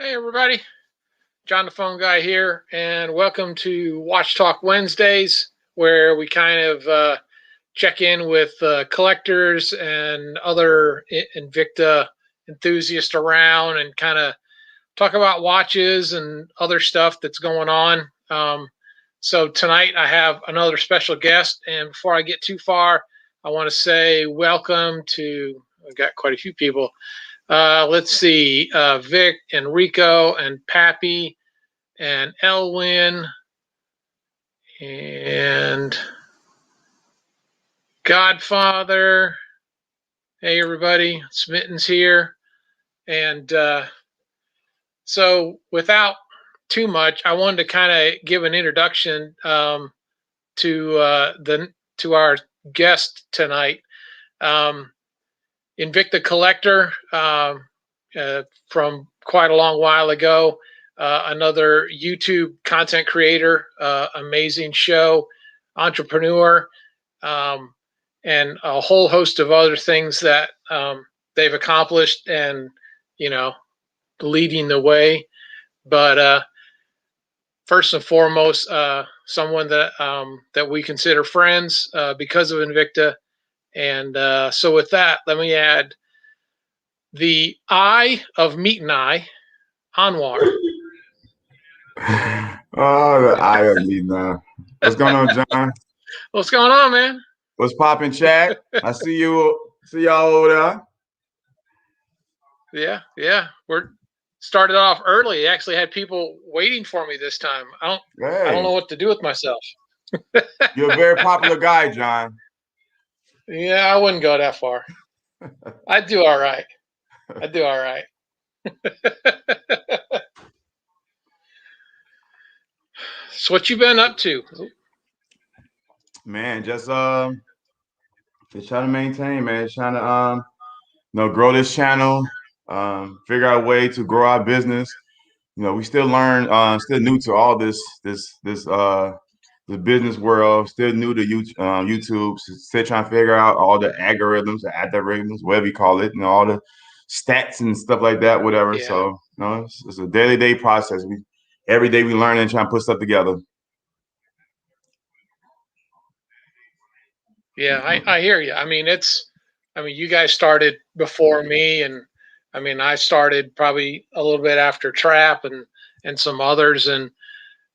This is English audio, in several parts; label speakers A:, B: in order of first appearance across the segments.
A: Hey everybody, John the Phone Guy here, and welcome to Watch Talk Wednesdays, where we kind of check in with collectors and other Invicta enthusiasts around and kind of talk about watches and other stuff that's going on. So tonight I have another special guest, and before I get too far, I want to say welcome to, I've got quite a few people. Let's see, Vic and Rico and Pappy and Elwin and Godfather. Hey, everybody, Smitten's here. And so without too much, I wanted to kind of give an introduction to our guest tonight. Invicta collector from quite a long while ago. Another YouTube content creator, amazing show, entrepreneur, and a whole host of other things that they've accomplished and, leading the way. But first and foremost, someone that we consider friends because of Invicta. And so with that, let me add the eye of Meat and I, Anwar.
B: Oh, the eye of me now. What's going on, John?
A: What's going on, man?
B: What's poppin', chat? I see you. See y'all over
A: there. Yeah. We're started off early. Actually had people waiting for me this time. I don't know what to do with myself.
B: You're a very popular guy, John.
A: Yeah, I wouldn't go that far. I'd do all right. So what you been up to?
B: Man, just trying to maintain, man. Trying to grow this channel, figure out a way to grow our business. We still still new to all this the business world, still new to YouTube, still trying to figure out all the algorithms, whatever you call it, all the stats and stuff like that, whatever.
A: Yeah.
B: So, it's a daily process. Every day we learn and try to put stuff together.
A: Yeah, I hear you. I mean, you guys started before me, and I started probably a little bit after Trap and some others, and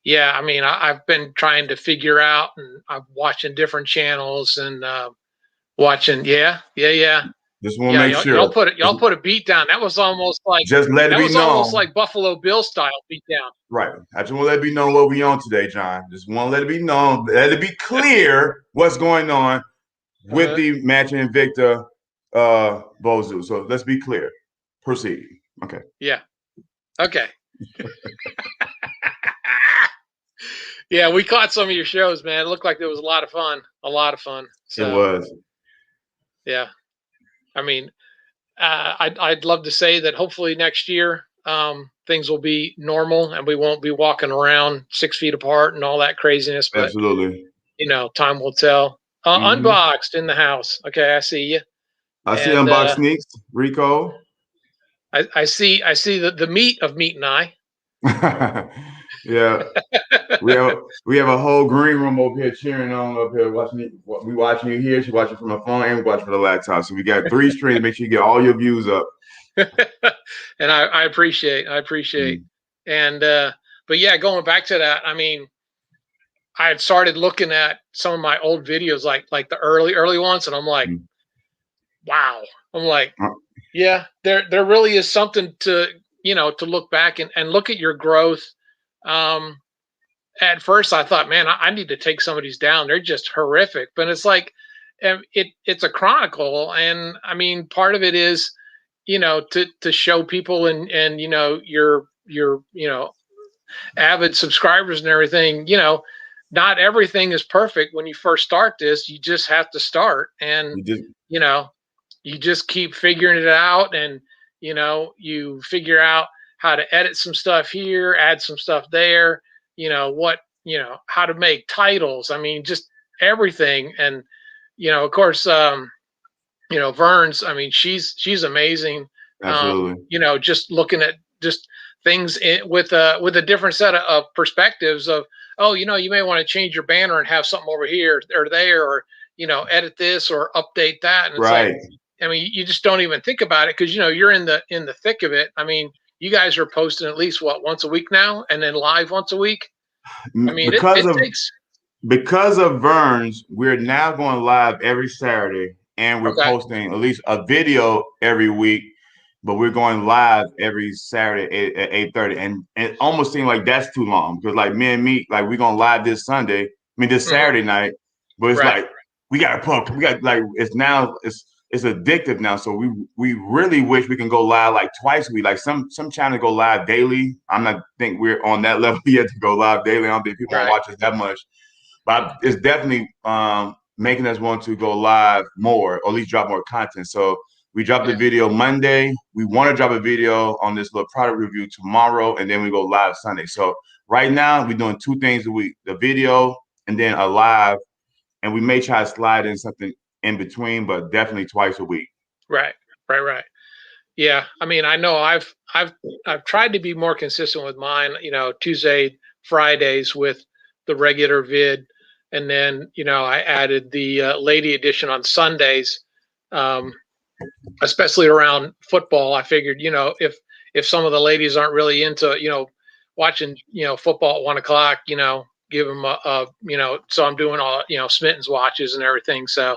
A: yeah, I've been trying to figure out, and I'm watching different channels and watching. Yeah.
B: Just want to make sure
A: y'all put a beat down. That was almost like
B: just let it be known.
A: Almost like Buffalo Bill style beat down.
B: Right. I just want to let it be known what we on today, John. Just want to let it be known, let it be clear what's going on with the match in Invicta Bozu. So let's be clear. Proceed. Okay.
A: Yeah. Okay. Yeah, we caught some of your shows, man. It looked like it was a lot of fun. So,
B: it was.
A: Yeah. I'd love to say that hopefully next year things will be normal and we won't be walking around 6 feet apart and all that craziness. But
B: absolutely,
A: time will tell. Unboxed in the house. Okay, I see you.
B: I see Unboxed Sneaks, Rico.
A: I see the meat of Meat and I.
B: Yeah, we have a whole green room over here cheering on up here watching it. We watching you here. She watching from the phone and we watching from the laptop. So we got 3 streams. Make sure you get all your views up.
A: And I appreciate. And but yeah, going back to that, I had started looking at some of my old videos, like the early ones, and I'm like, wow. I'm like, yeah, there really is something to to look back and look at your growth. At first I thought, man, I need to take some of these down. They're just horrific. But it's like, it's a chronicle. And part of it is, to show people and your avid subscribers and everything, not everything is perfect when you first start this. You just have to start. And, you just keep figuring it out. And, you figure out how to edit some stuff here, add some stuff there, how to make titles. Just everything. And, of course, Vern's, she's amazing.
B: Absolutely.
A: Just looking at just things with a different set of perspectives of, oh, you may want to change your banner and have something over here or there, or edit this or update that. And it's like,
B: Right.
A: I mean, you just don't even think about it because you're in the thick of it. I mean, you guys are posting at least once a week now, and then live once a week. I mean,
B: Because
A: it
B: of
A: takes.
B: because of Vern's, we're now going live every Saturday, and we're
A: Okay.
B: posting at least a video every week. But we're going live every Saturday at 8:30, and it almost seemed like that's too long because like me, like we're going live this Sunday. I mean this
A: Mhm.
B: Saturday night, but it's
A: Right.
B: like we got to poke. We got like it's addictive now. So we really wish we can go live like twice a week. Like some channels go live daily. I'm not think we're on that level yet to go live daily. I don't think people want to
A: Right.
B: watch us that much. But it's definitely making us want to go live more, or at least drop more content. So we dropped the
A: Yeah.
B: video Monday. We want to drop a video on this little product review tomorrow, and then we go live Sunday. So right now we're doing 2 things a week: the video and then a live. And we may try to slide in something in between, but definitely twice a week.
A: Right. Right. Right. Yeah. I mean, I know I've tried to be more consistent with mine. Tuesday, Fridays with the regular vid, and then I added the lady edition on Sundays. Um, Especially around football. I figured, if some of the ladies aren't really into, watching, football at 1 o'clock, give them so I'm doing all, Smitten's watches and everything. So,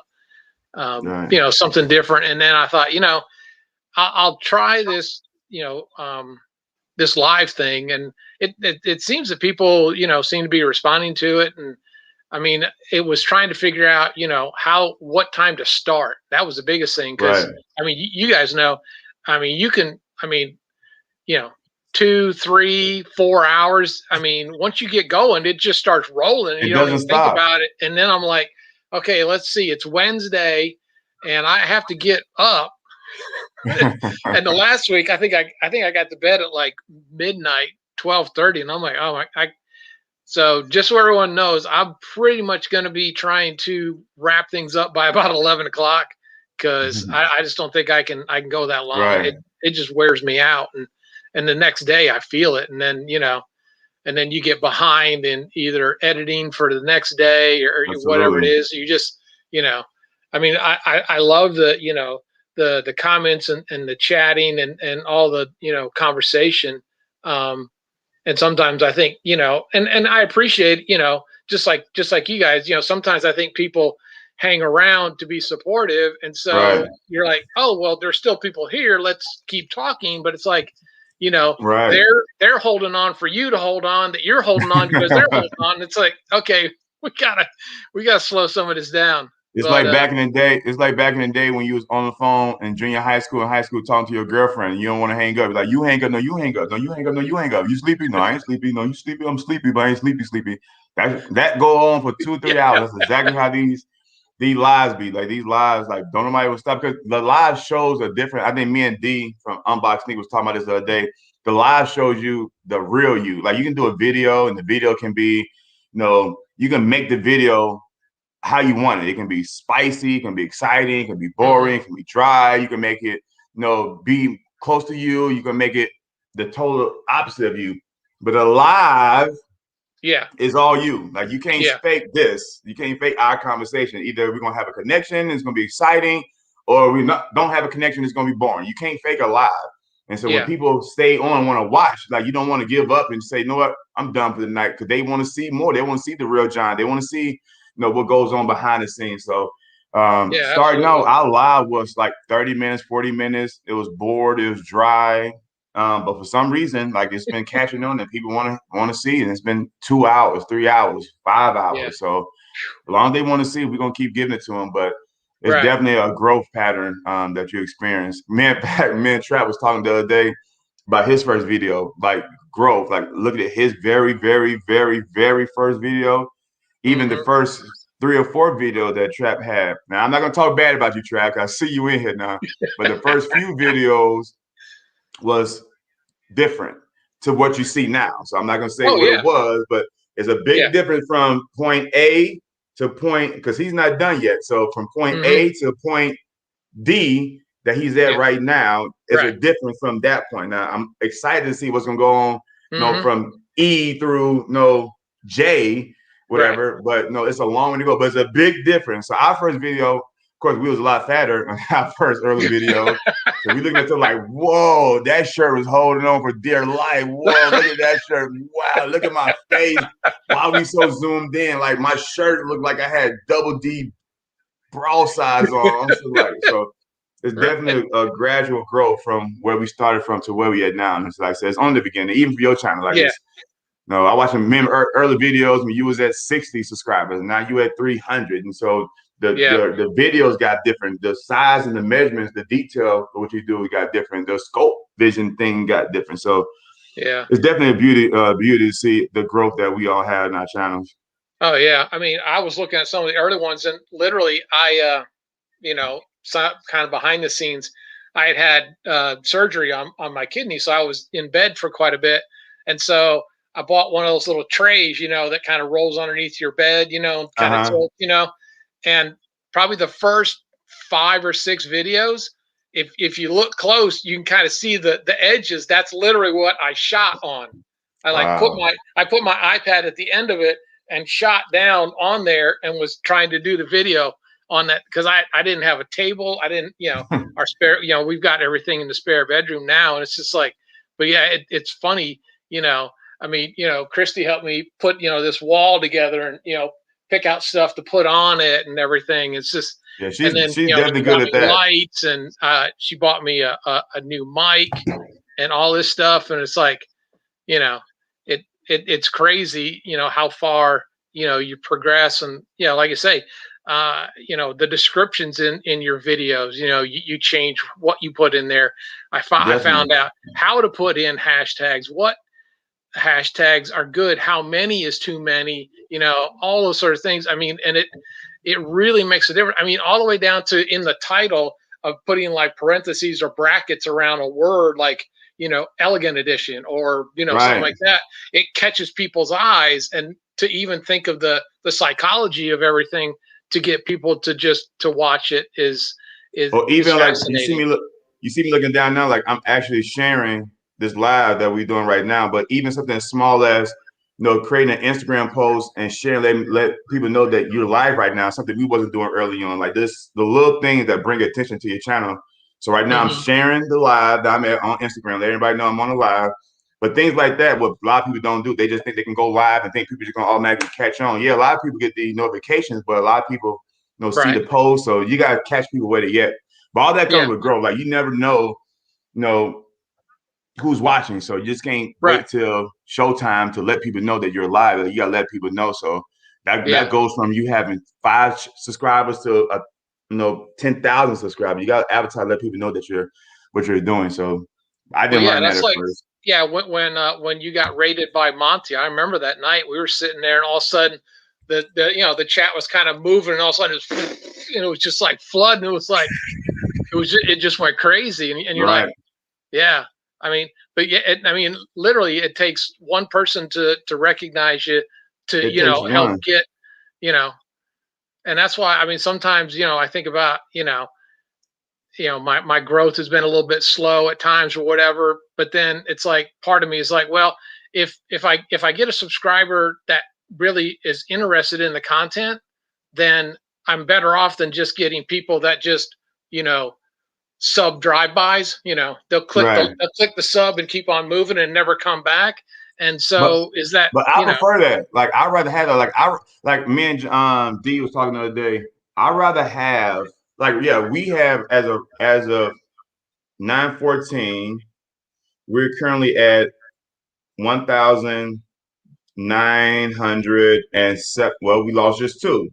B: Right.
A: something different. And then I thought, I'll try this, this live thing. And it seems that people, seem to be responding to it. And I mean, it was trying to figure out, what time to start. That was the biggest thing
B: Right.
A: because I mean, you guys know, I mean, you can, I mean, you know, 2, 3, 4 hours. I mean, once you get going, it just starts rolling, and
B: It
A: you don't
B: doesn't
A: even think
B: stop.
A: about it. And then I'm like, okay, let's see, it's Wednesday, and I have to get up. And the last week, I think I got to bed at like midnight, 12:30, and I'm like, oh my, so just so everyone knows, I'm pretty much going to be trying to wrap things up by about 11 o'clock because I just don't think I can go that long.
B: Right.
A: It just wears me out, and the next day I feel it, and then and then you get behind in either editing for the next day or whatever it
B: Absolutely.
A: is. You just I mean, I love the the comments and the chatting and all the conversation. Um, and sometimes I think and I appreciate just like you guys, sometimes I think people hang around to be supportive, and
B: Right.
A: so you're like, oh well, there's still people here, let's keep talking. But it's like,
B: Right.
A: they're holding on for you to hold on, that you're holding on because they're holding on. It's like, okay, we gotta slow some of this down.
B: It's
A: But
B: like back in the day. It's like back in the day when you was on the phone in junior high school and high school talking to your girlfriend. You don't want to hang up. Like, you hang up. No, you hang up. No, you hang up. No, you hang up. You sleepy? No, I ain't sleepy. No, you sleepy? I'm sleepy, but I ain't sleepy. Sleepy. That go on for 2 or 3
A: yeah,
B: hours. That's exactly how these lives be. Like, these lives, like, don't nobody will stop because the live shows are different. I think me and D from Unbox Sneak was talking about this the other day. The live shows you the real you. Like, you can do a video, and the video can be, you can make the video how you want it. It can be spicy, it can be exciting, it can be
A: hmm,
B: boring, it can be dry. You can make it, be close to you. You can make it the total opposite of you. But alive
A: yeah,
B: is all you. Like, you can't
A: yeah,
B: fake this. You can't fake our conversation. Either we're gonna have a connection, it's gonna be exciting, or we don't have a connection, it's gonna be boring. You can't fake alive. And so when
A: yeah,
B: people stay on, want to watch, like, you don't want to give up and say, you know what, I'm done for the night, because they want to see more. They want to see the real John. They want to see, what goes on behind the scenes. So
A: yeah,
B: starting out,
A: absolutely,
B: our live was like 30 minutes, 40 minutes. It was bored, it was dry. But for some reason, like, it's been catching on and people want to see, and it's been 2 hours, 3 hours, 5
A: yeah,
B: hours. So as long as they want to see, we're gonna keep giving it to them. But it's
A: right,
B: definitely a growth pattern that you experience. Me and Trap was talking the other day about his first video, like growth. Like, looking at his very, very, very, very first video, even the
A: hmm,
B: first 3 or 4 video that Trap had. Now, I'm not gonna talk bad about you, Trap. I see you in here now, but the first few videos was different to what you see now. So I'm not going to say
A: oh
B: what it
A: yeah,
B: was, but it's a
A: yeah,
B: big difference from point A to point, because he's not done yet. So from point
A: hmm,
B: A to point D, that he's at right now is a
A: Right.
B: difference from that point. Now I'm excited to see what's gonna go on, from E through J, whatever.
A: Right.
B: But it's a long way to go. But it's a big difference. So our first video, of course, we was a lot fatter on our first early videos. So we looking at them like, whoa, that shirt was holding on for dear life. Whoa, look at that shirt. Wow, look at my face. Why we so zoomed in? Like my shirt looked like I had double D bra size on. So it's definitely a gradual growth from where we started from to where we at now. And it's like I said, it's on the beginning, even for your channel. Like it's I watched some early videos when you was at 60 subscribers, and now you at 300. And so the videos got different. The size and the measurements, the detail of what you do got different. The scope vision thing got different. So it's definitely a beauty to see the growth that we all have in our channels.
A: Oh yeah. I mean, I was looking at some of the early ones, and literally I kind of behind the scenes, I had surgery on my kidney. So I was in bed for quite a bit. And so I bought one of those little trays, that kind of rolls underneath your bed, kind of tilt, and probably the first 5 or 6 videos, if you look close, you can kind of see the edges. That's literally what I shot on. I put my iPad at the end of it and shot down on there and was trying to do the video on that, because I didn't have a table. I didn't, our spare, we've got everything in the spare bedroom now. And it's just like, but yeah, it's funny, I mean, Christy helped me put, this wall together and, pick out stuff to put on it and everything. It's just,
B: she's definitely good at that.
A: Lights, and she bought me a new mic and all this stuff. And it's like, it's crazy, how far, you progress. And, like I say, the descriptions in your videos, you change what you put in there. I found out how to put in hashtags, what hashtags are good, how many is too many, all those sort of things. I mean, and it really makes a difference. I mean, all the way down to in the title of putting like parentheses or brackets around a word, like, elegant edition or, something like that. It catches people's eyes, and to even think of the psychology of everything to get people to watch it is
B: or even like you see me looking down now, like I'm actually sharing this live that we're doing right now. But even something as small as creating an Instagram post and sharing, let people know that you're live right now, something we wasn't doing early on. Like this, the little things that bring attention to your channel. So right now I'm sharing the live that I'm at on Instagram. Let everybody know I'm on a live. But things like that, what a lot of people don't do, they just think they can go live and think people are just gonna automatically catch on. Yeah, a lot of people get the notifications, but a lot of people see the post. So you gotta catch people where they at. But all that comes with growth. Like you never know, who's watching. So you just can't wait till showtime to let people know that you're live. You gotta let people know. So that goes from you having 5 subscribers to 10,000 subscribers. You gotta advertise, let people know that what you're doing. So I didn't learn that at first.
A: Yeah, when you got raided by Monty, I remember that night we were sitting there, and all of a sudden the chat was kind of moving, and all of a sudden it was just like flooding. It was like it just went crazy, and you're like, yeah. I mean, but yeah, literally, it takes one person to recognize you, to help get, and that's why, I mean, sometimes I think about my growth has been a little bit slow at times or whatever, but then it's like part of me is like, well, if I get a subscriber that really is interested in the content, then I'm better off than just getting people that just sub drive-bys. They'll click the sub and keep on moving and never come back. And so
B: but I prefer that. Like I'd rather have that. Like me and D was talking the other day. I'd rather have we have as of 9/14, we're currently at 1,907. Well, we lost just 2.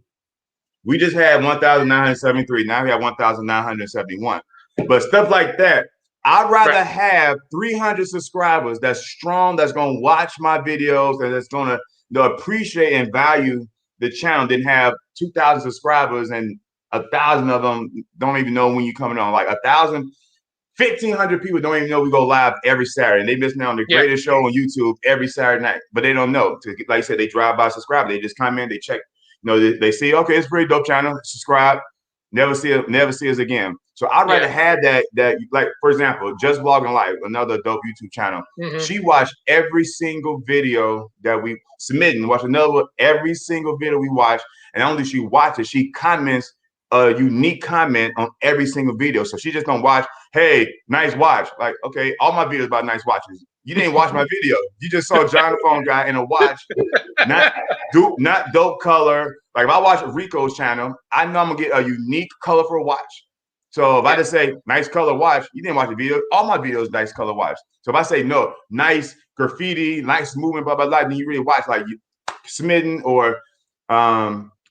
B: We just had 1,973. Now we have 1,971. But stuff like that, I'd rather have 300 subscribers that's strong, that's going to watch my videos, and that's going to appreciate and value the channel than have 2,000 subscribers and 1,000 of them don't even know when you're coming on. Like 1,500 people don't even know we go live every Saturday. And they missing out on the greatest show on YouTube every Saturday night, but they don't know. Like I said, they drive by, subscribe. They just come in, they check. They see, okay, it's a pretty dope channel. Subscribe. never see us again. So I'd rather have that like, for example, Just Vlogging Live, another dope YouTube channel. She watched every single video that we submit and watch every single video we watch. And not only she watches, she comments a unique comment on every single video. So she just don't watch, hey, nice watch. Like, okay, all my videos about nice watches. You didn't watch my video. You just saw John the Phone Guy in a watch, not dope color. Like if I watch Rico's channel, I know I'm gonna get a unique colorful watch. So if I just say nice color watch, you didn't watch the video. All my videos nice color watch. So if I say no, nice graffiti, nice movement, blah blah blah, then you really watch like you Smitten or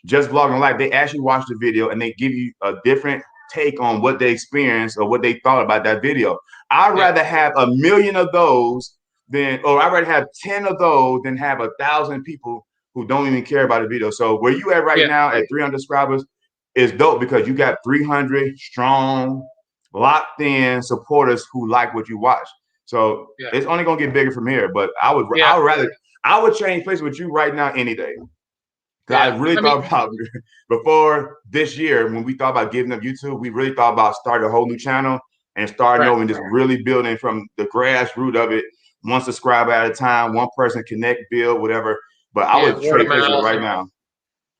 B: Just Vlogging Life. They actually watch the video and they give you a different take on what they experienced or what they thought about that video. I'd rather have 1 million of those or I'd rather have 10 of those than have 1,000 people who don't even care about the video. So where you at right now at 300 subscribers is dope because you got 300 strong, locked in supporters who like what you watch. So it's only gonna get bigger from here. But I would change places with you right now any day. I really thought about before this year when we thought about giving up YouTube, we really thought about starting a whole new channel and starting over and just really building from the grassroots of it, one subscriber at a time, one person connect, build, whatever. But I would trade places right now.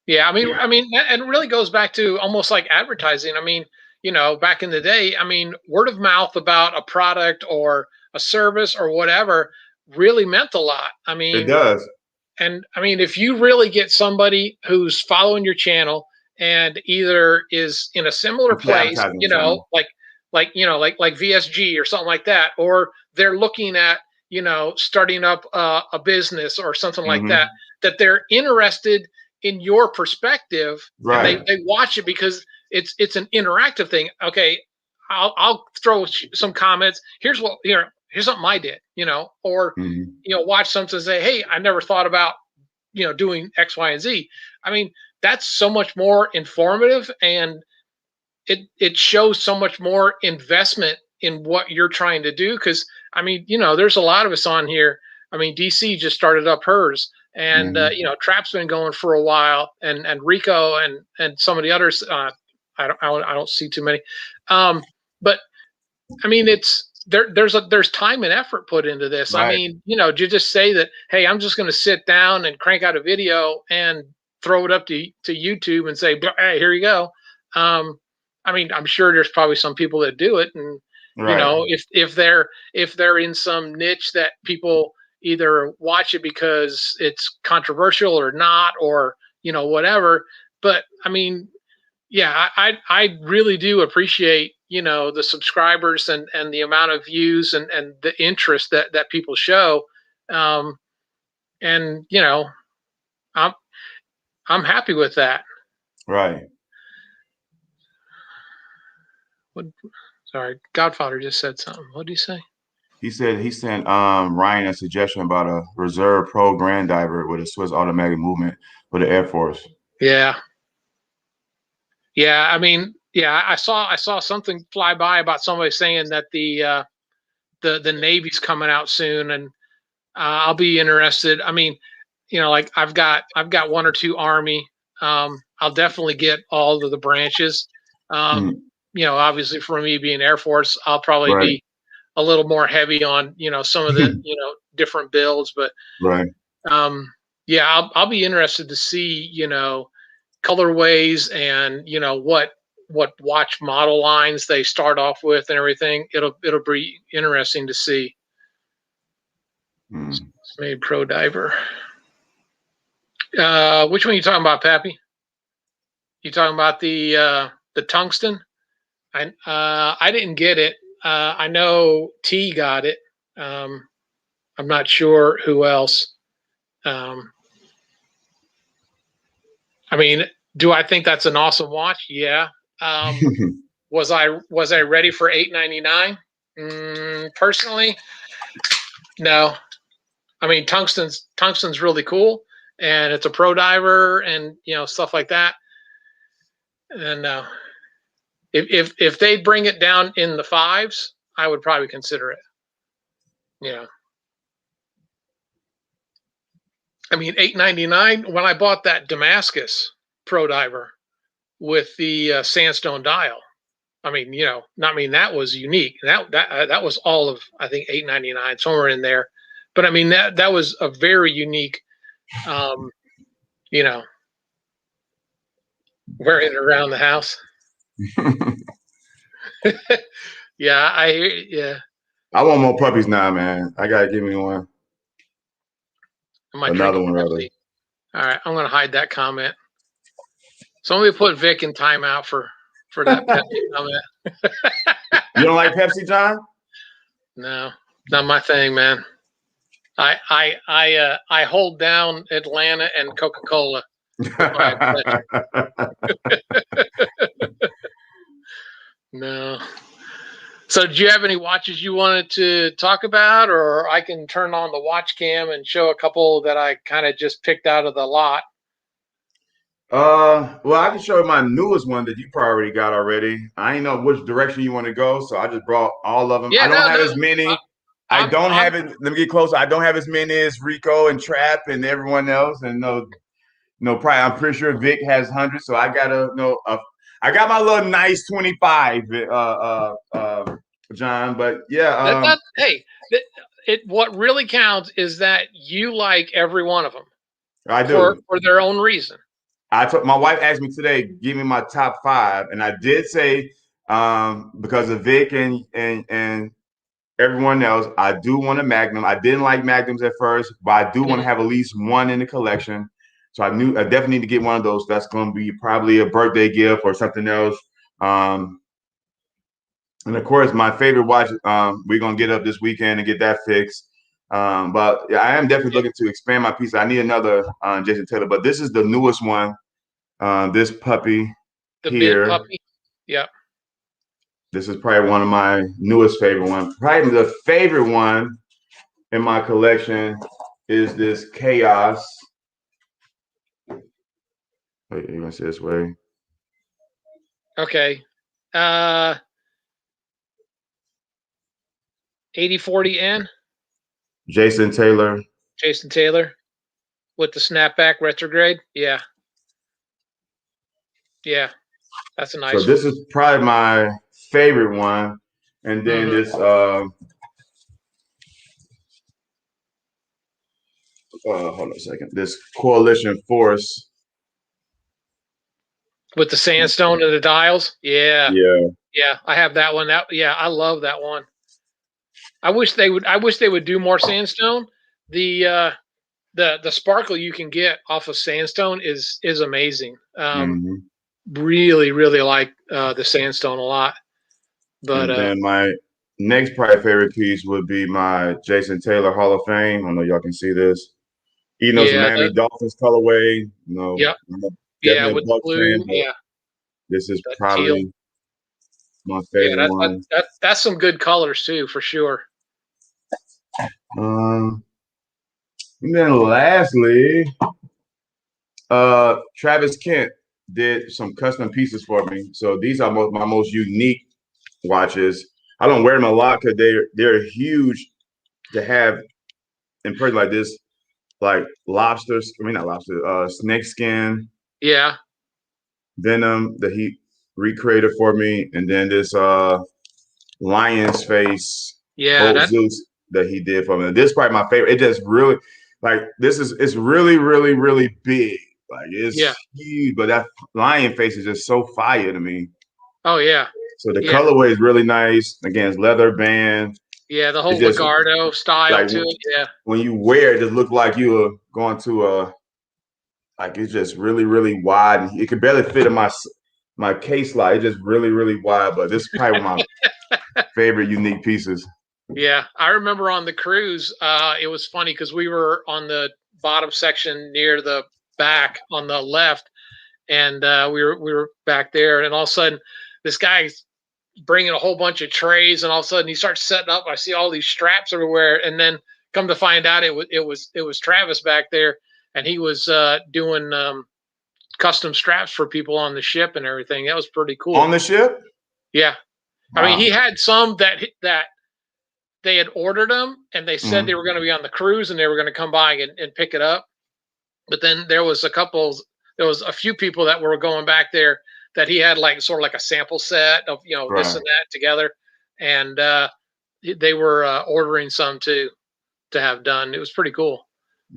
A: Yeah, I mean, and it really goes back to almost like advertising. I mean, you know, back in the day, I mean, word of mouth about a product or a service or whatever really meant a lot. I mean,
B: it does.
A: And I mean, if you really get somebody who's following your channel and either is in a similar place, you know, like VSG or something like that, or they're looking at, you know, starting up a business or something like that, that they're interested in your perspective, and they watch it because it's an interactive thing. Okay, I'll throw some comments. Here's something I did, you know, or you know, watch something and say, hey, I never thought about, you know, doing X, Y, and Z. I mean, that's so much more informative, and it shows so much more investment in what you're trying to do. Because I mean, you know, there's a lot of us on here. I mean, DC just started up hers, and you know, Trap's been going for a while, and Rico and some of the others. I don't see too many, but I mean, there's time and effort put into this. I mean, you know, to just say that, hey, I'm just going to sit down and crank out a video and throw it up to YouTube and say, hey, here you go. I mean, I'm sure there's probably some people that do it, and you know, if they're in some niche that people either watch it because it's controversial or not, or you know, whatever. But I mean, yeah, I really do appreciate, you know, the subscribers and the amount of views and the interest that people show. And you know, I'm happy with that.
B: Right.
A: Sorry, Godfather just said something. What did he say?
B: He said he sent Ryan a suggestion about a Reserve Pro Grand Diver with a Swiss automatic movement for the Air Force.
A: Yeah. Yeah, I mean, yeah, I saw something fly by about somebody saying that the Navy's coming out soon, and I'll be interested. I mean, you know, like I've got 1 or 2 Army. I'll definitely get all of the branches. You know, obviously for me being Air Force, I'll probably be a little more heavy on, you know, some of the, you know, different builds, but yeah, I'll be interested to see, you know, colorways and, you know, what watch model lines they start off with and everything. It'll be interesting to see. It's made Pro Diver. Which one are you talking about, Pappy? You talking about the tungsten? I didn't get it. I know T got it. I'm not sure who else. I mean, do I think that's an awesome watch? Yeah. Was I ready for $899? Personally, no. I mean, tungsten's really cool, and it's a pro diver, and you know, stuff like that. And if they bring it down in the 5s, I would probably consider it. Yeah. I mean, $899 when I bought that Damascus pro diver. with the sandstone dial. I mean, that was unique. That was all of, I think, $8.99, somewhere in there. But I mean, that was a very unique, you know, wearing it around the house. Yeah, I hear. Yeah,
B: I want more puppies now, man. I gotta give me one.
A: am I
B: Another
A: drinking
B: one, rather.
A: Pepsi? All right, I'm gonna hide that comment. Somebody put Vic in timeout for that Pepsi comment.
B: You don't like Pepsi, John?
A: No, not my thing, man. I hold down Atlanta and Coca-Cola with my No. So, do you have any watches you wanted to talk about, or I can turn on the watch cam and show a couple that I kind of just picked out of the lot?
B: Well, I can show you my newest one that you probably already got already. I ain't know which direction you want to go, so I just brought all of them.
A: Yeah,
B: I don't have
A: no.
B: as many. I
A: I'm
B: don't have it. Let me get closer. I don't have as many as Rico and Trap and everyone else. And probably I'm pretty sure Vic has hundreds. So I gotta I got my little nice 25, John. But yeah,
A: hey, what really counts is that you like every one of them
B: I
A: for
B: do.
A: their own reason.
B: I told my wife asked me today, give me my top 5, and I did say because of Vic and everyone else, I do want a Magnum. I didn't like Magnums at first, but I do want to have at least one in the collection. So I knew I definitely need to get one of those. That's going to be probably a birthday gift or something else. And of course, my favorite watch, we're going to get up this weekend and get that fixed. But yeah, I am definitely looking to expand my piece. I need another Jason Taylor, but this is the newest one. This puppy
A: The
B: here.
A: big puppy. Yep.
B: This is probably one of my newest favorite ones. Probably the favorite one in my collection is this Chaos. Wait, you gonna see this way?
A: Okay. 8040N.
B: Jason Taylor.
A: Jason Taylor with the snapback retrograde. Yeah. Yeah. That's a nice
B: So this is probably my favorite one. And then this hold on a second. This Coalition Force.
A: With the sandstone and the dials. Yeah.
B: Yeah.
A: Yeah. I have that one. I love that one. I wish they would do more sandstone. The sparkle you can get off of sandstone is amazing. Really, really like the sandstone a lot. But
B: and then my next probably favorite piece would be my Jason Taylor Hall of Fame. I don't know if y'all can see this. Enos Miami Dolphins colorway.
A: Yep. Yeah, with the blue. Yeah.
B: This is probably teal. My favorite one.
A: That's some good colors too, for sure.
B: And then lastly, Travis Kent did some custom pieces for me. So these are my most unique watches. I don't wear them a lot because they're huge to have in person like this, like lobsters. I mean, not lobster, snake skin.
A: Yeah.
B: Venom that he recreated for me, and then this lion's face.
A: Yeah.
B: Zeus that he did for me. And this is probably my favorite. It just really it's really, really, really big. Like it's huge, but that lion face is just so fire to me.
A: Oh yeah.
B: So the colorway is really nice. Again, it's leather band.
A: Yeah, the whole Legardo style to it. Yeah.
B: When you wear it, it looks like you are going to it's just really, really wide. And it could barely fit in my case slot. It's just really, really wide. But this is probably one of my favorite unique pieces.
A: Yeah, I remember on the cruise, it was funny because we were on the bottom section near the back on the left, and we were back there, and all of a sudden, this guy's bringing a whole bunch of trays, and all of a sudden he starts setting up. I see all these straps everywhere, and then come to find out, it was Travis back there, and he was doing custom straps for people on the ship and everything. That was pretty cool.
B: On the ship?
A: Yeah, wow. I mean, he had some that they had ordered them, and they said they were going to be on the cruise and they were going to come by and pick it up. But then there was a few people that were going back there that he had like sort of like a sample set of this
B: Right.
A: and that together, and they were ordering some too to have done. It was pretty cool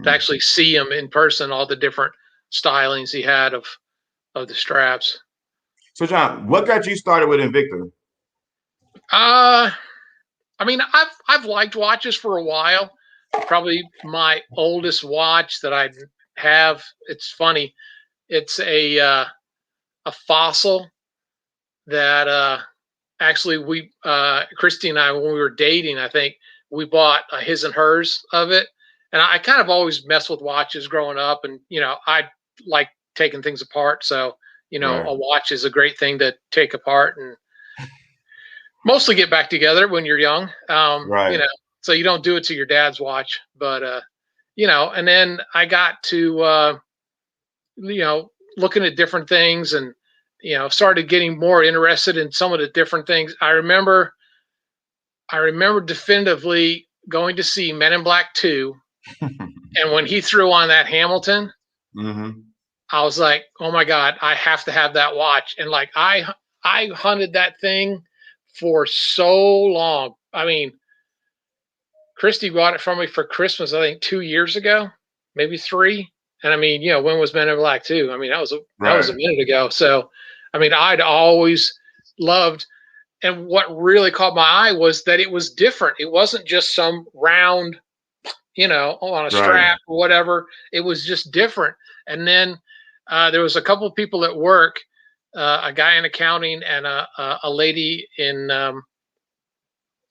A: to
B: Mm.
A: actually see him in person, all the different stylings he had of the straps.
B: So, John, what got you started with Invicta?
A: I mean, I've liked watches for a while. Probably my oldest watch that I have. It's funny. It's a fossil that actually we Christy and I, when we were dating, I think we bought his and hers of it. And I kind of always messed with watches growing up, and I like taking things apart. So
B: Right.
A: a watch is a great thing to take apart and mostly get back together when you're young.
B: Right.
A: So you don't do it to your dad's watch, but and then I got to looking at different things and started getting more interested in some of the different things. I remember definitively going to see Men in Black 2, and when he threw on that Hamilton,
B: Mm-hmm.
A: I was like, "Oh my god, I have to have that watch." And like I hunted that thing for so long. I mean, Christy bought it for me for Christmas, I think 2 years ago, maybe three. And I mean, when was Men in Black 2? I mean, that was a
B: Right.
A: minute ago. So, I mean, I'd always loved, and what really caught my eye was that it was different. It wasn't just some round, on a
B: Right.
A: strap or whatever. It was just different. And then there was a couple of people at work, a guy in accounting and a lady in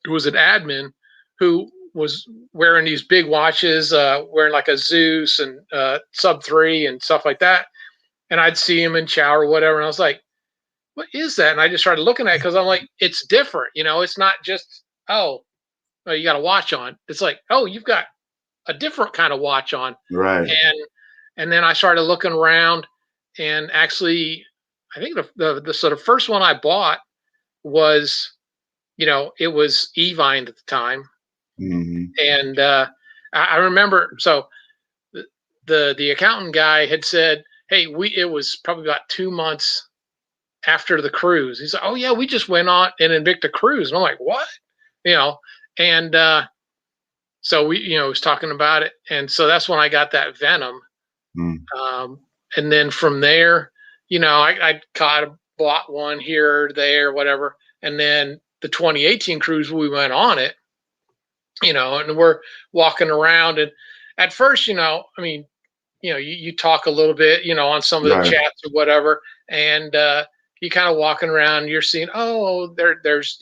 A: who was an admin who was wearing these big watches, wearing like a Zeus and Sub 3 and stuff like that. And I'd see him in chow or whatever. And I was like, what is that? And I just started looking at it because I'm like, it's different. It's not just, oh, you got a watch on. It's like, oh, you've got a different kind of watch on.
B: Right.
A: And then I started looking around, and actually, I think the sort of first one I bought was, it was Evine at the time.
B: Mm-hmm.
A: And I remember, so the accountant guy had said, hey, it was probably about 2 months after the cruise. He's like, oh yeah, we just went on an Invicta cruise. And I'm like, what? And so we, was talking about it. And so that's when I got that Venom.
B: Mm.
A: And then from there, I bought one here or there, whatever. And then the 2018 cruise, we went on it, and we're walking around. And at first, I mean, you talk a little bit, on some of the
B: Right.
A: chats or whatever. And you kind of walking around, you're seeing, oh, there's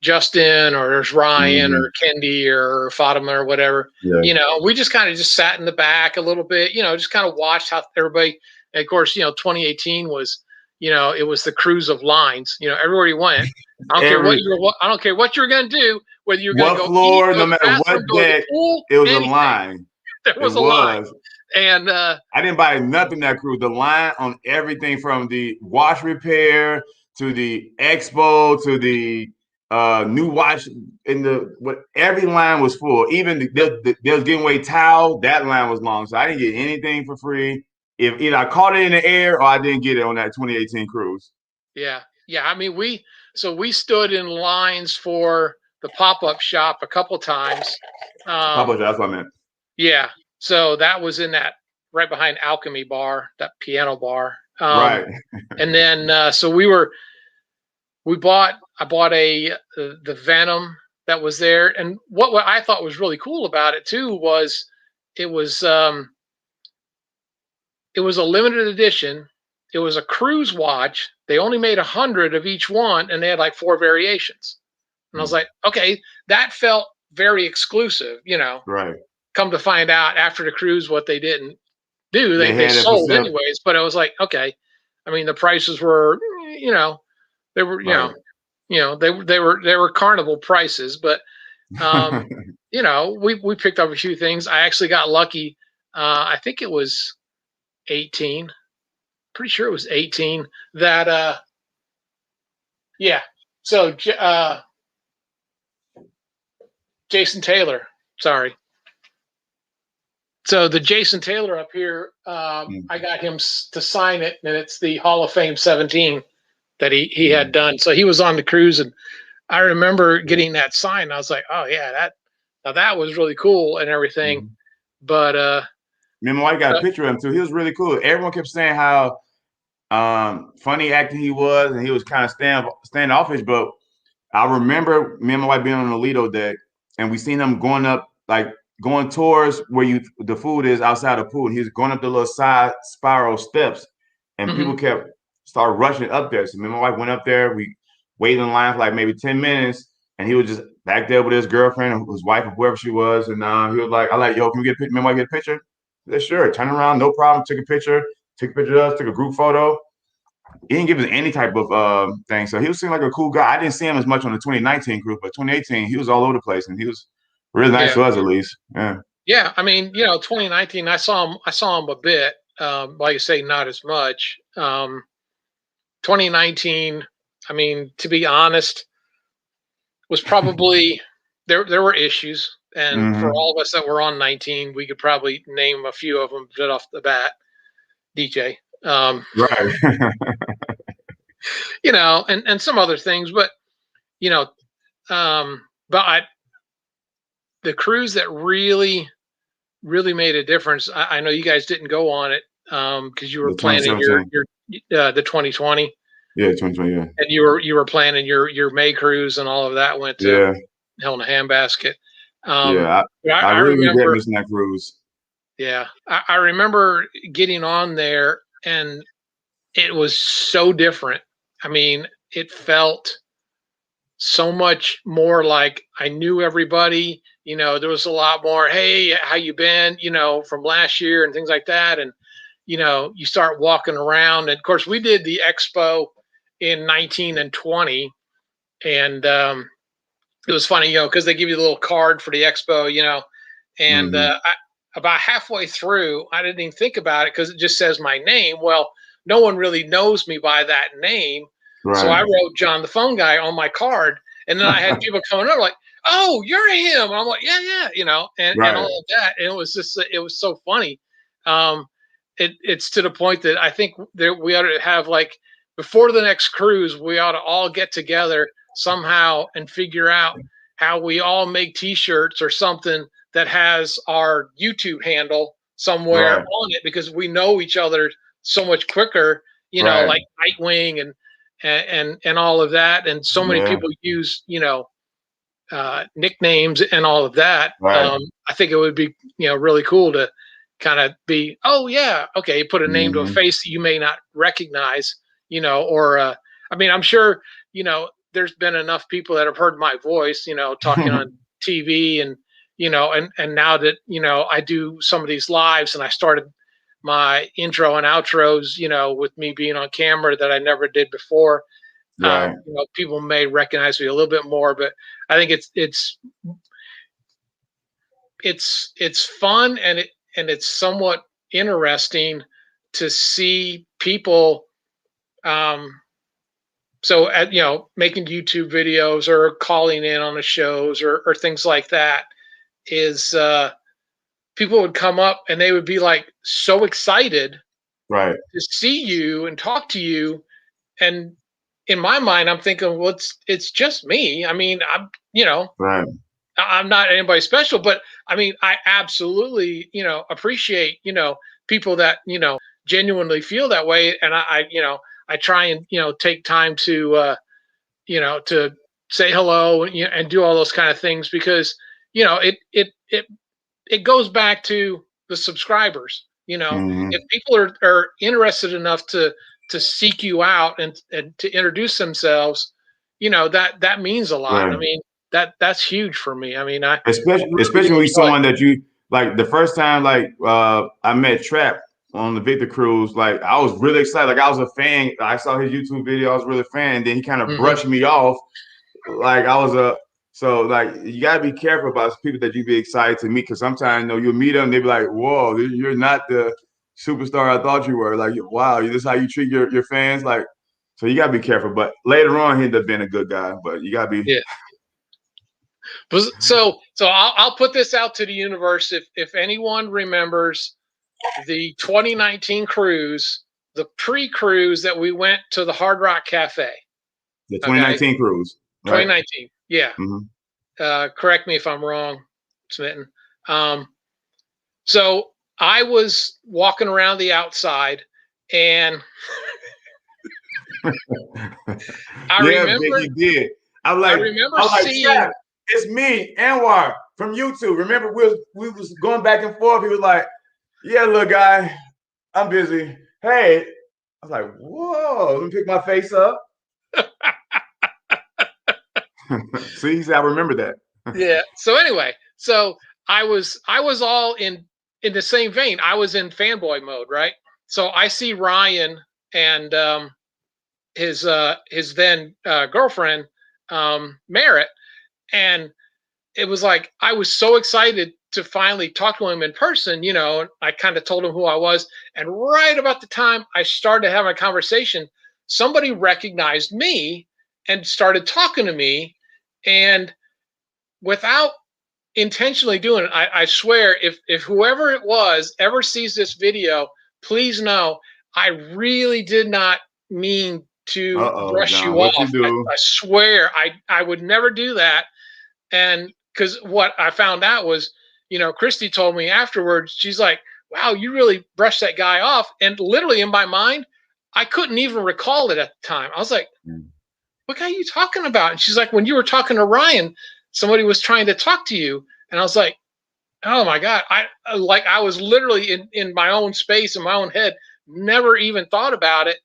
A: Justin, or there's Ryan
B: Mm-hmm.
A: or Kendi or Fatima or whatever.
B: Yeah.
A: We just kind of just sat in the back a little bit, just kind of watched how everybody. And of course, 2018 was, it was the cruise of lines. Everywhere you went, I don't care what
B: Every
A: you were. I don't care what you're going to do. Whether you're going to
B: what
A: go eat,
B: floor,
A: go
B: no
A: to the
B: matter what
A: bathroom, go to the
B: deck,
A: pool,
B: it was a
A: anything.
B: line.
A: There
B: It
A: was a line,
B: was.
A: and
B: I didn't buy nothing that cruise. The line on everything from the watch repair to the expo to the new watch in every line was full. Even there was giving away towel. That line was long, so I didn't get anything for free. If either I caught it in the air or I didn't get it on that 2018 cruise.
A: yeah. I mean, we stood in lines for the pop-up shop a couple times.
B: Papa, that's what I meant.
A: Yeah. So that was in that right behind Alchemy Bar, that piano bar.
B: Right.
A: And then so I bought the Venom that was there, and what I thought was really cool about it too was it was um it was a limited edition. It was a cruise watch. They only made 100 of each one, and they had like 4 variations. And I was like, okay, that felt very exclusive.
B: Right.
A: Come to find out after the cruise, what they didn't do,
B: They
A: they
B: had it for
A: sold
B: sale.
A: anyways. But I was like, okay. I mean, the prices were, they were,
B: Right.
A: they were carnival prices. But we picked up a few things. I actually got lucky. I think it was 18. Pretty sure it was 18 that yeah. So Jason Taylor, sorry. So the Jason Taylor up here, I got him to sign it, and it's the Hall of Fame 17 that he had done. So he was on the cruise, and I remember getting that sign. I was like, oh yeah, that was really cool and everything. But
B: me and my wife got a picture of him too. He was really cool. Everyone kept saying how funny acting he was, and he was kind of standoffish. But I remember me and my wife being on the Lido deck, and we seen him going towards where the food is outside the pool, and he was going up the little side spiral steps, and people kept started rushing up there. So me and my wife went up there. We waited in line for like maybe 10 minutes, and he was just back there with his girlfriend or his wife or whoever she was, and he was like, "I like, yo, can we get a picture? Me and my wife get a picture?" Yeah, sure. Turn around, no problem. Took a picture of us, took a group photo. He didn't give us any type of thing. So he was seeming like a cool guy. I didn't see him as much on the 2019 group, but 2018, he was all over the place, and he was really nice to us, at least. Yeah.
A: Yeah, I mean, 2019, I saw him a bit. Like you say, not as much. 2019, I mean, to be honest, was probably there were issues, and for all of us that were on 19, we could probably name a few of them right off the bat. DJ,
B: right.
A: And some other things, but but the cruise that really made a difference. I know you guys didn't go on it because you were planning your the 2020.
B: Yeah, 2020. Yeah.
A: And you were planning your May cruise, and all of that went to hell in a handbasket.
B: I really regret missing that cruise.
A: Yeah, I remember getting on there, and it was so different. I mean, it felt so much more like I knew everybody. There was a lot more, hey, how you been, from last year and things like that. And, you start walking around. And of course, we did the expo in 19 and 20. And it was funny, because they give you the little card for the expo, and about halfway through, I didn't even think about it because it just says my name. Well, no one really knows me by that name. Right. So I wrote John the Phone Guy on my card, and then I had people coming over like, "Oh, you're him." And I'm like, "Yeah," and all of that. And it was just, it was so funny. It's to the point that I think that we ought to have, like, before the next cruise, we ought to all get together somehow and figure out how we all make T-shirts or something that has our YouTube handle somewhere on it, because we know each other so much quicker, like Nightwing and all of that. And so many people use, nicknames and all of that. I think it would be, really cool to kind of be, oh yeah, okay, put a name to a face that you may not recognize, or I mean, I'm sure, there's been enough people that have heard my voice, talking on TV, and and now that I do some of these lives, and I started my intro and outros, with me being on camera that I never did before. People may recognize me a little bit more, but I think it's fun, and it's somewhat interesting to see people. So making YouTube videos or calling in on the shows or things like that is people would come up and they would be like so excited to see you and talk to you. And in my mind, I'm thinking, well, it's just me. I mean, I'm not anybody special, but I mean, I absolutely, appreciate, people that, genuinely feel that way. And I try and, take time to, to say hello and do all those kind of things, because, it goes back to the subscribers. If people are interested enough to seek you out and to introduce themselves, that means a lot. I mean, that's huge for me. I mean,
B: especially when you're someone that you like. The first time, like, I met Trap on the Victor cruise, like, I was really excited. Like, I was a fan. I saw his YouTube video. I was really a fan. And then he kind of brushed me off. Like, I was so, like, you got to be careful about people that you be excited to meet, because sometimes, you'll meet them, they be like, whoa, you're not the superstar I thought you were. Like, wow, this is how you treat your fans? Like, so you got to be careful. But later on, he ended up being a good guy. But you got to be.
A: Yeah. So I'll put this out to the universe. If anyone remembers the 2019 cruise, the pre-cruise that we went to the Hard Rock Cafe.
B: The 2019 cruise, right?
A: 2019, yeah.
B: Mm-hmm.
A: Correct me if I'm wrong, Smitten. So I was walking around the outside, and I remember
B: you did. I remember
A: seeing.
B: Chad, it's me, Anwar from YouTube. Remember, we was going back and forth. He was like, "Yeah, little guy, I'm busy. Hey," I was like, "Whoa, let me pick my face up." See, he said, "I remember that."
A: Yeah. So anyway, so I was all in the same vein. I was in fanboy mode, right? So I see Ryan and his then girlfriend Merritt, and it was like I was so excited to finally talk to him in person. You know, I kind of told him who I was, and right about the time I started having a conversation, somebody recognized me and started talking to me, and without intentionally doing it, I swear, if whoever it was ever sees this video, please know I really did not mean to brush
B: John,
A: you
B: what you
A: off. I
B: do?
A: swear I would never do that. And because what I found out was, you know, Christy told me afterwards, she's like, wow, you really brushed that guy off. And literally in my mind, I couldn't even recall it at the time. I was like, what guy are you talking about? And she's like, when you were talking to Ryan, somebody was trying to talk to you. And I was like, oh my God. I was literally in my own space, in my own head, never even thought about it.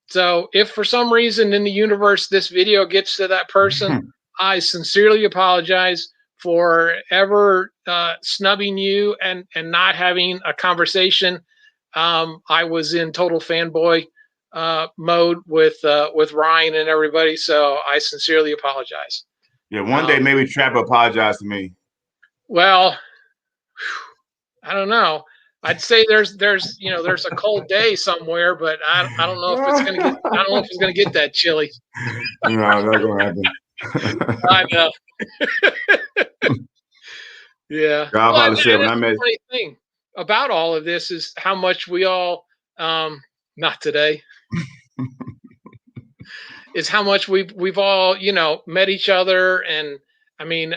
A: So if for some reason in the universe this video gets to that person, I sincerely apologize for ever snubbing you and not having a conversation. I was in total fanboy mode with Ryan and everybody, so I sincerely apologize.
B: Yeah, one day maybe Trap will apologize to me.
A: Well, I don't know. I'd say there's a cold day somewhere, but I don't know if it's gonna get that chilly.
B: No, that's gonna happen.
A: I know. Yeah.
B: Godfather said when I met.
A: The funny thing about all of this is how much we all, not today, is how much we've all met each other, and I mean,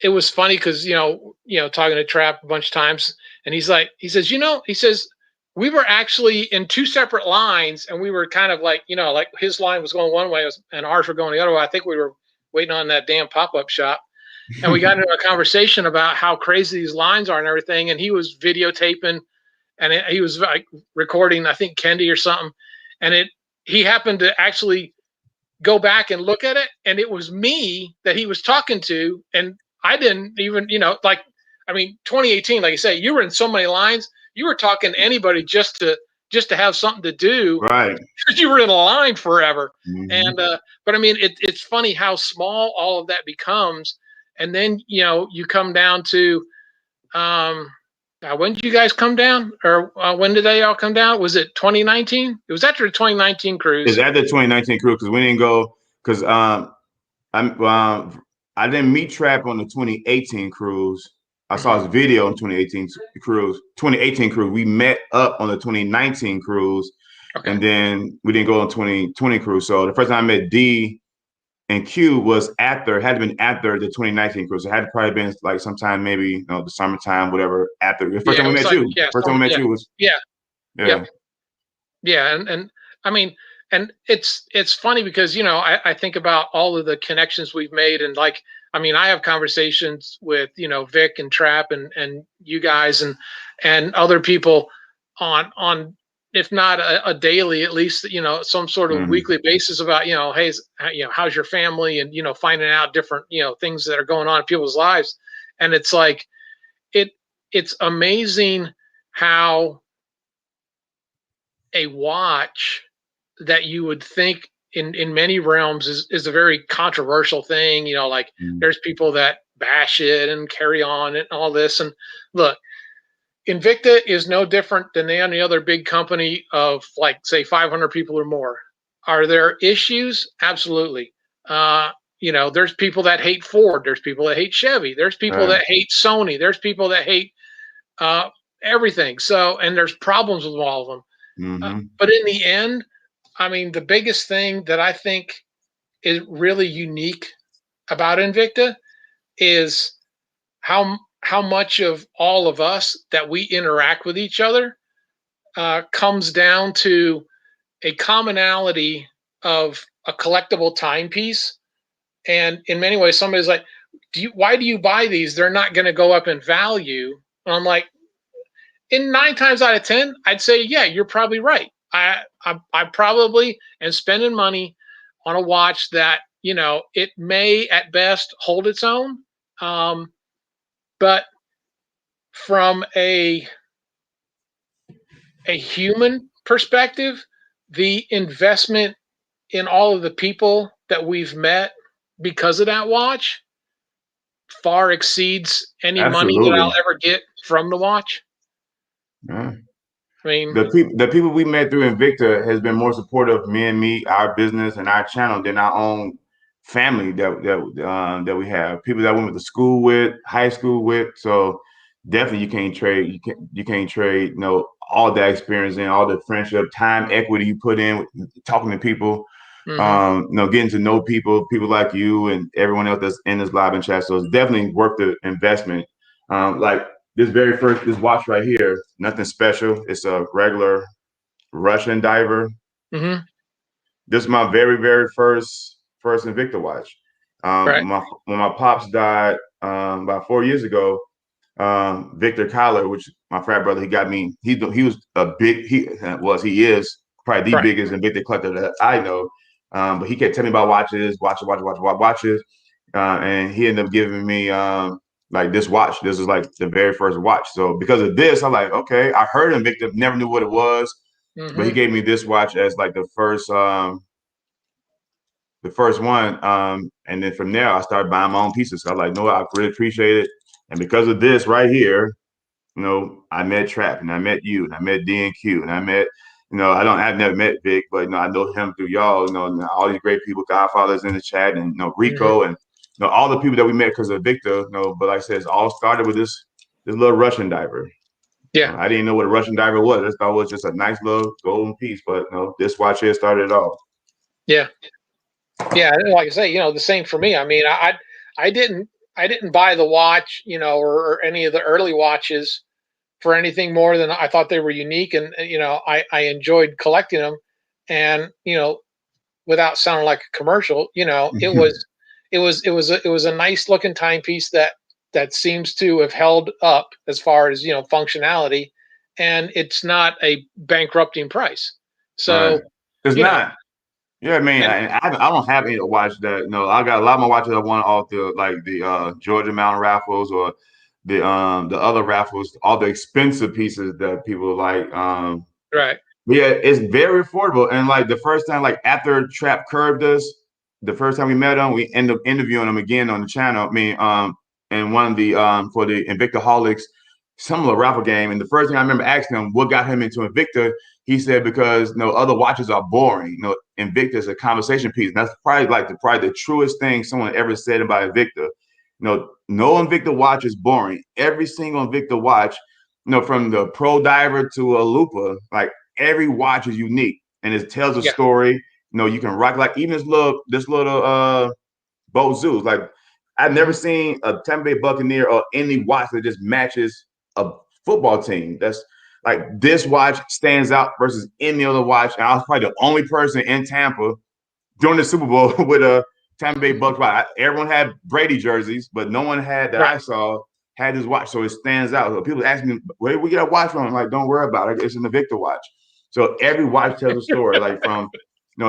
A: it was funny because talking to Trap a bunch of times, and he says we were actually in two separate lines, and we were kind of like like his line was going one way and ours were going the other way. I think we were waiting on that damn pop-up shop. And we got into a conversation about how crazy these lines are and everything. And he was videotaping, and he was like recording, I think Kendi or something. And he happened to actually go back and look at it, and it was me that he was talking to. And I didn't even, 2018, like you say, you were in so many lines. You were talking to anybody just to have something to do,
B: right?
A: Because you were in a line forever.
B: Mm-hmm.
A: And but I mean, it's funny how small all of that becomes. And then you come down to when did you guys come down, or when did they all come down? Was it 2019? It was after the 2019 cruise.
B: It's after the 2019 cruise because we didn't go because I didn't meet Trap on the 2018 cruise. I saw his video on 2018 cruise. 2018 cruise. We met up on the 2019 cruise, okay. And then we didn't go on 2020 cruise. So the first time I met D and Q had been after the 2019 cruise. It had probably been like sometime maybe the summertime, whatever. After the first time we met you. First time we met you was
A: yeah. And I mean, and it's funny because I think about all of the connections we've made, and like I mean, I have conversations with Vic and Trap and you guys and other people on if not a daily, at least some sort of weekly basis about hey, how's your family, and finding out different things that are going on in people's lives. And it's like it's amazing how a watch that you would think in many realms is a very controversial thing. Like there's people that bash it and carry on and all this. And look, Invicta is no different than any other big company of like, say, 500 people or more. Are there issues? Absolutely. there's people that hate Ford. There's people that hate Chevy. There's people that hate Sony. There's people that hate everything. So, and there's problems with all of them.
B: Mm-hmm.
A: But in the end, I mean, the biggest thing that I think is really unique about Invicta is how much of all of us that we interact with each other comes down to a commonality of a collectible timepiece. And in many ways, somebody's like, why do you buy these? They're not going to go up in value. And I'm like, in 9 times out of 10, I'd say, yeah, you're probably right. I probably am spending money on a watch that, it may at best hold its own. But from a human perspective, the investment in all of the people that we've met because of that watch far exceeds any money that I'll
B: Absolutely.
A: ever get from the watch.
B: Yeah.
A: I mean,
B: The people we met through Invicta has been more supportive of me, our business, and our channel than our own family that we have. People that we went to school with, high school with. So definitely you can't trade. You can't trade. All that experience and all the friendship, time, equity you put in talking to people. Getting to know people like you and everyone else that's in this live and chat. So it's definitely worth the investment. Like this watch right here, nothing special. It's a regular Russian diver.
A: mm-hmm.
B: This is my very, very first Invicta watch.
A: Right.
B: When my pops died about 4 years ago, Victor Collar, which my frat brother, he got me. He was he is probably the biggest Invicta collector that I know. But he kept telling me about watches, and he ended up giving me like this watch. This is like the very first watch. So because of this, I'm like, okay, I heard Invicta, never knew what it was, but he gave me this watch as like the first one. And then from there, I started buying my own pieces. So I was like, no, I really appreciate it. And because of this right here, I met Trap and I met you and I met D&Q and I met, I've never met Vic, but I know him through y'all, all these great people, Godfathers in the chat and Rico and all the people that we met because of Victor, but like I said, it all started with this little Russian diver.
A: Yeah.
B: I didn't know what a Russian diver was. I just thought it was just a nice little golden piece, but this watch here started it all.
A: Yeah. Yeah, like I say, the same for me. I mean, I didn't buy the watch, or any of the early watches for anything more than I thought they were unique, and I enjoyed collecting them. And without sounding like a commercial, it was a nice looking timepiece that seems to have held up as far as functionality, and it's not a bankrupting price. So
B: it's not. Yeah, I mean, I don't have any watch that. I got a lot of my watches I won off the Georgia Mountain raffles or the other raffles, all the expensive pieces that people like.
A: Right.
B: Yeah, it's very affordable. And like the first time, like after Trap curved us, the first time we met him, we end up interviewing him again on the channel. I mean, and one of the for the Invictaholics similar raffle game. And the first thing I remember asking him what got him into Invicta, he said because other watches are boring. Invicta is a conversation piece. And that's probably the truest thing someone ever said about Invicta. No Invicta watch is boring. Every single Invicta watch, from the Pro Diver to a Lupa, like every watch is unique and it tells a story. You can rock like even this little Bo Zeus. Like I've never seen a Tampa Bay Buccaneer or any watch that just matches a football team. That's like this watch stands out versus any other watch. And I was probably the only person in Tampa during the Super Bowl with a Tampa Bay Bucs watch. Everyone had Brady jerseys, but no one had that I saw had this watch, so it stands out. So people ask me, where did we get a watch from? I'm like, don't worry about it. It's an Invicta watch. So every watch tells a story, like from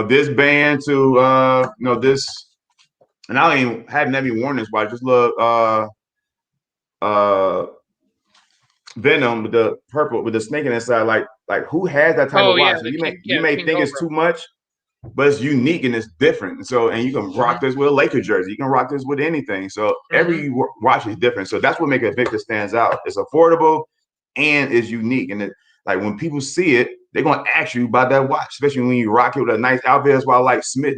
B: this band to this. And I hadn't even worn this watch. Just look, Venom with the purple with the snake inside. Like who has that type of watch? So you may think it's too much, but it's unique and it's different. So, and you can rock this with a Laker jersey. You can rock this with anything. So every watch is different. So that's what makes Invicta stands out. It's affordable and it's unique. And like when people see it, they're gonna ask you about that watch, especially when you rock it with a nice outfit. That's why I like Smith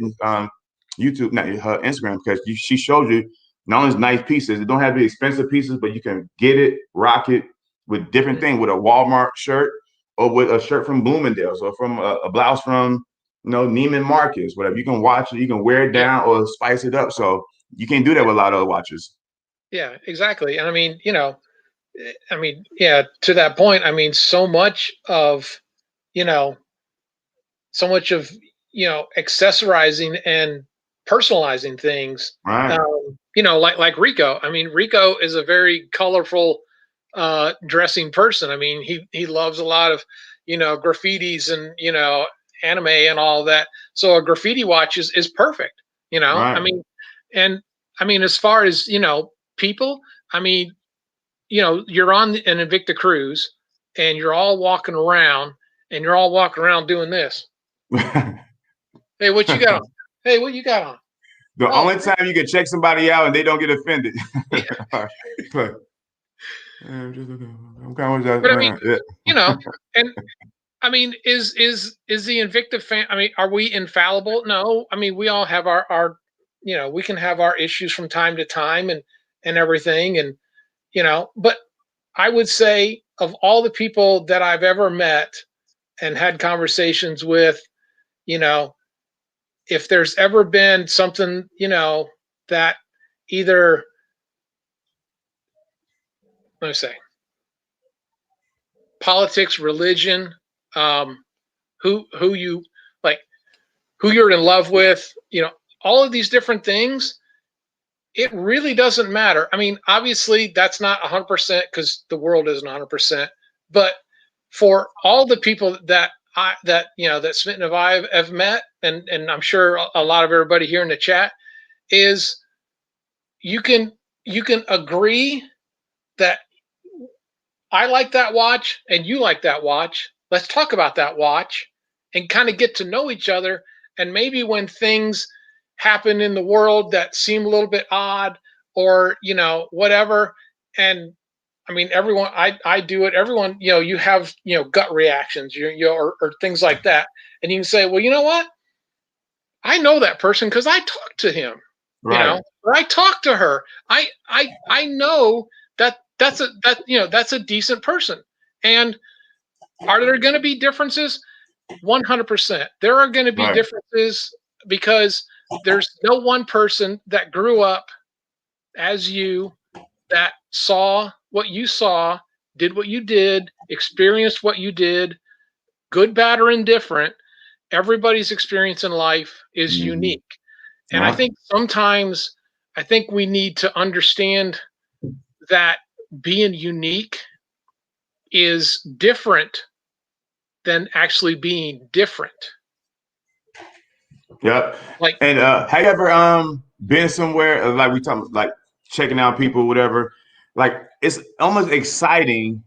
B: YouTube, not her Instagram, because she showed you not only nice pieces, it don't have to be expensive pieces, but you can get it, rock it with different things, with a Walmart shirt or with a shirt from Bloomingdale's or from a blouse from Neiman Marcus, whatever. You can watch it, you can wear it down or spice it up. So you can't do that with a lot of other watches.
A: Yeah, exactly. And I mean, yeah, to that point, I mean, so much of, you know, accessorizing and personalizing things.
B: Right.
A: Like Rico. I mean, Rico is a very colorful dressing person. I mean, he loves a lot of, graffitis and, anime and all that. So a graffiti watch is perfect,
B: Right.
A: I mean, and I mean, as far as, people, I mean, you're on an Invicta cruise and you're all walking around doing this. Hey, what you got on? Hey, what you got on?
B: The only time you can check somebody out and they don't get offended.
A: Yeah.
B: But
A: I mean, and I mean, is the Invicta fan? I mean, are we infallible? No. I mean, we all have our we can have our issues from time to time and everything, and but I would say of all the people that I've ever met and had conversations with, if there's ever been something, that either, let me say, politics, religion, who you like, who you're in love with, all of these different things, it really doesn't matter. I mean, obviously that's not 100% because the world isn't 100%, but for all the people that Smitten and I have met, and I'm sure a lot of everybody here in the chat, is you can agree that I like that watch and you like that watch. Let's talk about that watch and kind of get to know each other. And maybe when things happen in the world that seem a little bit odd or, whatever. And I mean, everyone, I do it. Everyone, you have, gut reactions, or things like that. And you can say, well, you know what? I know that person because I talked to him,
B: right.
A: or I talked to her. I know that's a decent person. And are there going to be differences? 100%. There are going to be differences because there's no one person that grew up as you, that saw what you saw, did what you did, experienced what you did, good, bad, or indifferent. Everybody's experience in life is unique. And I think sometimes we need to understand that being unique is different than actually being different.
B: Yep.
A: Like,
B: And have you ever been somewhere like we talking like checking out people, whatever? Like it's almost exciting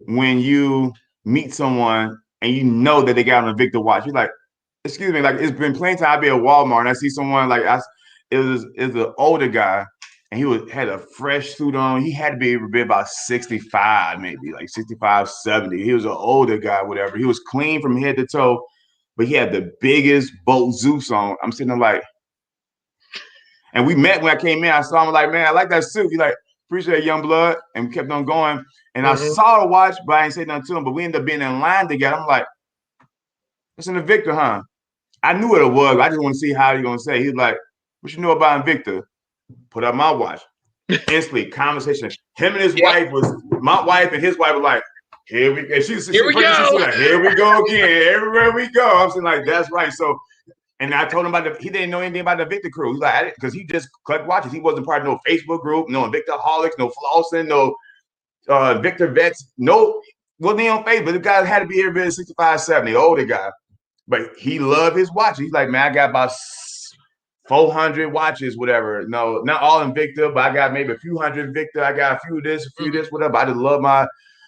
B: when you meet someone and you know that they got an Invicta watch. You're like, excuse me, like it's been plenty time I'll be at Walmart and I see someone like it was an older guy and had a fresh suit on. He had to be about 65, maybe like 65, 70. He was an older guy, whatever. He was clean from head to toe, but he had the biggest boat Zeus on. I'm sitting there like, and we met when I came in. I saw him like, man, I like that suit. He like, appreciate young blood. And we kept on going. And I saw the watch, but I didn't say nothing to him. But we ended up being in line together. I'm like, it's an Invicta, huh? I knew what it was. I just want to see how you're going to say. He's like, what you know about Invicta? Put up my watch. Instantly, conversation. Him and his wife my wife and his wife were like, here we go.
A: Here we go.
B: Like, here we go again. Everywhere we go. I'm saying like, that's right. So, and I told him he didn't know anything about the Invicta crew. He's like, because he just collect watches. He wasn't part of no Facebook group, no Invictaholics, no flossing, no Victor Vets, wasn't he on Facebook? The guy had to be every bit 65, 70, older guy. But he loved his watches. He's like, man, I got about 400 watches, whatever. No, not all Invicta, but I got maybe a few hundred Invicta. I got a few this, whatever. I just love my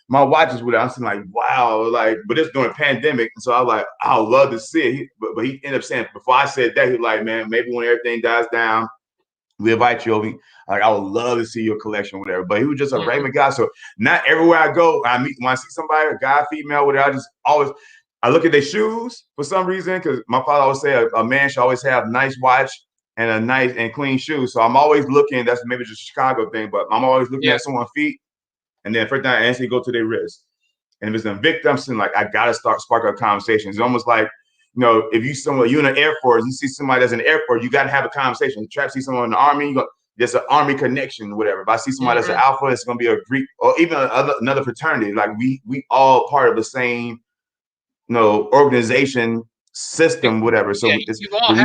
B: watches with it. I'm saying like, wow, like, but it's during pandemic. And so I was like, I would love to see it. But he ended up saying, before I said that, he was like, man, maybe when everything dies down, we invite you over. Like, I would love to see your collection, whatever. But he was just a regular guy. So not everywhere I go, when I see somebody, a guy, female, whatever, I just always, I look at their shoes for some reason, because my father always say a man should always have nice watch and a nice and clean shoe. So I'm always looking. That's maybe just a Chicago thing, but I'm always looking at someone's feet, and then first time I instantly go to their wrist. And if it's an Invicta, I'm saying like I gotta spark a conversation. It's almost like, if you in the Air Force, you see somebody that's in the Air Force, you gotta have a conversation. You try to see someone in the Army, there's an Army connection, whatever. If I see somebody that's an Alpha, it's gonna be a Greek or even another fraternity. Like we all part of the same, organization system, whatever. So when you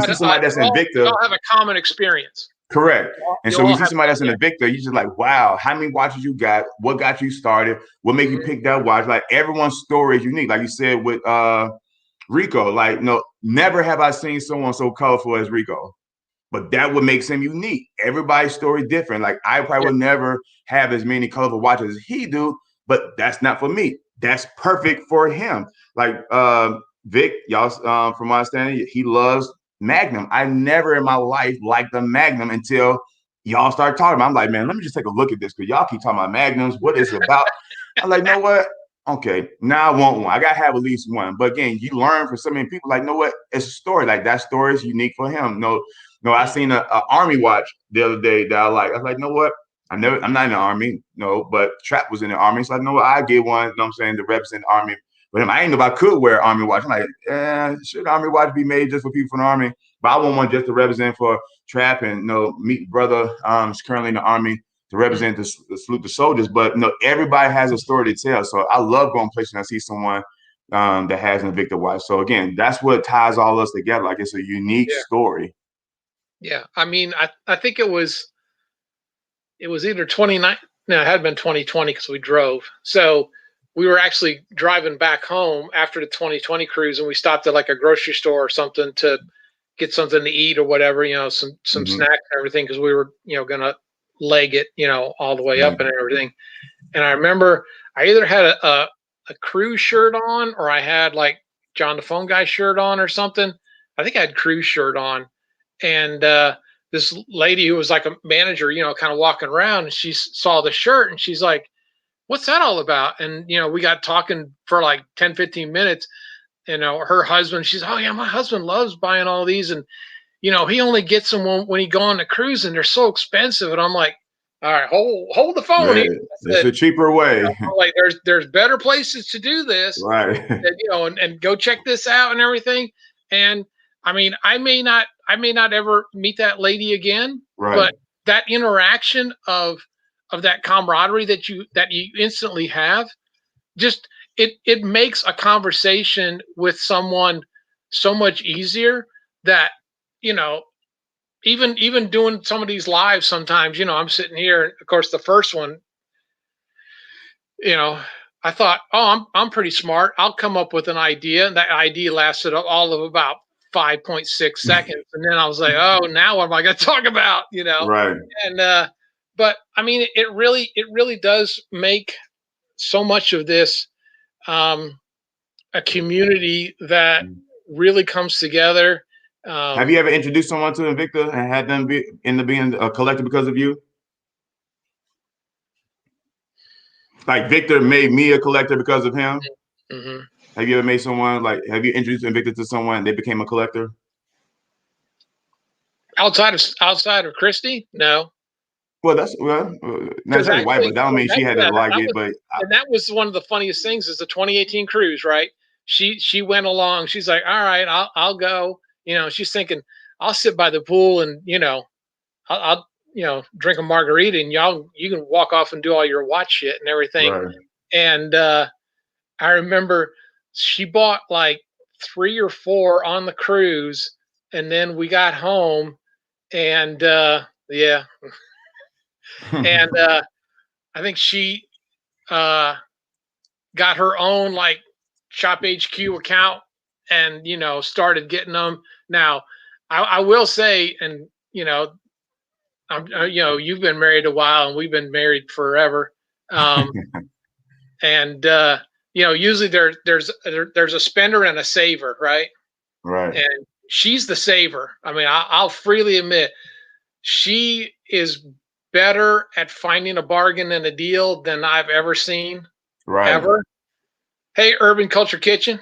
B: see somebody that's Invicta,
A: you all have a common experience.
B: Correct. And so when you see somebody that's in Invicta, you're just like, wow, how many watches you got? What got you started? What made you pick that watch? Like everyone's story is unique. Like you said with Rico, like, never have I seen someone so colorful as Rico. But that what makes him unique. Everybody's story different. Like I probably would never have as many colorful watches as he do, but that's not for me. That's perfect for him. Like Vic, y'all, from my understanding, he loves Magnum. I never in my life liked the Magnum until y'all start talking about it. I'm like, man, let me just take a look at this because y'all keep talking about Magnums. What is it about? I'm like, know what? Okay, now I want one. I gotta have at least one. But again, you learn from so many people. Like, know what? It's a story. Like that story is unique for him. No, I seen an Army watch the other day that I was like, know what? I'm not in the Army, but Trap was in the Army. So I know I get one, you know what I'm saying, to represent the Army. But I didn't know if I could wear Army watch. I'm like, should Army watch be made just for people from the Army? But I want one just to represent for Trap and, meet brother is currently in the Army to represent the salute the soldiers. But, everybody has a story to tell. So I love going places and I see someone that has an Invicta watch. So, again, that's what ties all us together. Like, it's a unique story.
A: Yeah. I mean, I think it was either 29. No, it had been 2020 because we drove. So we were actually driving back home after the 2020 cruise, and we stopped at like a grocery store or something to get something to eat or whatever, some snacks and everything, because we were, gonna leg it, all the way up and everything. And I remember I either had a cruise shirt on or I had like John the Phone Guy shirt on or something. I think I had cruise shirt on, and this lady who was like a manager, kind of walking around, and she saw the shirt and she's like, what's that all about? And, we got talking for like 10, 15 minutes. Her husband, she's, oh yeah, my husband loves buying all these. And, he only gets them when he go on the cruise and they're so expensive. And I'm like, all right, hold the phone.
B: Right. It's a cheaper way.
A: Like there's better places to do this.
B: Right.
A: And go check this out and everything. And I mean, I may not ever meet that lady again, but that interaction of that camaraderie that you instantly have, just it makes a conversation with someone so much easier that, even doing some of these lives sometimes, I'm sitting here, of course, the first one, I thought, oh, I'm pretty smart. I'll come up with an idea. And that idea lasted all of about 5.6 seconds. And then I was like, oh, now what am I going to talk about?
B: Right.
A: And, but I mean, it really does make so much of this a community that really comes together.
B: Have you ever introduced someone to Invicta and had them end up being a collector because of you? Like Victor made me a collector because of him.
A: Mm-hmm.
B: Have you ever made someone have you introduced Invicta to someone and they became a collector?
A: Outside of Christy? No.
B: Well, that's not exactly white, but that don't mean she had to like it. But
A: that was one of the funniest things is the 2018 cruise, right? She went along. She's like, all right, I'll go. She's thinking, I'll sit by the pool and I'll drink a margarita and you can walk off and do all your watch shit and everything.
B: Right.
A: And I remember she bought like 3 or 4 on the cruise, and then we got home, and yeah. And I think she got her own like Shop HQ account and started getting them. Now, I will say, and I'm you've been married a while and we've been married forever, and usually there's a spender and a saver, right?
B: Right.
A: And she's the saver. I mean, I'll freely admit she is better at finding a bargain and a deal than I've ever seen.
B: Right.
A: Ever. Hey, Urban Culture Kitchen.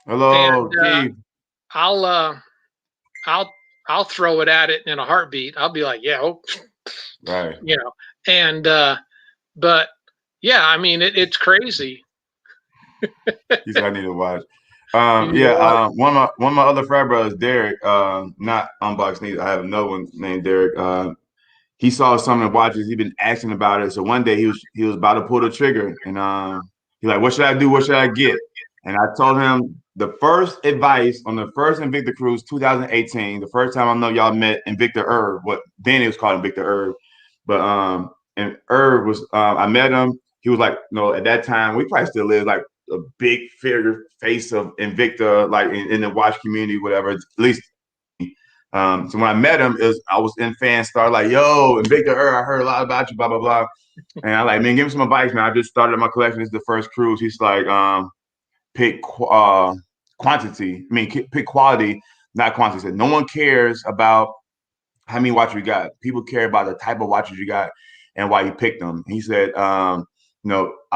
B: Hello,
A: and,
B: Keith.
A: I'll I'll throw it at it in a heartbeat. I'll be like, yeah, oh,
B: Right.
A: you know, and but yeah, I mean, it's crazy.
B: He said I need to watch.
A: You know,
B: One of my other frat brothers, Derek, not Unbox Needs. I have another one named Derek. He saw some of the watches. He'd been asking about it. So one day he was about to pull the trigger, and he's like, "What should I do? What should I get?" And I told him the first advice on the first Invicta cruise, 2018, the first time I know y'all met Invicta Herb. What then it was called Invicta Herb, but and Herb was I met him. He was like, at that time we probably still live like a big figure face of Invicta, like in the watch community, whatever. At least so when I met him, I was in fan star like, yo, Invicta I heard a lot about you, blah, blah, blah. And I like, man, give me some advice, man. I just started my collection. This is the first cruise. He's like, pick quantity. I mean, pick quality, not quantity. He said, no one cares about how many watches you got. People care about the type of watches you got and why you picked them. He said, he said, I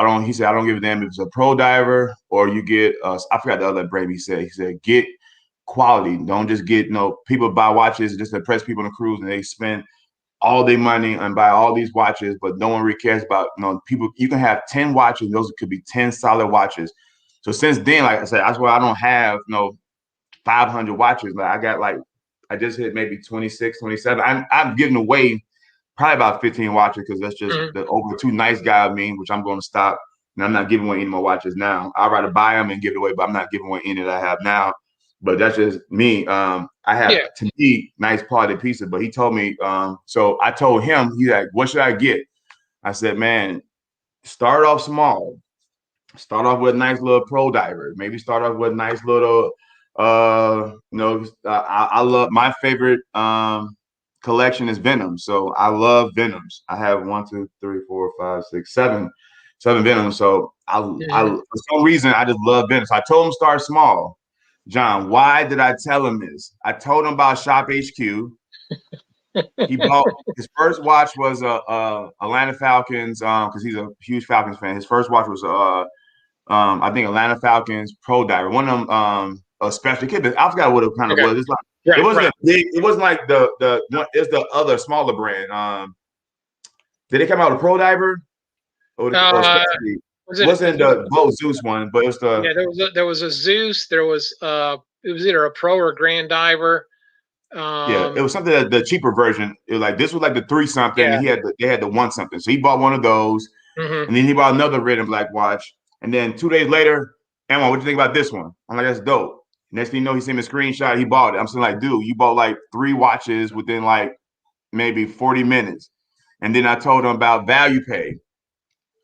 B: don't give a damn if it's a pro diver or you get, I forgot the other brand he said, get quality. Don't just get, people buy watches just to impress people on the cruise and they spend all their money and buy all these watches, but no one really cares about, people. You can have 10 watches. Those could be 10 solid watches. So since then, like I said, that's why I don't have, 500 watches. Like I just hit maybe 26, 27. I'm giving away probably about 15 watches because that's just the over too nice guy of me, which I'm going to stop. And I'm not giving away any more watches now. I'd rather buy them and give it away, but I'm not giving away any that I have now. But that's just me. I have, to me, nice quality pieces. But he told me, so I told him, he's like, what should I get? I said, man, start off small. Start off with a nice little pro diver. Maybe start off with a nice little, I love my favorite collection is Venom. So I love Venoms. I have 7 Venoms. So I for some reason I just love Venoms. So I told him start small. John, why did I tell him this? I told him about Shop HQ. He bought his first watch was Atlanta Falcons because he's a huge Falcons fan. His first watch was I think Atlanta Falcons Pro Diver. One of them a special kit. I forgot what it kind of was. It's like it wasn't a big. It wasn't like it's the other smaller brand. Did it come out with a Pro Diver? Or it wasn't the Bo Zeus one, but it was the
A: there was a Zeus. There was it was either a Pro or Grand Diver.
B: It was something that the cheaper version. It was like this was like the 3 something. And they had the 1 something. So he bought one of those, and then he bought another red and black watch. And then 2 days later, Emma, what do you think about this one? I'm like, that's dope. Next thing you know, he sent me a screenshot. He bought it. I'm saying like, dude, you bought like 3 watches within like maybe 40 minutes. And then I told him about value pay.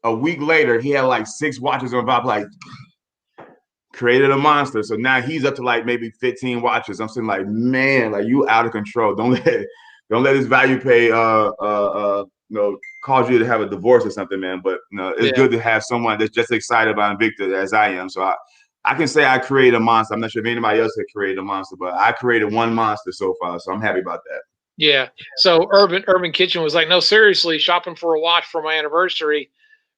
B: A week later, he had like 6 watches on Value. Like, created a monster. So now he's up to like maybe 15 watches. I'm saying like, man, like you out of control. Don't let this value pay cause you to have a divorce or something, man. But it's good to have someone that's just excited about Invicta as I am. So I can say I created a monster. I'm not sure if anybody else had created a monster, but I created one monster so far. So I'm happy about that.
A: Yeah. So Urban Kitchen was like, no, seriously, shopping for a watch for my anniversary.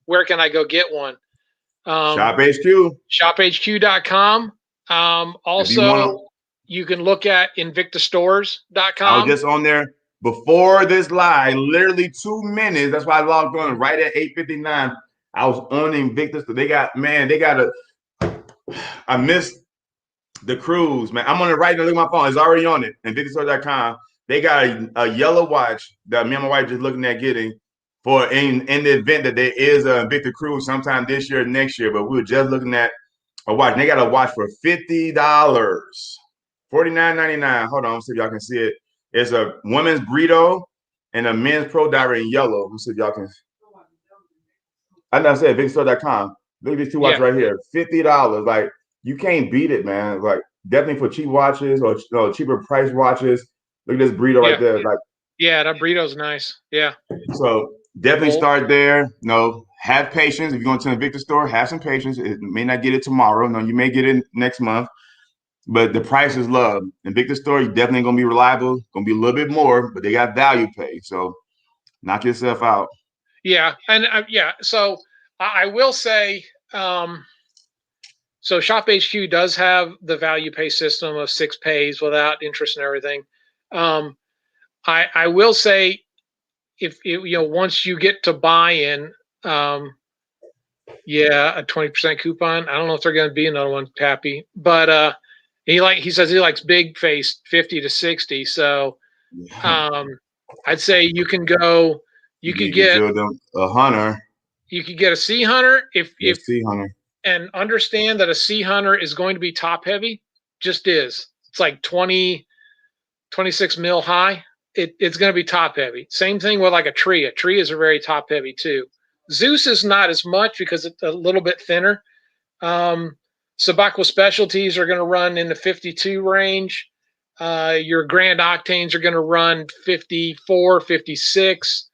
A: Where can I go get one?
B: Shop HQ.
A: ShopHQ.com. Also, you can look at InvictaStores.com.
B: I was just on there before this live, literally 2 minutes. That's why I logged on right at 8:59. I was on Invicta. So they got I missed the cruise, man. I'm on it right now. Look at my phone. It's already on it. InvictaStores.com. They got a yellow watch that me and my wife just looking at getting for in the event that there is a Invicta cruise sometime this year or next year. But we were just looking at a watch. And they got a watch for $50. $49.99. Hold on, see if y'all can see it. It's a women's burrito and a men's pro diver in yellow. Let me see if y'all can. I know I said VicStore.com. Look at these 2 watches right here. $50. Like you can't beat it, man. Like definitely for cheap watches or cheaper price watches. Look at this burrito right there. Like
A: that burrito's nice. Yeah.
B: So definitely start there. Have patience. If you're going to the Invicta store, have some patience. It may not get it tomorrow. No, you may get it next month. But the price is love. Invicta store, you're definitely going to be reliable. Going to be a little bit more, but they got value pay. So knock yourself out.
A: Yeah. And so I will say, so Shop HQ does have the value pay system of 6 pays without interest and everything. I will say, if once you get to buy-in, yeah, a 20% coupon. I don't know if they're going to be another one, Pappy, but he says he likes big face 50 to 60. So I'd say you can go. You could
B: You
A: get
B: feel them a hunter.
A: you could get a Sea Hunter if
B: Sea hunter.
A: and understand that a Sea Hunter is going to be top heavy. Just is. It's like 20, 26 mil high. It's going to be top heavy. Same thing with like a tree. A tree is a very top heavy too. Zeus is not as much because it's a little bit thinner. Sabacco specialties are going to run in the 52 range. Your Grand Octanes are going to run 54, 56.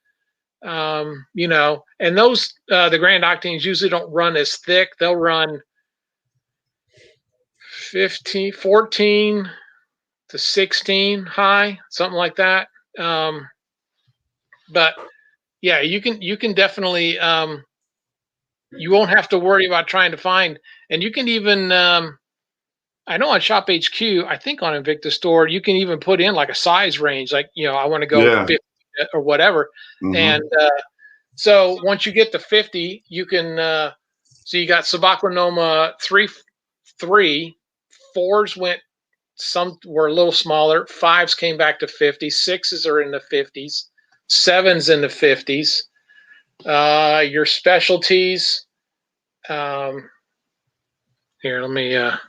A: And those the Grand Octanes usually don't run as thick. They'll run 15, 14 to 16 high, something like that. But yeah, you can definitely you won't have to worry about trying to find, and you can even I know on Shop HQ, I think on Invicta Store, you can even put in like a size range, like I want to go 50 or whatever, and so once you get to 50, you can so you got Sabacco Noma 3, 4s some were a little smaller, 5s came back to 50, 6s are in the 50s, 7s in the 50s. Your specialties, here, let me I'm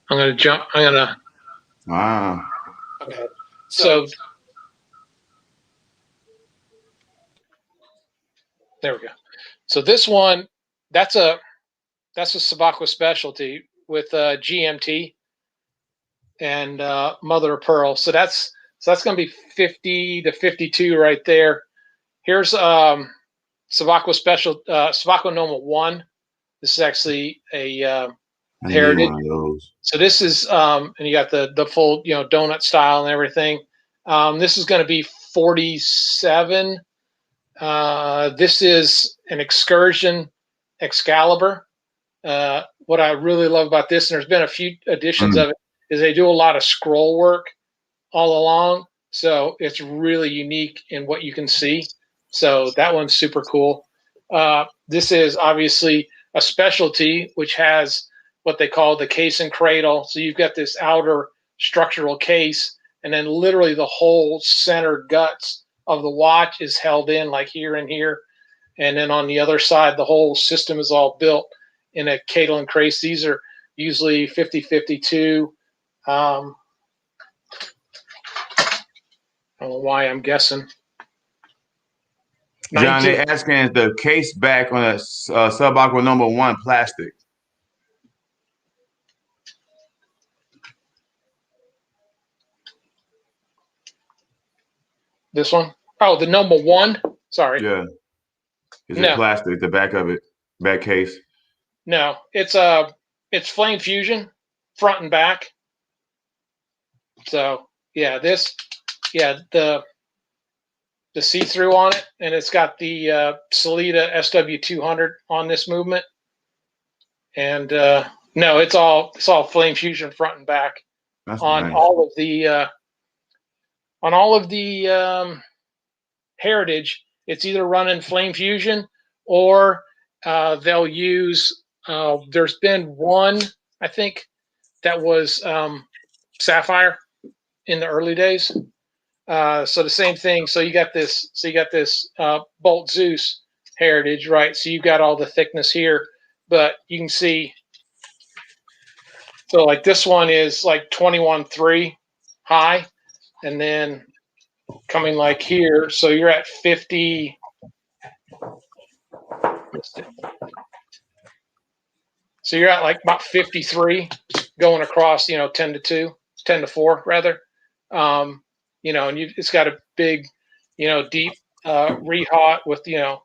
A: gonna jump.
B: Wow.
A: Okay. So there we go. So this one, that's a Sabacco specialty with GMT and mother of pearl. So that's going to be 50 to 52 right there. Here's Sabacco Sabacco Noma 1. This is actually a heritage. So this is and you got the full donut style and everything. This is going to be 47. This is an Excursion Excalibur. What I really love about this, and there's been a few editions of it, is they do a lot of scroll work all along. So it's really unique in what you can see. So that one's super cool. This is obviously a specialty, which has what they call the case and cradle. So you've got this outer structural case, and then literally the whole center guts of the watch is held in like here and here. And then on the other side, the whole system is all built in a cradle and case. These are usually 50-52. I don't know why I'm guessing.
B: John, they're asking, is the case back on a Sabacco Noma 1 plastic?
A: This one? Oh, the Noma 1? Sorry.
B: Yeah. Is it plastic, the back of it, back case?
A: No, it's Flame Fusion, front and back. So yeah, the see-through on it, and it's got the Salida SW200 on this movement. And no, it's all Flame Fusion front and back. That's on nice. On all of the heritage. It's either running Flame Fusion or they'll use. There's been one, I think, that was Sapphire in the early days. So the same thing. So you got this. Bolt Zeus heritage, right? So you've got all the thickness here, but you can see. So like this one is like 21.3 high, and then coming like here. So you're at 50. So you're at like about 53 going across, 10 to 4 rather. And it's got a big, deep rehaut with, the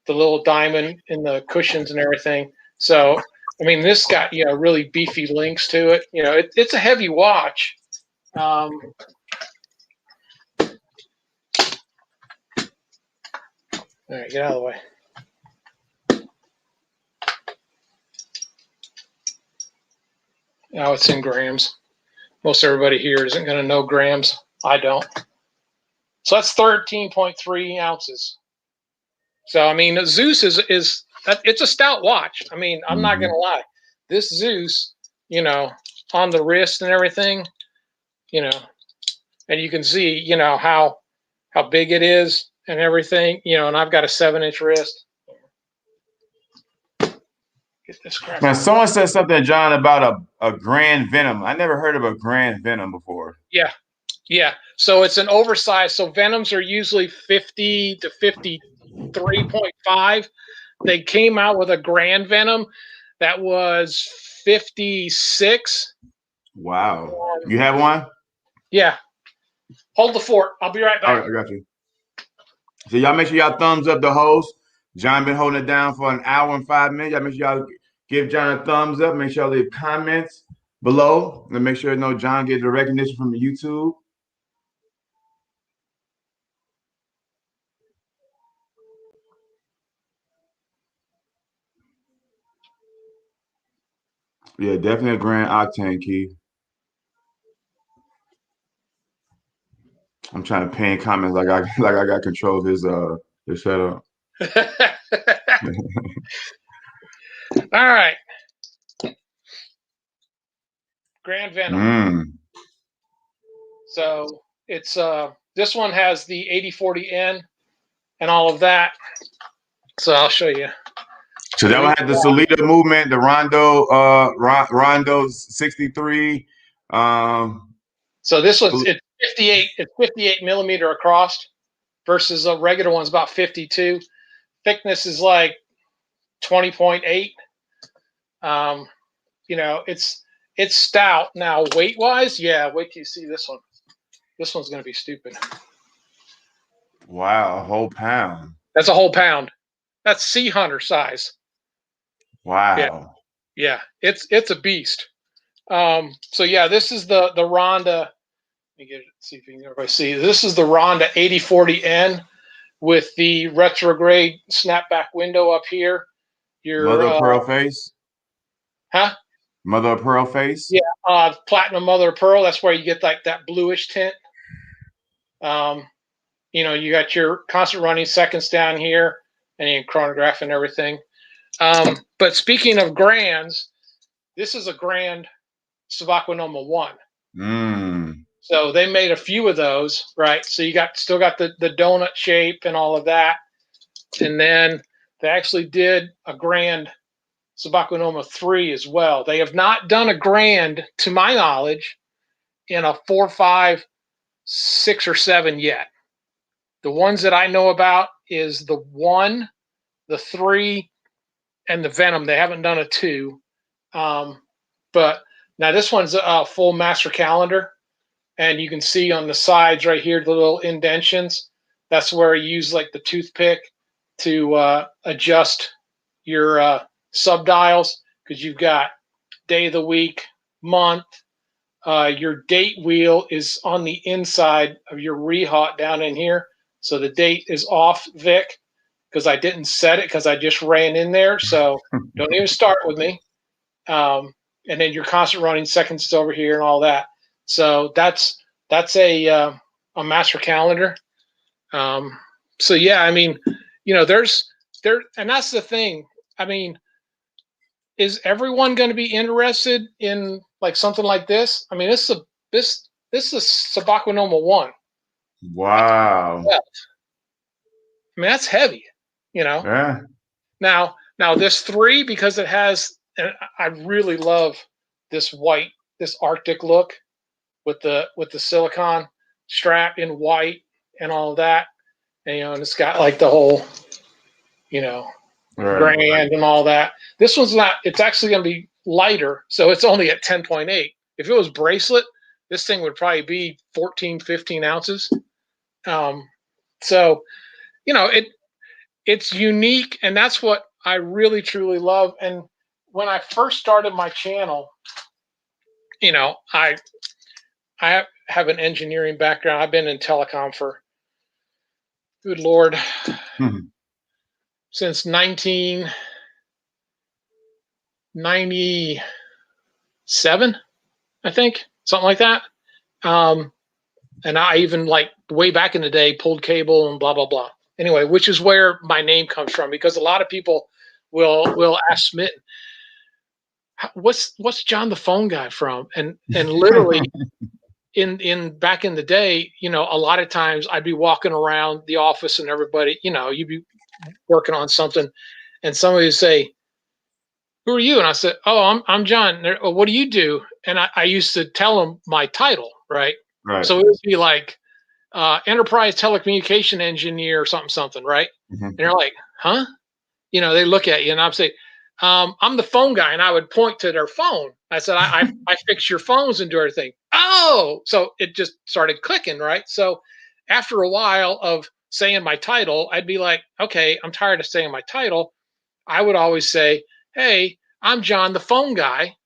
A: little diamond in the cushions and everything. So, I mean, this got, really beefy links to it. It's a heavy watch. All right, get out of the way. Now it's in grams. most everybody here isn't going to know grams. I don't. So that's 13.3 ounces. So, I mean, Zeus is it's a stout watch. I mean, I'm not going to lie. This Zeus, you know, on the wrist and everything, you know, and you can see, you know, how big it is and everything, you know, and I've got a 7-inch wrist. Get this crap
B: Man,
A: out.
B: someone said something, John, about a Grand Venom. I never heard of a Grand Venom before.
A: Yeah. Yeah. So it's an oversized. So Venoms are usually 50 to 53.5. They came out with a Grand Venom that was 56.
B: Wow. You have one?
A: Yeah. Hold the fort. I'll be right back.
B: All right, I got you. So y'all make sure y'all thumbs up the host. John been holding it down for an hour and 5 minutes. Y'all make sure y'all give John a thumbs up. Make sure y'all leave comments below. And make sure you know John gets the recognition from the YouTube. Yeah, definitely a Grand Octane, Keith. I'm trying to pin comments like I got control of his setup.
A: All right. Grand Venom. So it's this one has the 8040N and all of that. So I'll show you.
B: So that one had the Solita movement, the Rondo 63.
A: So this one's it's 58. It's 58 millimeter across versus a regular one's about 52. Thickness is like 20.8. You know, it's stout. Now weight wise, yeah. Wait till you see this one. This one's gonna be stupid.
B: Wow, a whole pound.
A: That's a whole pound. That's Sea Hunter size.
B: Wow.
A: Yeah. It's a beast. So yeah, this is the Ronda. Let me get it. See if you can everybody see. This is the Ronda 8040N with the retrograde snapback window up here. Your
B: Mother of pearl face.
A: Huh?
B: Mother of pearl face.
A: Yeah, platinum mother of pearl. That's where you get like that bluish tint. You know, you got your constant running seconds down here, and your chronograph and everything. But speaking of grands, this is a Grand Sabaquinoma 1. So they made a few of those, right? So you still got the donut shape and all of that. And then they actually did a Grand Sabaquinoma 3 as well. They have not done a Grand, to my knowledge, in a 4, 5, 6, or 7 yet. The ones that I know about is the 1, the 3, and the Venom. They haven't done a 2. But now this one's a full master calendar. And you can see on the sides right here, the little indentions. That's where you use like the toothpick to adjust your subdials, because you've got day of the week, month. Your date wheel is on the inside of your rehaut down in here. So the date is off, Vic, because I didn't set it because I just ran in there. So don't even start with me. And then your constant running seconds is over here and all that. So that's a master calendar. So yeah, I mean, you know, and that's the thing. I mean, is everyone going to be interested in like something like this? I mean, this is Sabaquinoma 1.
B: Wow.
A: I mean, that's heavy, you know.
B: Yeah.
A: Now this 3, because it has, and I really love this white, this Arctic look with the silicone strap in white and all of that, and you know, and it's got like the whole, you know, grand and all that. This one's not. It's actually going to be lighter, so it's only at 10.8. If it was bracelet, this thing would probably be 14, 15 ounces. So, you know, it's unique, and that's what I really truly love. And when I first started my channel, you know, I have an engineering background. I've been in telecom for, good Lord, since 1997, I think. something like that. And I even, like, way back in the day, pulled cable and blah blah blah. Anyway, which is where my name comes from, because a lot of people will ask Smitten, what's John the phone guy from? And literally, in back in the day, a lot of times I'd be walking around the office and everybody, you'd be working on something, and somebody would say, "Who are you?" And I said, "Oh, I'm John." "Oh, what do you do?" And I used to tell them my title, right?
B: Right.
A: So it would be like, enterprise telecommunication engineer or something, right?
B: Mm-hmm.
A: And they're like, "Huh?" They look at you, and I'd say, "I'm the phone guy," and I would point to their phone. I said, I fix your phones and do everything." Oh, so it just started clicking, right? So after a while of saying my title, I'd be like, "Okay, I'm tired of saying my title." I would always say, "Hey, I'm John, the phone guy,"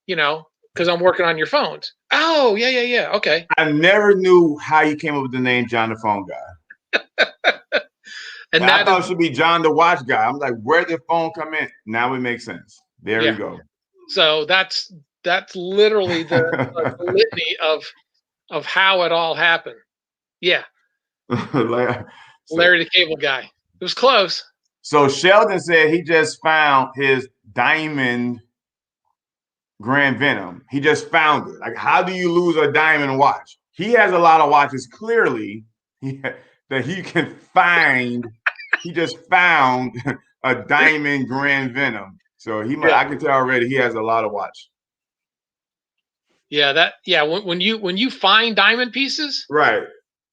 A: because I'm working on your phones. "Oh, yeah. Okay."
B: I never knew how you came up with the name John the Phone Guy.
A: And
B: I
A: that
B: thought
A: is,
B: it should be John the Watch Guy. I'm like, where did the phone come in? Now it makes sense. There
A: yeah.
B: you go.
A: So that's literally the litany of how it all happened. Yeah,
B: Like,
A: Larry the Cable Guy. It was close.
B: so Sheldon said he just found his diamond Grand Venom. He just found it. Like, how do you lose a diamond watch? He has a lot of watches. Clearly, that he can find. He just found a diamond Grand Venom. So
A: Yeah,
B: I can tell already he has a lot of watch.
A: yeah. When you find diamond pieces,
B: Right.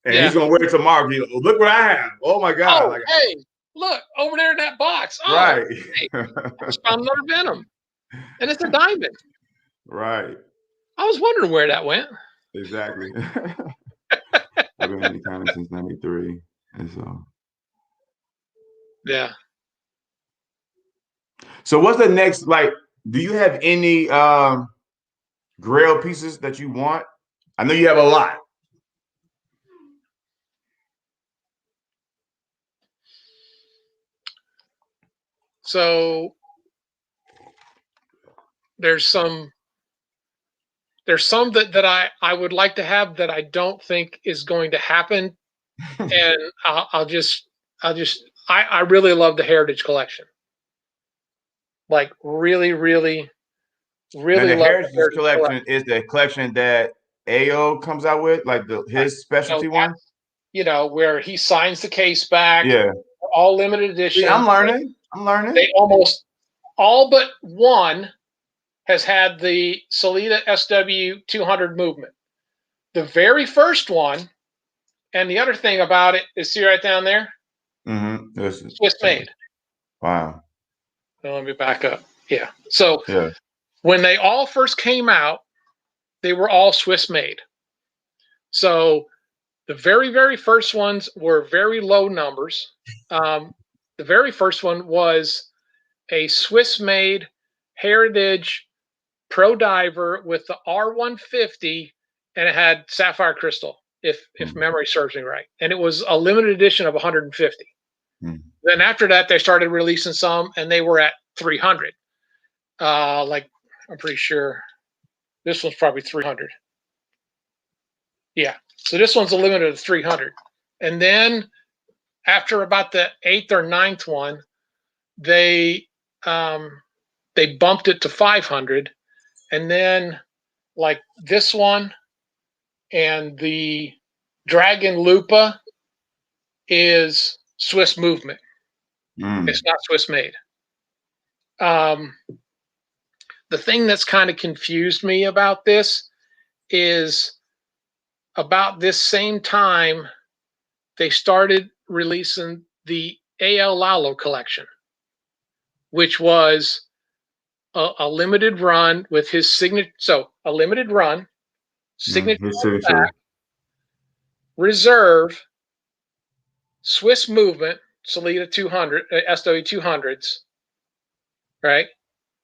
B: And
A: yeah.
B: he's gonna wear it tomorrow. Look what I have. Oh my God.
A: Oh,
B: Like,
A: hey, look over there in that box. Oh,
B: right.
A: hey, I just found another Venom, and it's a diamond.
B: Right.
A: I was wondering where that went.
B: Exactly. I've been in the county since '93. And
A: Yeah.
B: so what's the next, like, do you have any grail pieces that you want? I know you have a lot.
A: So there's some that I would like to have that I don't think is going to happen, and I really love the Heritage Collection. Like, really, really,
B: Now
A: really
B: the
A: love the
B: Heritage
A: Heritage
B: Collection
A: Collection.
B: is the collection that AO comes out with, like
A: Right.
B: his specialty one.
A: That's, where he signs the case back,
B: Yeah.
A: all limited
B: See, I'm
A: edition.
B: learning. I'm learning.
A: They almost all but one has had the Salida SW 200 movement. The very first one, and the other thing about it is, see right down there,
B: Mm-hmm.
A: Swiss made.
B: Wow.
A: So let me back up. Yeah. So
B: Yeah.
A: when they all first came out, they were all Swiss made. So the very, very first ones were very low numbers. The very first one was a Swiss made Heritage Pro Diver with the R150, and it had sapphire crystal, if memory serves me right. And it was a limited edition of 150. Then after that, they started releasing some, and they were at 300. Like, I'm pretty sure this one's probably 300. Yeah. So this one's a limited of 300. And then after about the 8th or ninth one, they bumped it to 500. And then, like, this one and the Dragon Lupa is Swiss movement. It's not Swiss made. The thing that's kind of confused me about this is, about this same time, they started releasing the A.L. Lalo collection, which was a limited run with his signature. So a limited run, signature
B: His
A: on the
B: signature.
A: back, reserve, Swiss movement, Salida 200, SW 200s, right?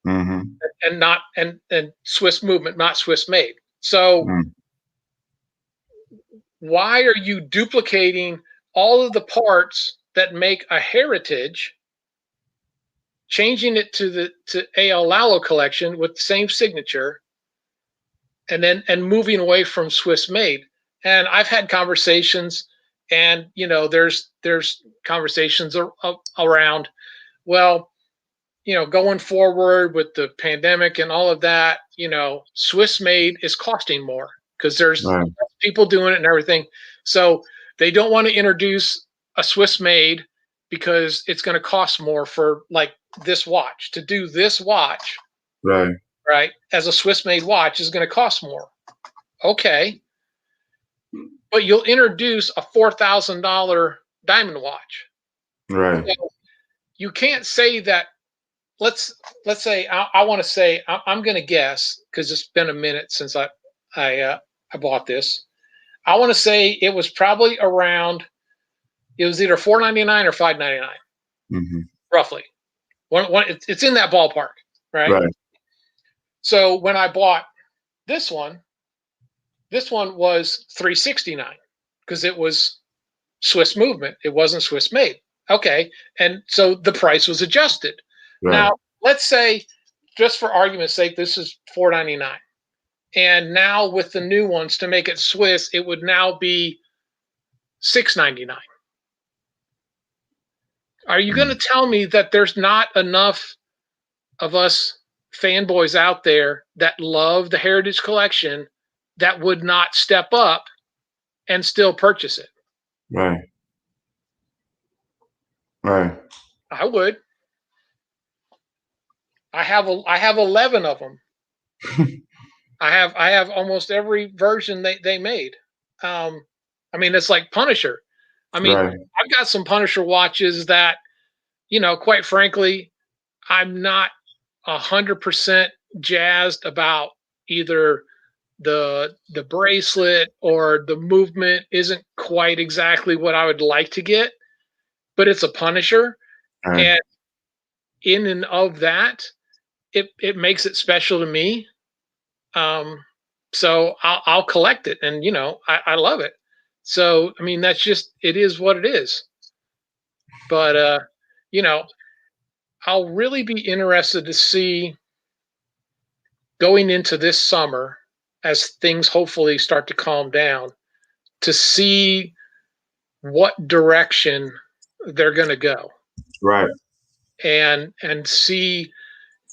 A: And Swiss movement, not Swiss made. So why are you duplicating all of the parts that make a Heritage, changing it to A.L. Lalo collection with the same signature, and moving away from Swiss made. And I've had conversations, and there's conversations around, well, going forward with the pandemic and all of that, Swiss made is costing more because there's
B: Right.
A: people doing it and everything. So they don't want to introduce a Swiss made because it's going to cost more for like this watch. To do this watch,
B: Right.
A: right, as a Swiss made watch is going to cost more. Okay. But you'll introduce a $4,000 diamond watch.
B: Right.
A: So you can't say that. Let's say I want to say I'm going to guess, because it's been a minute since I bought this. I want to say it was probably around. It was either $4.99 or $5.99,
B: Mm-hmm.
A: roughly. It's in that ballpark, right?
B: Right.
A: So when I bought this one was $3.69 because it was Swiss movement. It wasn't Swiss made. Okay, and so the price was adjusted.
B: Right.
A: Now, let's say, just for argument's sake, this is $4.99. And now with the new ones, to make it Swiss, it would now be $6.99. Are you going to tell me that there's not enough of us fanboys out there that love the Heritage Collection that would not step up and still purchase it?
B: Right. Right.
A: I would. I have 11 of them. I have almost every version they made. I mean, it's like Punisher. I mean,
B: Right.
A: I've got some Punisher watches that, quite frankly, I'm not 100% jazzed about either the bracelet or the movement isn't quite exactly what I would like to get, but it's a Punisher,
B: Right.
A: and in and of that, it makes it special to me. So I'll collect it, and I love it. So I mean, that's just, it is what it is. But I'll really be interested to see, going into this summer, as things hopefully start to calm down, to see what direction they're going to go,
B: Right.
A: and see,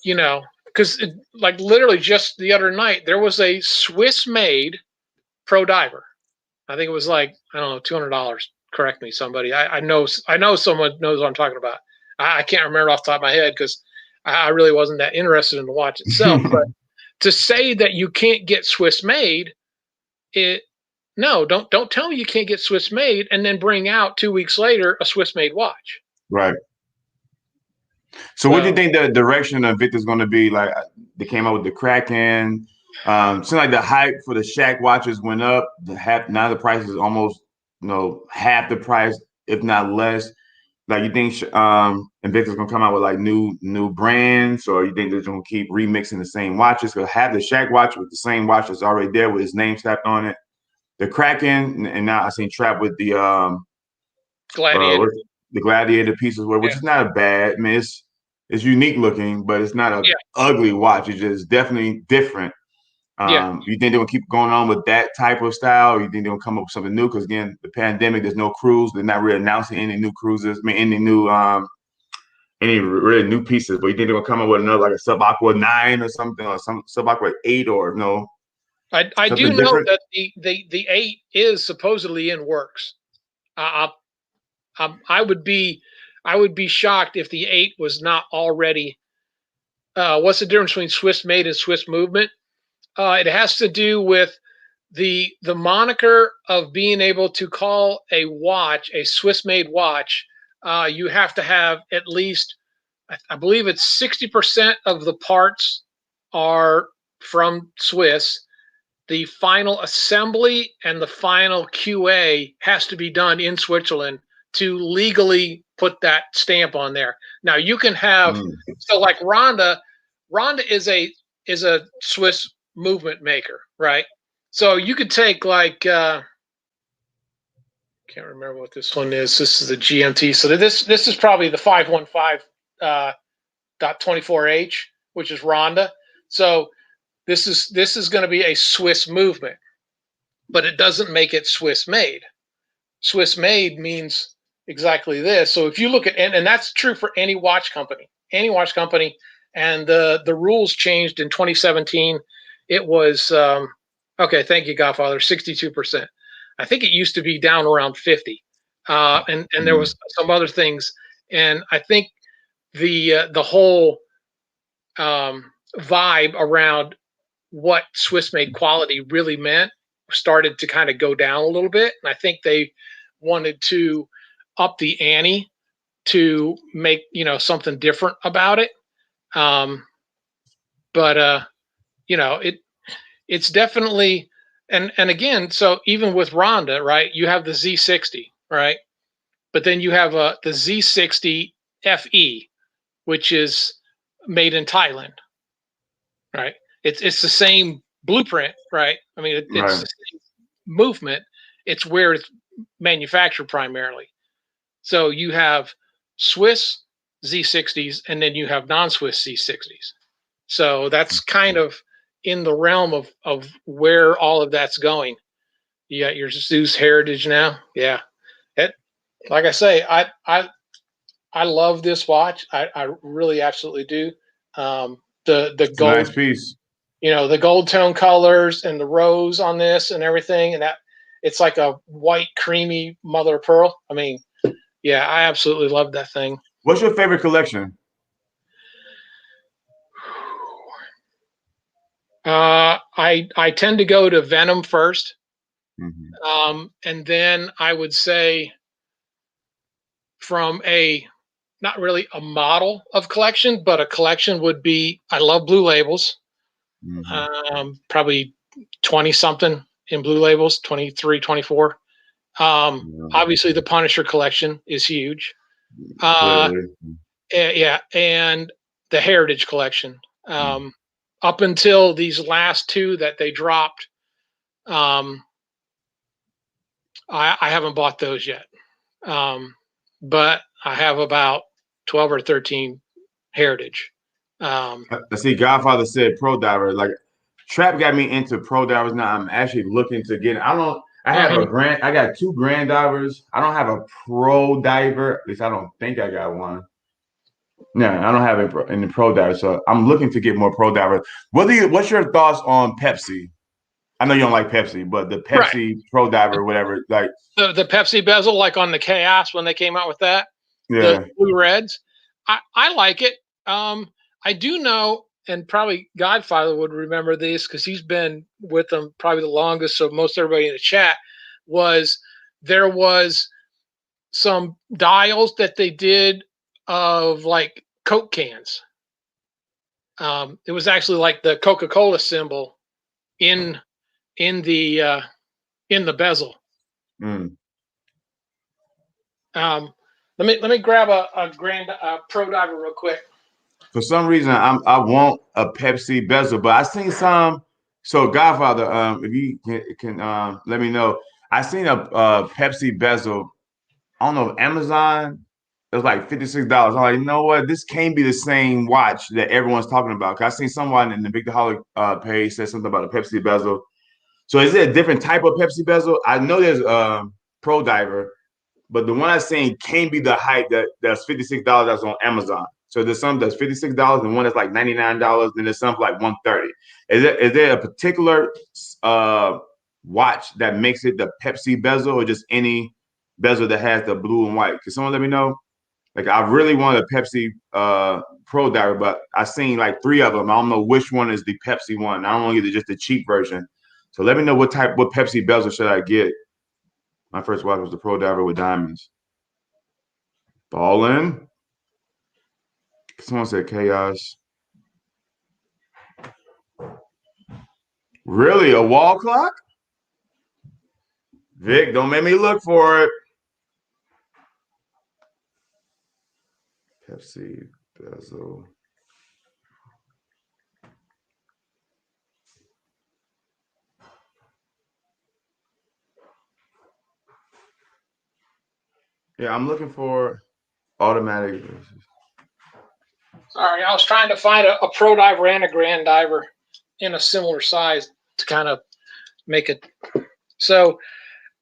A: because like literally just the other night there was a Swiss made pro diver. I think it was like, I don't know, $200. Correct me, somebody. I know someone knows what I'm talking about. I can't remember off the top of my head because I really wasn't that interested in the watch itself. But to say that you can't get Swiss made, no, don't tell me you can't get Swiss made and then bring out 2 weeks later a Swiss made watch.
B: Right. So what do you think the direction of Invicta is going to be? Like, they came out with the Kraken. Seems like the hype for the Shaq watches went up. Now the price is almost half the price, if not less. Like, you think Invicta's gonna come out with like new brands, or you think they're gonna keep remixing the same watches? Because have the Shaq watch with the same watch that's already there with his name slapped on it. The Kraken, and now I seen Trap with the
A: Gladiator.
B: The Gladiator pieces, which is not a bad. I mean, it's unique looking, but it's not a ugly watch. It's just definitely different. You think they're gonna keep going on with that type of style, or you think they're gonna come up with something new? Because again, the pandemic, there's no cruise. They're not really announcing any new cruises. I mean, any really new pieces. But you think they're gonna come up with another, like a Sub Aqua 9 or something, or some Sub Aqua 8, or no?
A: I do know that the 8 is supposedly in works. I would be shocked if the 8 was not already. What's the difference between Swiss made and Swiss movement? It has to do with the moniker of being able to call a watch a Swiss made watch. You have to have at least, I believe it's 60% of the parts are from Swiss. The final assembly and the final QA has to be done in Switzerland to legally put that stamp on there. Now you can have, so like Ronda is a Swiss movement maker, right? So you could take like can't remember what this one is. This is the GMT. So this is probably the 515.24H, which is Ronda. So this is going to be a Swiss movement, but it doesn't make it Swiss made. Swiss made means exactly this. So if you look at, and that's true for any watch company, and the rules changed in 2017. It was okay. Thank you, Godfather. 62%. I think it used to be down around 50, and there was some other things, and I think the whole vibe around what Swiss made quality really meant started to kind of go down a little bit. And I think they wanted to up the ante to make, something different about it. Um, but it's definitely, and again, so even with Ronda, right, you have the Z60, right? But then you have the Z60 FE, which is made in Thailand, right? It's the same blueprint, right? I mean, it's
B: Right.
A: the same movement. It's where it's manufactured primarily. So you have Swiss Z60s, and then you have non-Swiss Z60s. So that's kind of in the realm of where all of that's going. You got your Zeus heritage now. Yeah. It, like I say, I love this watch. I really absolutely do. The
B: It's a nice
A: gold,
B: piece.
A: the gold tone colors and the rose on this and everything, and that it's like a white creamy mother of pearl. I mean, yeah, I absolutely love that thing.
B: What's your favorite collection?
A: I tend to go to Venom first,
B: Mm-hmm.
A: and then I would say from a not really a model of collection, but a collection would be I love blue labels.
B: Mm-hmm.
A: Probably 20 something in blue labels, 23, 24.
B: Yeah,
A: Obviously, the Punisher collection is huge. Uh,
B: clearly.
A: yeah, and the Heritage collection.
B: Mm.
A: Up until these last two that they dropped, um, I haven't bought those yet. But I have about 12 or 13 Heritage.
B: I see Godfather said pro diver. Like Trap got me into pro divers now. I'm actually looking to get I don't I have
A: mhm.
B: I got two grand divers. I don't have a pro diver. At least I don't think I got one. No, I don't have any pro diver. So I'm looking to get more pro divers. What's your thoughts on Pepsi? I know you don't like Pepsi, but the
A: Right.
B: Pepsi pro diver, whatever, like
A: The Pepsi bezel, like on the Chaos when they came out with that, the
B: yeah.
A: blue reds. I like it. I do know, and probably Godfather would remember this because he's been with them probably the longest. So most everybody in the chat was there was some dials that they did of like Coke cans. It was actually like the Coca-Cola symbol in in the uh, in the bezel.
B: Mm.
A: Um, let me grab a grand pro diver real quick.
B: For some reason, I want a Pepsi bezel, but I seen some. So Godfather, if you can let me know. I seen a Pepsi bezel. I don't know, Amazon. It was like $56. I'm like, you know what? This can't be the same watch that everyone's talking about. Cause I seen someone in the Invictalive page said something about a Pepsi bezel. So is it a different type of Pepsi bezel? I know there's Pro Diver, but the one I seen can't be the hype that's $56 that's on Amazon. So there's some that's $56 and one that's like $99, and there's some for like $130. Is there a particular watch that makes it the Pepsi bezel or just any bezel that has the blue and white? Can someone let me know? Like I really want a Pepsi Pro Diver, but I seen like three of them. I don't know which one is the Pepsi one. I don't want to get just the cheap version. So let me know what Pepsi bezel should I get. My first watch was the Pro Diver with diamonds. Ballin'. Someone said chaos. Really? A wall clock? Vic, don't make me look for it. Pepsi bezel. Yeah, I'm looking for automatic.
A: Sorry, I was trying to find a pro diver and a grand diver. in a similar size to kind of make it. So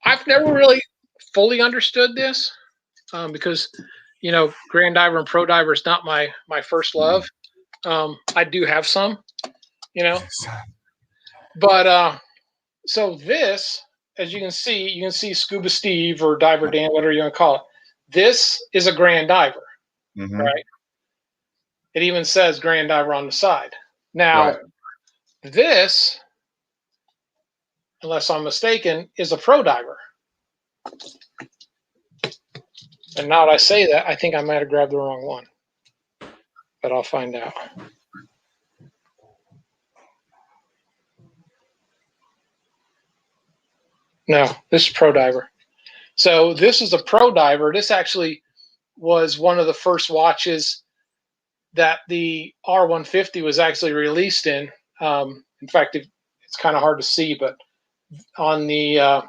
A: I've never really fully understood this because, you know, Grand Diver and Pro Diver is not my first love. I do have some, you know, but so this, as you can see Scuba Steve or Diver Dan, whatever you want to call it. This is a Grand Diver, right? It even says Grand Diver on the side. Now, this, unless I'm mistaken, is a Pro Diver. And now that I say that, I think I might have grabbed the wrong one. But I'll find out. No, this is Pro Diver. So this is a Pro Diver. This actually was one of the first watches that the R150 was actually released in. In fact, it's kind of hard to see, but on the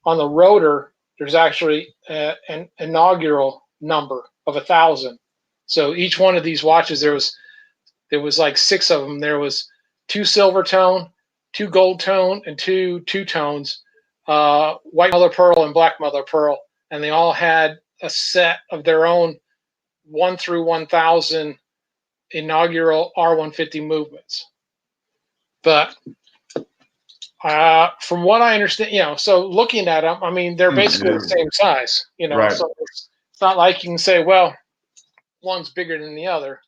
A: rotor, there's actually an inaugural number of 1,000. So each one of these watches, there was like 6 of them. There was 2 silver tone, 2 gold tone, and 2 two-tones, white mother pearl and black mother pearl, and they all had a set of their own 1 through 1,000 inaugural R150 movements. But from what I understand, you know, so looking at them, I mean, they're basically the same size, you know, so it's not like you can say, well, one's bigger than the other.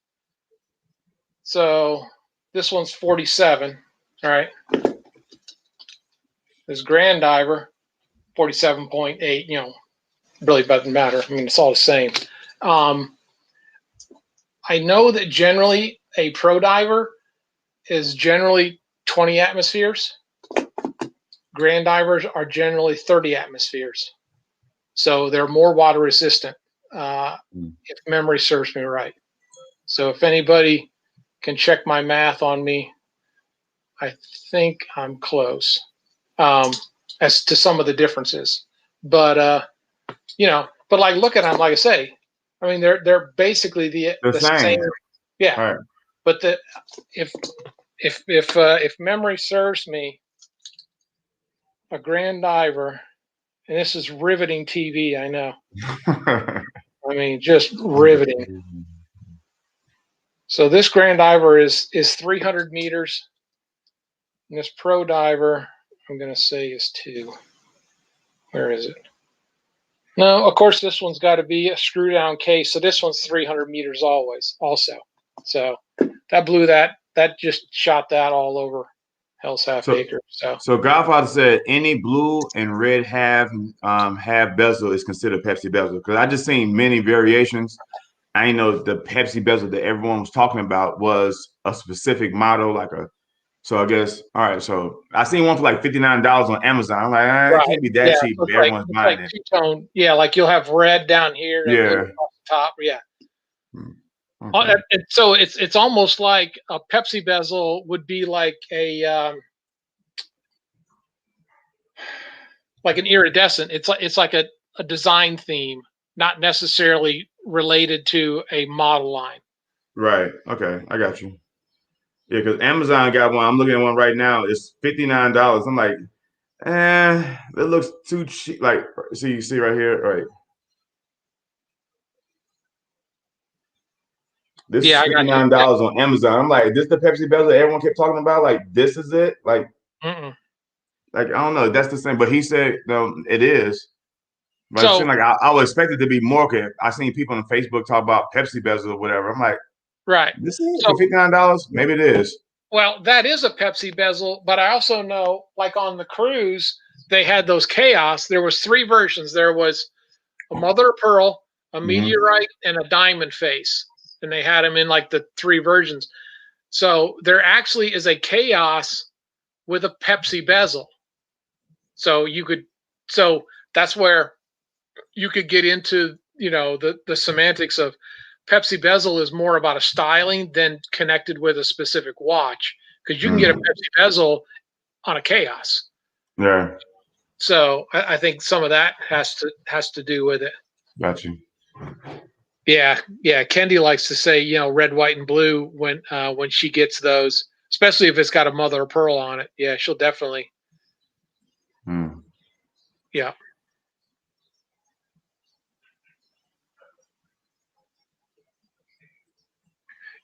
A: So this one's 47, all right. This Grand Diver, 47.8, you know, really doesn't matter. I mean, it's all the same. I know that generally a Pro Diver is generally 20 atmospheres. Grand Divers are generally 30 atmospheres. So they're more water resistant, if memory serves me right. So if anybody can check my math on me, I think I'm close as to some of the differences. But, you know, but like look at them, like I say, I mean, they're basically the same. Yeah. Right. But if memory serves me, a Grand Diver, and this is riveting TV, I know. I mean, just riveting. So this Grand Diver is 300 meters, and this Pro Diver, I'm going to say, is 2. Where is it? No, of course, this one's got to be a screw-down case, so this one's 300 meters also. So that blew that just shot that all over Hell's Half Acre.
B: So Godfather said any blue and red half bezel is considered Pepsi bezel, because I just seen many variations. I didn't know the Pepsi bezel that everyone was talking about was a specific model, so I guess, all right, so I seen one for like $59 on Amazon. I'm like, it can't be that cheap.
A: So
B: everyone's buying it.
A: Two-tone, yeah, like you'll have red down here, and blue across the top, yeah. Okay. So it's almost like a Pepsi bezel would be like a like an iridescent. It's like a design theme, not necessarily related to a model line.
B: Right. Okay, I got you. Yeah, because Amazon got one. I'm looking at one right now. It's $59. I'm like, it looks too cheap. Like, you see right here, right? This is $59 on Amazon. I'm like, this is the Pepsi bezel that everyone kept talking about? Like, this is it? Like, like I don't know. That's the same. But he said, no, it is. But it seemed like I would expect it to be more. I seen people on Facebook talk about Pepsi bezel or whatever. I'm like,
A: right.
B: This is for $59? Maybe it is.
A: Well, that is a Pepsi bezel, but I also know, like on the cruise, they had those Chaos. There was 3 versions. There was a mother of pearl, a meteorite, and a diamond face. And they had them in like the 3 versions. So there actually is a Chaos with a Pepsi bezel. So that's where you could get into, you know, the semantics of Pepsi bezel is more about a styling than connected with a specific watch, because you can get a Pepsi bezel on a Chaos.
B: Yeah.
A: So I think some of that has to do with it.
B: Got you.
A: Yeah. Kendi likes to say, you know, red, white, and blue when she gets those. especially if it's got a mother of pearl on it. Yeah, she'll definitely. Yeah.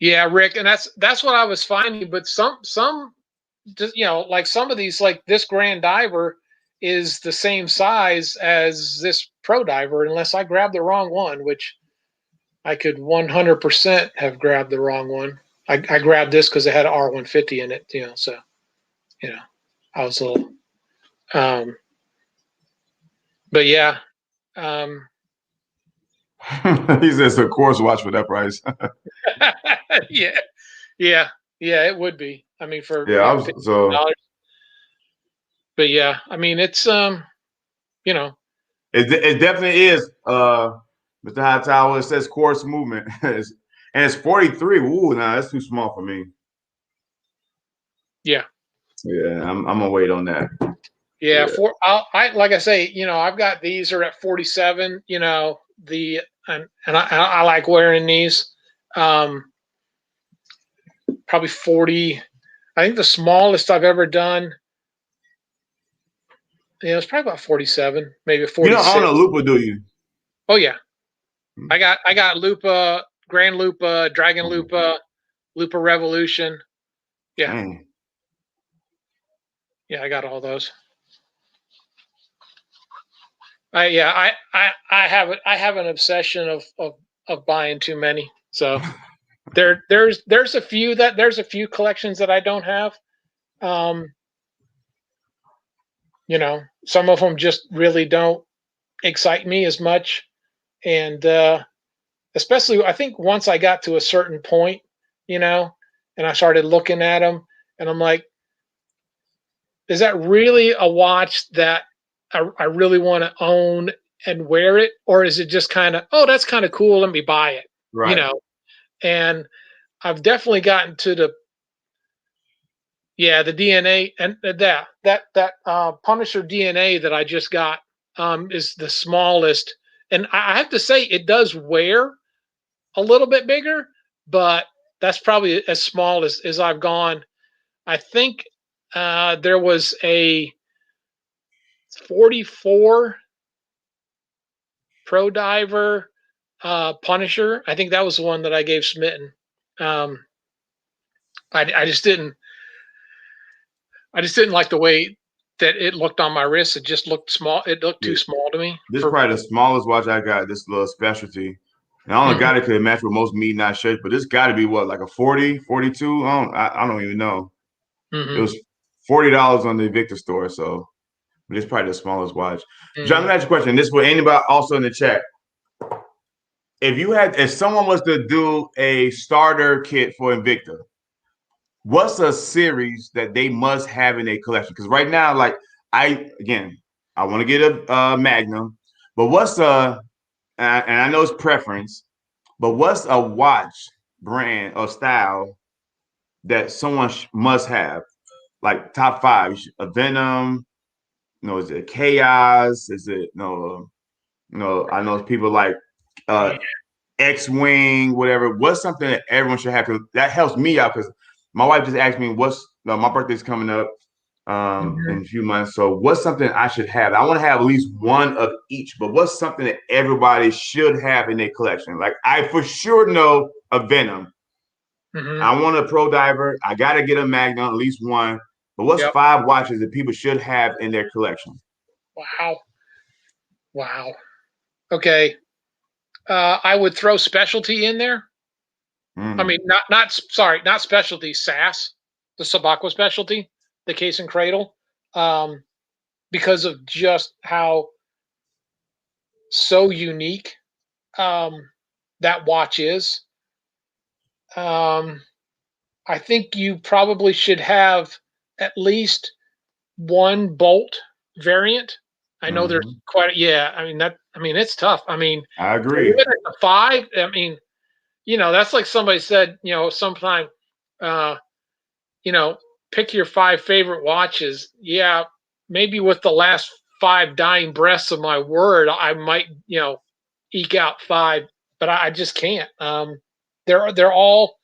A: Yeah, Rick, and that's what I was finding. But some like some of these, like this Grand Diver is the same size as this Pro Diver, unless I grabbed the wrong one, which I could 100% have grabbed the wrong one. I grabbed this because it had an R150 in it, so I was a little. But yeah.
B: He says a course watch for that price.
A: yeah, it would be. I mean, for
B: $50.
A: But yeah, I mean, it's
B: it definitely is. Mr. Hightower, it says course movement, and it's 43. Ooh, nah, that's too small for me.
A: Yeah.
B: Yeah, I'm gonna wait on that.
A: Yeah, I like I say, I've got these are at 47. And I like wearing these. Probably 40. I think the smallest I've ever done. It's probably about 47, maybe 46.
B: You don't own a Lupa, do you?
A: Oh yeah, I got Lupa, Grand Lupa, Dragon Lupa, Lupa Revolution. Yeah. Dang. Yeah, I got all those. I have an obsession of buying too many. So there's a few collections that I don't have. Some of them just really don't excite me as much, and especially I think once I got to a certain point, and I started looking at them, and I'm like, is that really a watch that I really want to own and wear it, or is it just kind of, oh, that's kind of cool, let me buy it,
B: right?
A: And I've definitely gotten to the DNA, and that Punisher DNA that I just got is the smallest, and I have to say it does wear a little bit bigger, but that's probably as small as I've gone. I think there was a 44 Pro Diver Punisher. I think that was the one that I gave Smitten. I just didn't like the way that it looked on my wrist. It just looked small. It looked too small to me.
B: This is probably the smallest watch I got. This little specialty. And I only got it because it matched with most midnight shirts, but this got to be what, like a 40, 42? I don't even know. It was $40 on the Invicta store, so it's probably the smallest watch. John, let me ask you a question. This is for anybody also in the chat. If someone was to do a starter kit for Invicta, what's a series that they must have in their collection? Because right now, like I want to get a Magnum, but and I know it's preference, but what's a watch brand or style that someone must have? Like top 5, a Venom. Is it Chaos? Is it I know people like X-Wing, whatever. What's something that everyone should have? Because that helps me out. Because my wife just asked me, my birthday's coming up in a few months. So what's something I should have? I want to have at least one of each, but what's something that everybody should have in their collection? Like I for sure know a Venom. I want a Pro Diver. I got to get a Magnum, at least one. But what's 5 watches that people should have in their collection?
A: Wow. Okay. I would throw specialty in there. I mean, not specialty, SAS, the Sabacco specialty, the case and cradle, because of just how so unique that watch is. I think you probably should have at least one bolt variant. I know there's quite I mean it's tough. I mean,
B: I agree.
A: Even at the 5, I mean, that's like somebody said, sometime, pick your 5 favorite watches. Yeah, maybe with the last 5 dying breaths of my word, I might, eke out 5, but I just can't. They're all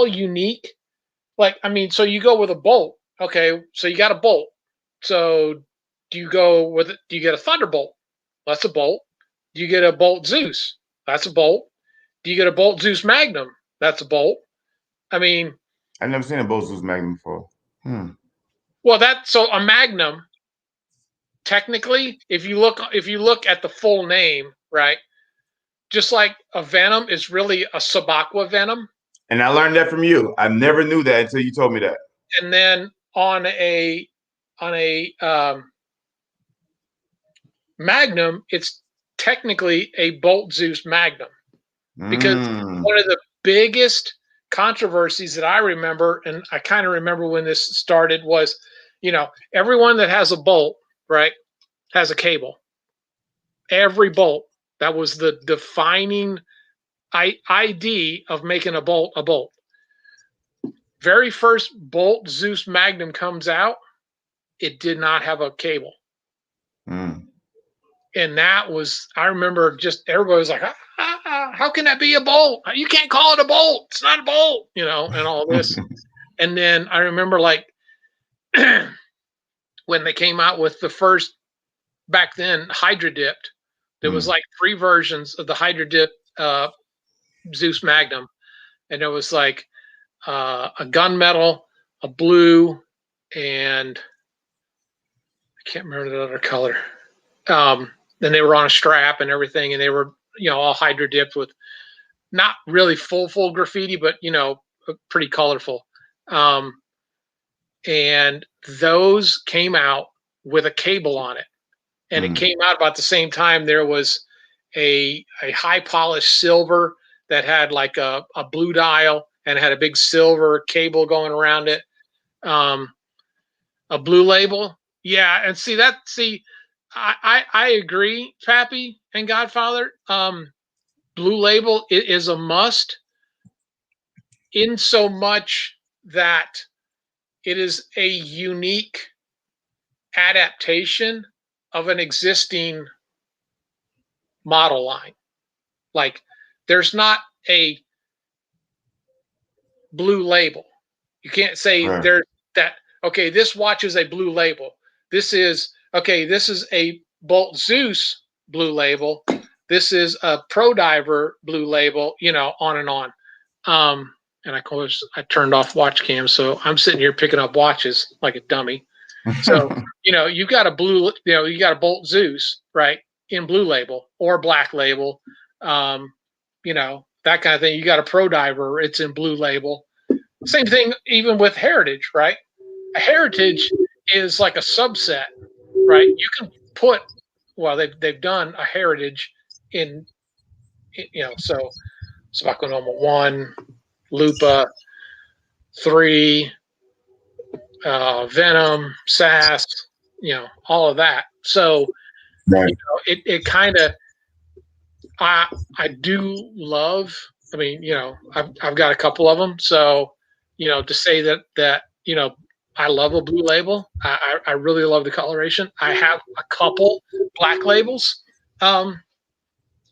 A: unique. like, I mean, so you go with a bolt. Okay, so you got a bolt. So do you go with it? Do you get a Thunderbolt? That's a bolt. Do you get a Bolt Zeus? That's a bolt. Do you get a Bolt Zeus Magnum? That's a bolt. I mean,
B: I've never seen a Bolt Zeus Magnum before.
A: well, that so a Magnum, technically, if you look at the full name, right? Just like a Venom is really a Sabaqua Venom.
B: And I learned that from you. I never knew that until you told me that.
A: And then on a Magnum, it's technically a Bolt Zeus Magnum, because one of the biggest controversies that I remember, and I kind of remember when this started, was, everyone that has a bolt, right, has a cable. Every bolt. That was the defining ID of making a bolt a bolt. Very first Bolt Zeus Magnum comes out, it did not have a cable. And that was, I remember just everybody was like, how can that be a bolt? You can't call it a bolt. It's not a bolt, and all this. And then I remember, like, when they came out with the first, back then, Hydra Dipped, there was like 3 versions of the Hydra Dip Zeus Magnum. And it was like a gunmetal, a blue, and I can't remember the other color. Then they were on a strap and everything, and they were, all Hydra dipped with not really full graffiti, but, pretty colorful. And those came out with a cable on it. And it came out about the same time. There was a high polished silver that had like a blue dial and had a big silver cable going around it. A blue label. Yeah. And see, I agree, Pappy and Godfather. Blue label is a must, in so much that it is a unique adaptation of an existing model line. Like, there's not a blue label. You can't say there's that, okay, this watch is a blue label. This is a Bolt Zeus blue label. This is a Pro Diver blue label, on and on. And of course, I turned off watch cam, so I'm sitting here picking up watches like a dummy. So, you've got you got a Bolt Zeus, right, in blue label or black label, that kind of thing. You got a Pro Diver, it's in blue label. Same thing even with Heritage, right? A Heritage is like a subset, right? You can put, well, they've done a Heritage in, so Sabaqua Normal 1, Lupa 3, Venom, SAS, all of that. So, it kind of, I do love, I mean, I've got a couple of them. So, to say that, I love a blue label. I really love the coloration. I have a couple black labels. And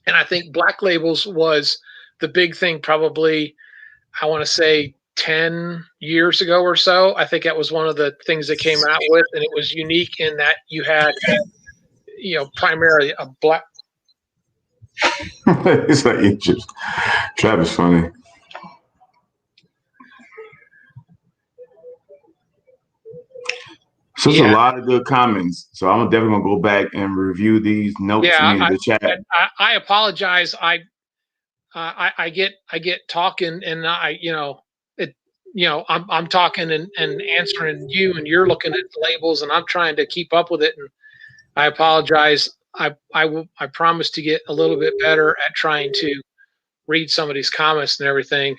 A: I think black labels was the big thing, probably, I want to say 10 years ago or so. I think that was one of the things that came out with, and it was unique in that you had, primarily a black.
B: It's like Egypt. Travis funny. So there's a lot of good comments. So I'm definitely gonna go back and review these notes in the chat.
A: I apologize. I get talking, and I'm talking and answering you, and you're looking at the labels, and I'm trying to keep up with it. And I apologize. I promise to get a little bit better at trying to read some of these comments and everything.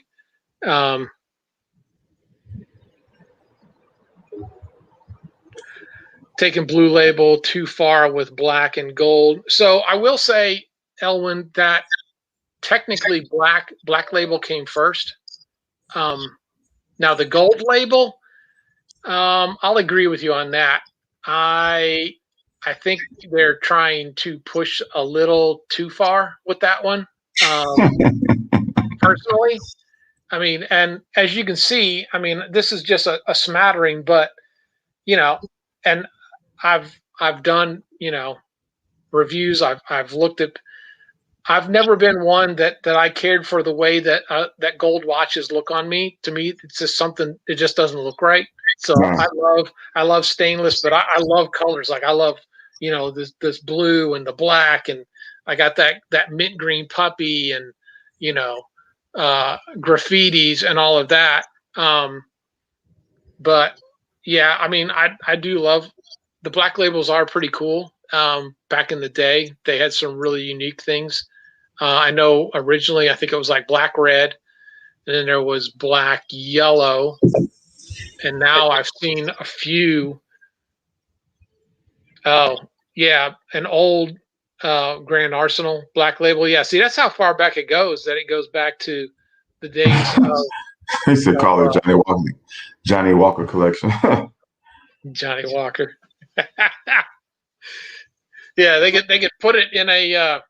A: Taking blue label too far with black and gold. So I will say, Elwin, that technically black label came first. Now the gold label, I'll agree with you on that. I think they're trying to push a little too far with that one. Personally, I mean, and as you can see, I mean, this is just a smattering, but you know, and I've done, reviews. I've looked at. I've never been one that I cared for the way that gold watches look on me. To me, it's just something. It just doesn't look right. So
B: Right.
A: I love stainless, but I love colors. Like I love this blue and the black, and I got that mint green puppy, and you know graffitis and all of that. But yeah, I mean, I do love the black labels are pretty cool. Back in the day, they had some really unique things. I know originally, I think it was like black red, and then there was black yellow, and now I've seen a few. Oh, yeah, an old Grand Arsenal black label. Yeah, see, that's how far back it goes. That it goes back to the days of,
B: He used to call it Johnny Walker collection.
A: Johnny Walker. Yeah, they could put it in a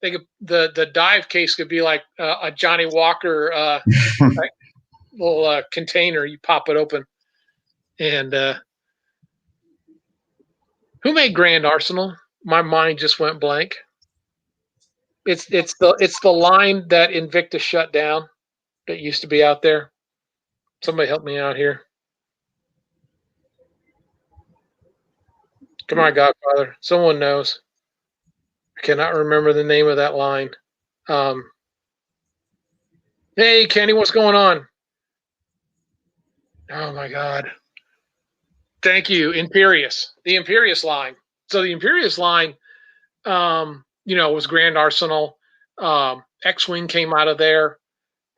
A: they could the dive case could be like a Johnny Walker like little container. You pop it open, and who made Grand Arsenal? My mind just went blank. It's the line that Invicta shut down that used to be out there. Somebody help me out here. Come on, Godfather. Someone knows. I cannot remember the name of that line. Hey, Kenny, what's going on? Oh my God. Thank you, Imperious. The Imperious line. So the Imperious line, was Grand Arsenal. X-Wing came out of there.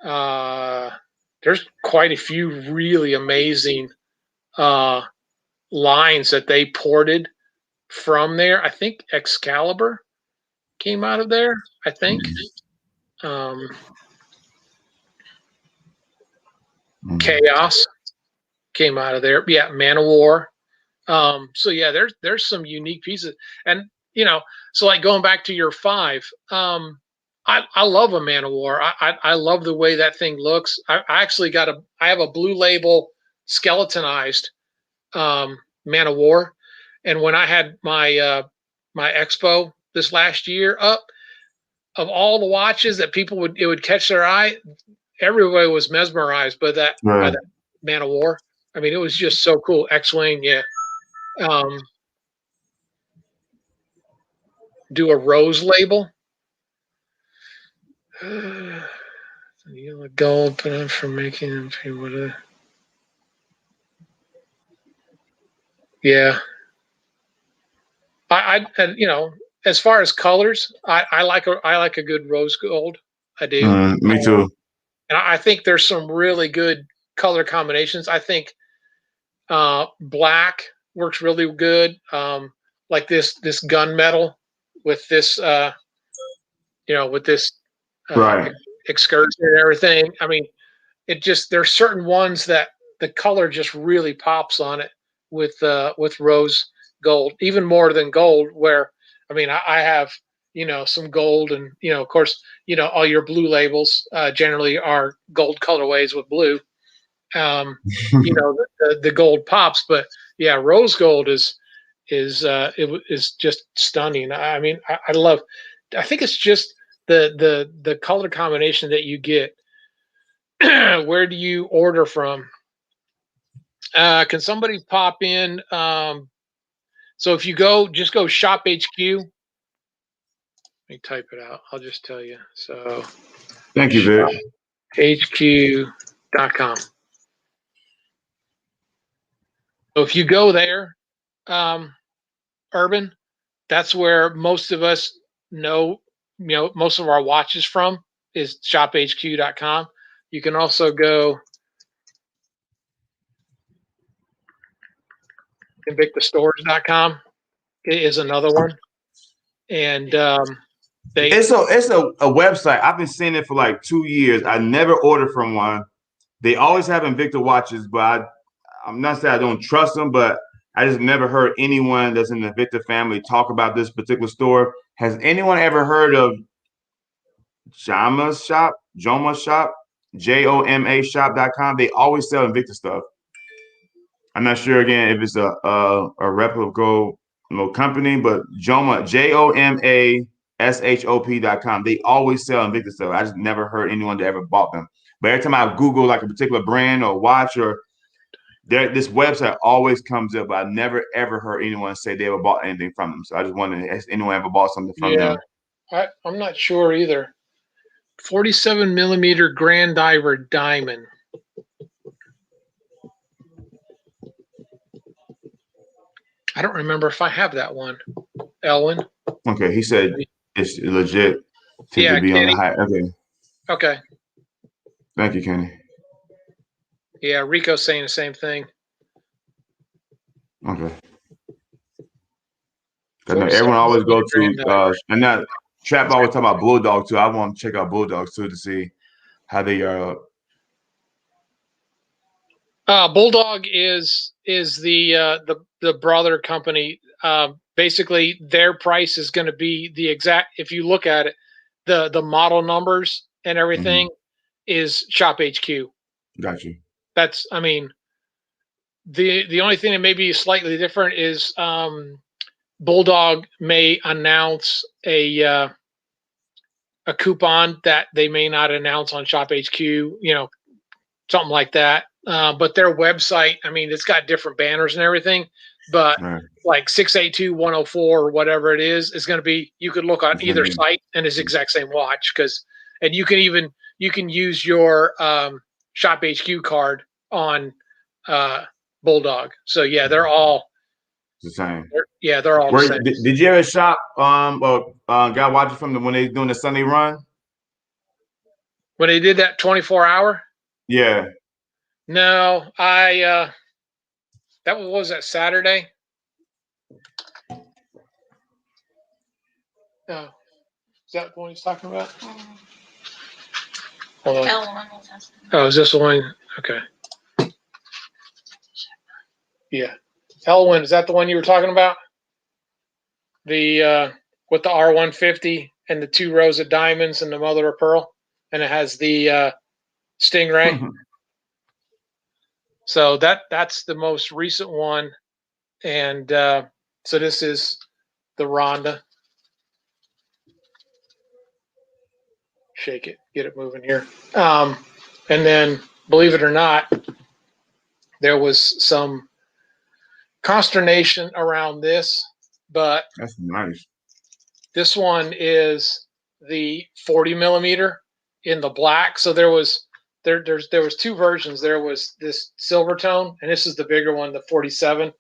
A: There's quite a few really amazing lines that they ported from there. I think Excalibur came out of there. I think. Chaos came out of there. Yeah, Man of War. So yeah, there's some unique pieces, and so like going back to your 5, I love a Man of War. I love the way that thing looks. I actually I have a blue label skeletonized Man of War, and when I had my expo this last year up, of all the watches that it would catch their eye, everybody was mesmerized by that Man of War. I mean, it was just so cool. X-Wing, yeah. Do a rose label. Yellow gold put on for making them people to. Yeah. I as far as colors, I like a good rose gold. I do.
B: Me too.
A: And I think there's some really good color combinations. I think black works really good. Like this gunmetal with this with this
B: Right.
A: excursion and everything. I mean, there's certain ones that the color just really pops on it with rose gold, even more than gold. Where I mean, I have some gold, and of course all your blue labels generally are gold colorways with blue. The gold pops, but yeah, rose gold is just stunning. I mean, I love. I think it's just the color combination that you get. Where do you order from? Can somebody pop in? So if you just go Shop HQ. Let me type it out. I'll just tell you. So
B: thank you, Vic.
A: HQ.com. So if you go there, Urban, that's where most of us know, most of our watches from is shophq.com. You can also go invictastores.com is another one. And
B: it's a website. I've been seeing it for like 2 years. I never ordered from one. They always have Invicta watches, but I'm not saying I don't trust them, but I just never heard anyone that's in the Invicta family talk about this particular store. Has anyone ever heard of Joma's Shop? JOMAshop.com. They always sell Invicta stuff. I'm not sure again if it's a reputable company, but JOMASHOP.com. They always sell Invicta stuff. I just never heard anyone that ever bought them. But every time I Google like a particular brand or watch or this website always comes up. But I never ever heard anyone say they ever bought anything from them. So I just wondered, has anyone ever bought something from them?
A: I'm not sure either. 47 millimeter Grand Diver Diamond. I don't remember if I have that one, Elwin.
B: Okay, he said it's legit to be on the high.
A: Okay.
B: Thank you, Kenny.
A: Yeah, Rico's saying the same thing.
B: Okay. I know everyone always go to and that Trap always talk about Bulldog too. I want to check out Bulldogs too to see how they are.
A: Bulldog is the brother company. Basically, their price is going to be the exact. If you look at it, the model numbers and everything is Shop HQ.
B: Got you.
A: That's, I mean, the only thing that may be slightly different is Bulldog may announce a coupon that they may not announce on Shop HQ. You know, something like that. But their website, I mean, it's got different banners and everything, but like 682-104 or whatever it is going to be, you could look on either site and it's the exact same watch and you can use your Shop HQ card on Bulldog. So yeah, they're all
B: the same.
A: They're all the same.
B: Did you ever shop got watching from when they doing the Sunday run?
A: When they did that 24-hour?
B: Yeah.
A: No, that was that Saturday. Oh, is that the one he's talking about? Hold on. Oh, is this the one? Okay. Yeah. Elwin, is that the one you were talking about? The with the R150 and the 2 rows of diamonds and the mother of pearl, and it has the stingray. So that's the most recent one, and so this is the Rhonda. Shake it, get it moving here. And then, believe it or not, there was some consternation around this, but
B: that's nice.
A: This one is the 40 millimeter in the black. So there was 2 versions. There was this silver tone, and this is the bigger one, the 47.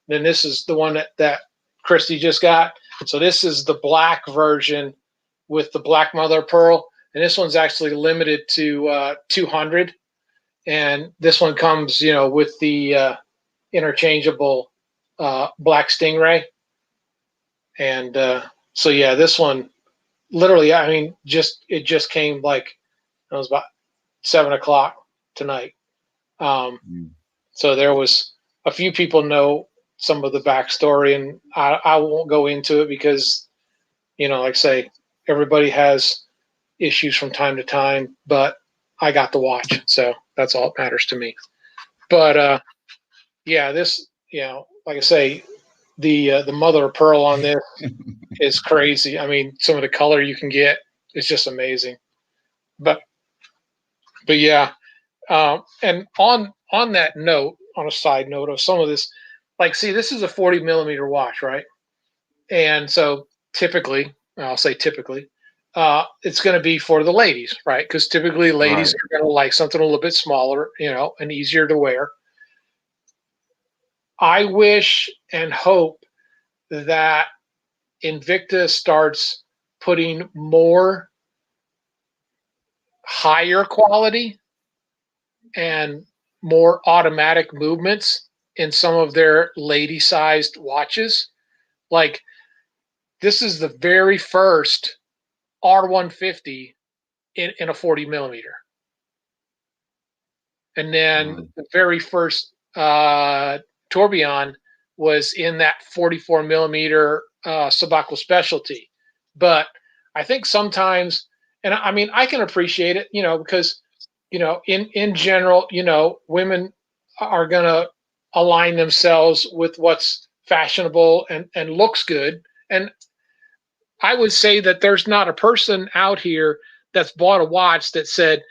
A: Then this is the one that Christy just got. So this is the black version with the black mother of pearl, and this one's actually limited to 200. And this one comes, with the interchangeable black stingray. And so yeah, this one literally, I mean, it just came like it was about 7:00 tonight. So there was a few people know some of the backstory, and I won't go into it because, like I say, everybody has issues from time to time, but I got the watch, so that's all that matters to me. But yeah, this, like I say, the mother of pearl on this is crazy. I mean, some of the color you can get is just amazing. But yeah, and on that note, on a side note of some of this, like, see, this is a 40 millimeter watch, right? And so typically, I'll say typically, it's going to be for the ladies, right? Because typically ladies are going to like something a little bit smaller, and easier to wear. I wish and hope that Invicta starts putting more higher quality and more automatic movements in some of their lady-sized watches. Like, this is the very first R150 in a 40 millimeter. And then the very first Tourbillon was in that 44 millimeter Sabacco specialty. But I think sometimes, and I mean, I can appreciate it, because, in general, women are gonna align themselves with what's fashionable and looks good. And I would say that there's not a person out here that's bought a watch that said,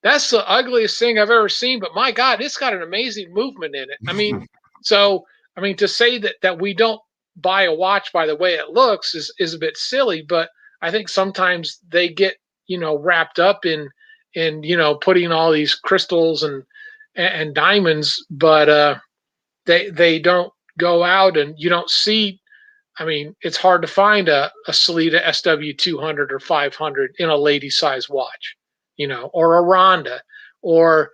A: that's the ugliest thing I've ever seen, but my God, it's got an amazing movement in it. To say that we don't buy a watch by the way it looks is a bit silly, but I think sometimes they get, wrapped up in putting all these crystals and diamonds, but they don't go out, and you don't see. It's hard to find a Salida SW200 or 500 in a lady size watch, or a Ronda, or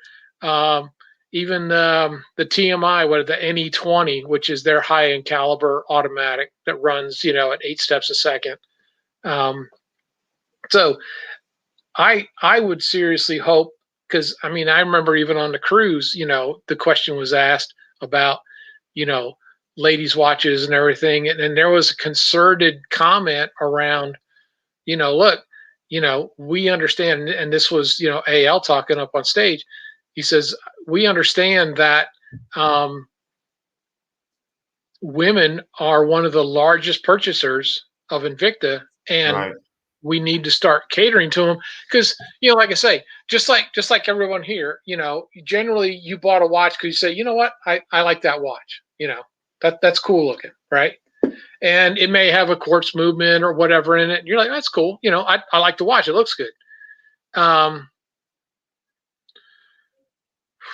A: even the TMI, the NE20, which is their high end caliber automatic that runs, at 8 steps a second. So I would seriously hope, because I remember even on the cruise, the question was asked about, ladies' watches and everything, and there was a concerted comment around, look, we understand, and this was, AL talking up on stage. He says, we understand that women are one of the largest purchasers of Invicta, and
B: Right.
A: we need to start catering to them, because, like I say, just like everyone here, generally you bought a watch because you say, you know what, I like that watch, that's cool looking, right? And it may have a quartz movement or whatever in it, and you're like, that's cool, I like the watch, it looks good. An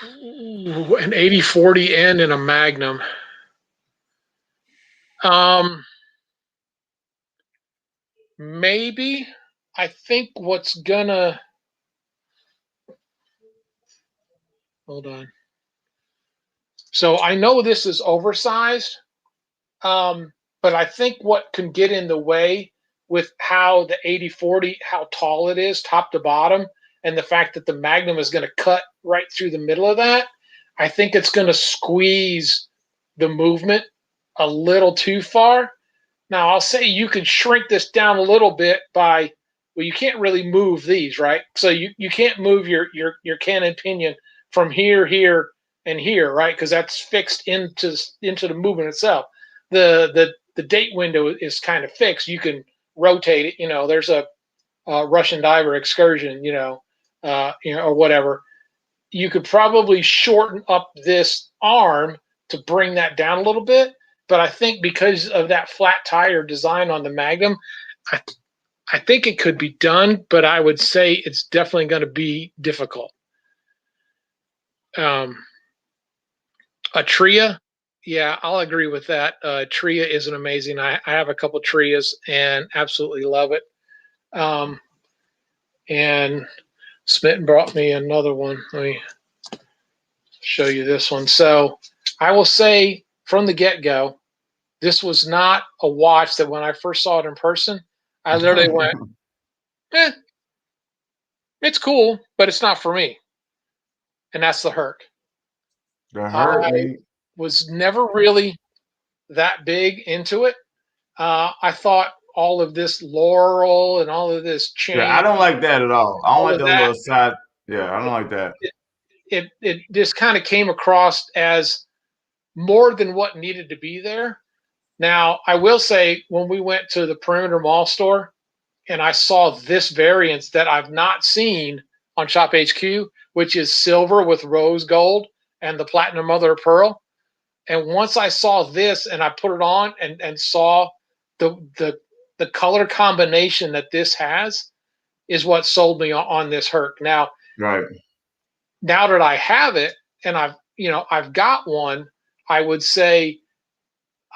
A: 8040N and a Magnum. Maybe. I think what's gonna, hold on. So I know this is oversized, but I think what can get in the way with how the 8040, how tall it is, top to bottom, and the fact that the Magnum is going to cut right through the middle of that, I think it's going to squeeze the movement a little too far. Now, I'll say you could shrink this down a little bit by, well, you can't really move these, right? So you can't move your cannon pinion from here, and here, right? Because that's fixed into the movement itself. The date window is kind of fixed. You can rotate it. There's a Russian diver excursion, or whatever. You could probably shorten up this arm to bring that down a little bit. But I think because of that flat tire design on the Magnum, I think it could be done, but I would say it's definitely going to be difficult. A Tria, yeah, I'll agree with that. Tria is an amazing. I have a couple Trias and absolutely love it. And Smitten brought me another one. Let me show you this one. So I will say from the get-go, this was not a watch that when I first saw it in person, I literally went, it's cool, but it's not for me. And that's the Herc. I was never really that big into it. I thought all of this laurel and all of this chain.
B: Yeah, I don't like that at all. I don't like the little side. Yeah, I don't like that.
A: It just kind of came across as more than what needed to be there. Now, I will say, when we went to the Perimeter Mall store and I saw this variant that I've not seen on Shop HQ, which is silver with rose gold and the platinum mother of pearl. And once I saw this and I put it on and saw the color combination that this has, is what sold me on this Herc. Now,
B: right.
A: Now that I have it and I've got one, I would say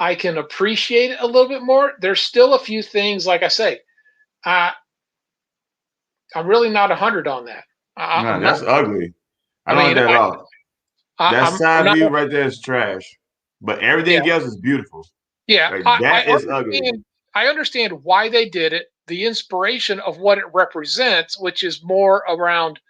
A: I can appreciate it a little bit more. There's still a few things, like I say, I'm really not 100 on that.
B: No, that's ugly. I don't like that at all. That side view right there is trash. But everything else is beautiful.
A: Yeah,
B: like, that is ugly.
A: I understand why they did it. The inspiration of what it represents, which is more around,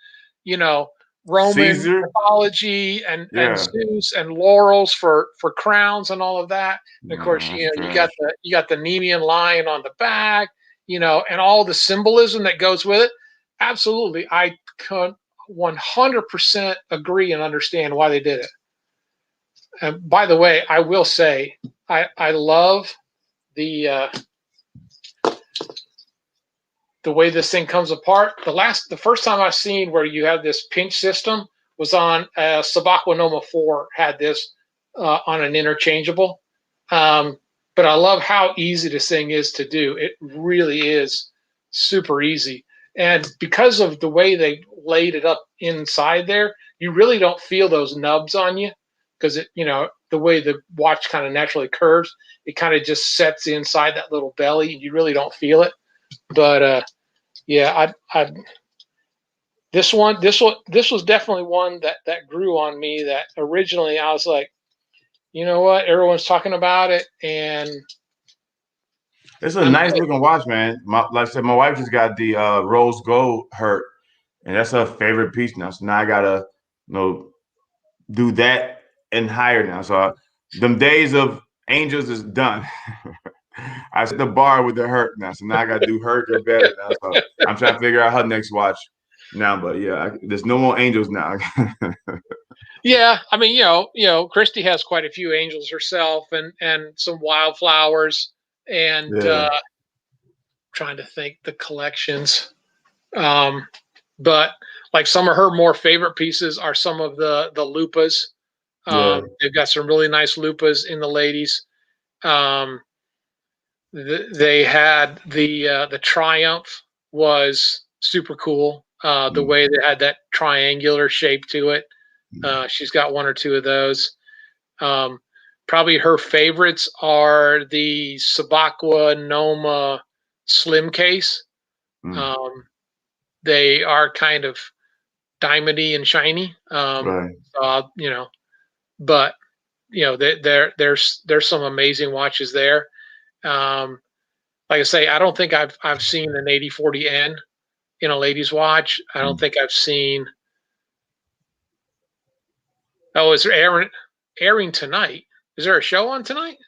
A: Roman
B: Caesar.
A: mythology and Zeus and laurels for crowns and all of that. And of course, you got the Nemean lion on the back, and all the symbolism that goes with it. Absolutely, I 100% agree and understand why they did it. And by the way, I will say I love the way this thing comes apart. The first time I've seen where you have this pinch system was on Sabakwa Noma 4 had this on an interchangeable. But I love how easy this thing is to do. It really is super easy. And because of the way they laid it up inside there, you really don't feel those nubs on you because the way the watch kind of naturally curves, it kind of just sets inside that little belly and you really don't feel it. But yeah, this was definitely one that grew on me. That originally I was like, you know what, everyone's talking about it, and
B: it's a nice looking watch, man. Like I said, my wife just got the rose gold hurt, and that's her favorite piece now. So now I gotta, do that and higher now. So them days of angels is done. I set the bar with the hurt now, so now I gotta do hurt or better now. So I'm trying to figure out her next watch now. But yeah, there's no more angels now.
A: Yeah, I mean, Christy has quite a few angels herself, and some wildflowers, and
B: Yeah.
A: trying to think the collections. But like some of her more favorite pieces are some of the lupas.
B: Yeah.
A: They've got some really nice lupas in the ladies. They had the Triumph was super cool. The way they had that triangular shape to it. She's got one or two of those. Probably her favorites are the Sabakwa Noma Slim Case. They are kind of diamondy and shiny.
B: Right.
A: But there's some amazing watches there. Like I say, I don't think I've seen an 8040N in a ladies' watch. I don't think I've seen. Oh, is there airing tonight? Is there a show on tonight?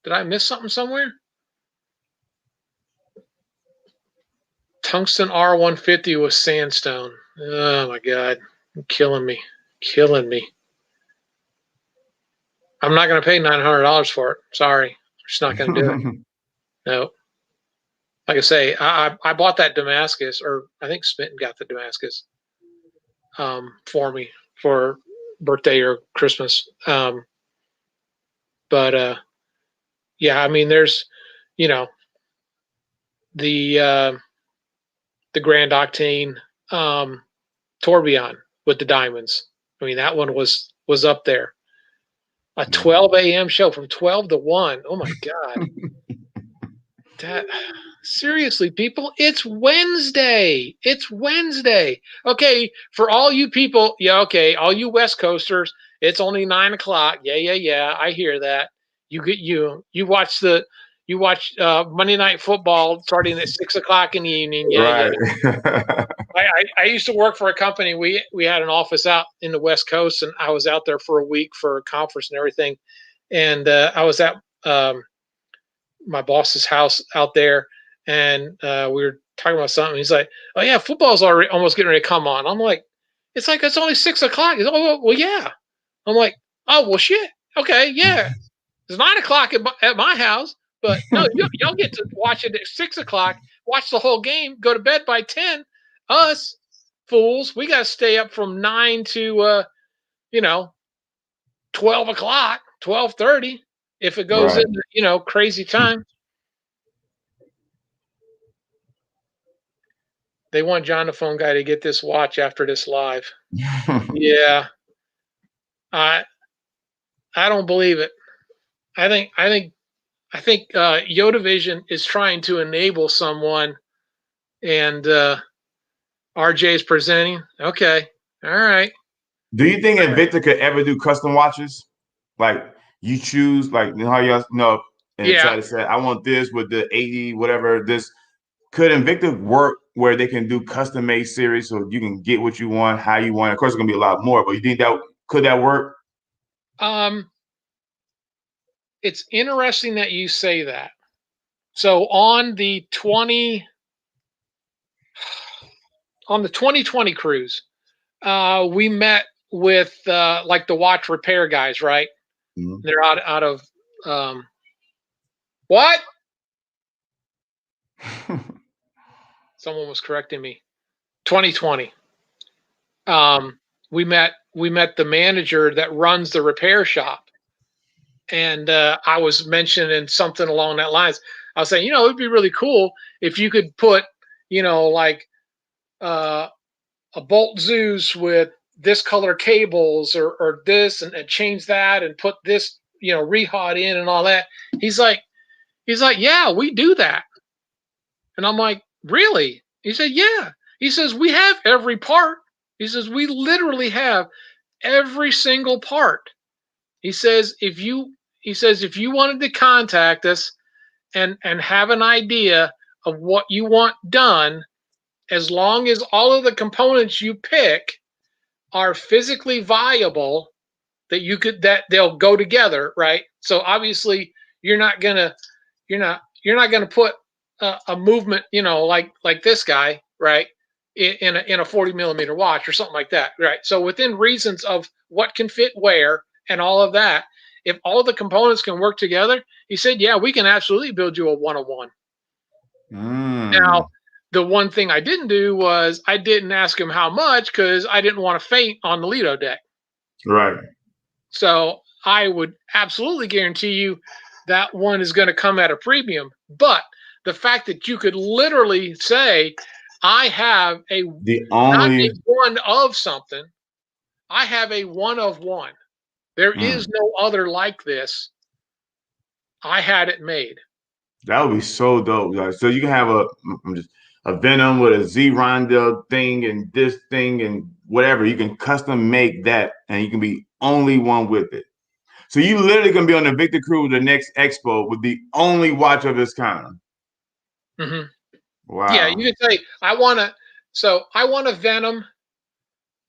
A: Did I miss something somewhere? Tungsten R150 with sandstone. Oh my god, you're killing me, killing me. I'm not going to pay $900 for it. Sorry, I'm just not going to do it. No. Like I say, I bought that Damascus, or I think Smitten got the Damascus for me for birthday or Christmas. But yeah, I mean, there's the Grand Octane Tourbillon with the diamonds. I mean, that one was up there. A 12 a.m. show from 12 to 1. Oh my god. That seriously, people, it's Wednesday. It's Wednesday. Okay, for all you people, yeah, okay, all you West Coasters, it's only 9 o'clock. Yeah. I hear that. You watch Monday Night Football starting at 6 o'clock in the evening. Yeah.
B: Right.
A: I used to work for a company. We had an office out in the West Coast, and I was out there for a week for a conference and everything. And I was at my boss's house out there, and we were talking about something. He's like, "Oh yeah, football's already almost getting ready to come on." I'm like, "It's only 6 o'clock." He's like, "Oh well, yeah." I'm like, "Oh well, shit. Okay, yeah. It's 9 o'clock at my house, but no, y'all get to watch it at 6 o'clock. Watch the whole game. Go to bed by 10. Us fools, we got to stay up from 9 to 12 o'clock, 12:30 if it goes
B: Right.
A: into crazy time." They want John the Phone Guy to get this watch after this live. Yeah, I don't believe it. I think Yoda Vision is trying to enable someone, and RJ is presenting. Okay, all right.
B: Do you think Invicta could ever do custom watches? Like you choose, like how y'all know, and try
A: Yeah.
B: to say, I want this with the 80, whatever. This could Invicta work where they can do custom made series so you can get what you want, how you want. Of course, it's gonna be a lot more, but you think that work?
A: It's interesting that you say that. So on the 2020 cruise, We met with like the watch repair guys, right?
B: Mhm.
A: They're out of what? Someone was correcting me. 2020. Um, we met the manager that runs the repair shop, and I was mentioning something along that lines. I was saying, you know, it'd be really cool if you could put, you know, like uh, a bolt Zeus with this color cables or this and change that and put this, you know, rehod in and all that. He's like, yeah, we do that. And I'm like, really? He said, yeah. He says, we have every part. He says, we literally have every single part. He says, if you wanted to contact us and have an idea of what you want done, as long as all of the components you pick are physically viable, that they'll go together, right? So obviously you're not gonna you're not gonna put a movement, you know, like this guy, right, in a 40 millimeter watch or something like that, right? So within reasons of what can fit where and all of that, if all the components can work together, he said, yeah, we can absolutely build you a 101.
B: Mm.
A: Now, the one thing I didn't do was I didn't ask him how much because I didn't want to faint on the Lido deck.
B: Right.
A: So I would absolutely guarantee you that one is going to come at a premium. But the fact that you could literally say, I have a
B: The
A: not a
B: only
A: one of something, I have a one of one. There is
B: mm,
A: no other like this. I had it made.
B: that would be so dope. Like, so you can have a Venom with a Z Ronda thing and this thing and whatever. You can custom make that, and you can be only one with it. So you literally gonna be on the Victor Crew the next expo with the only watch of its kind.
A: Hmm. Yeah, you
B: Wow.
A: could say I want to. So I want a Venom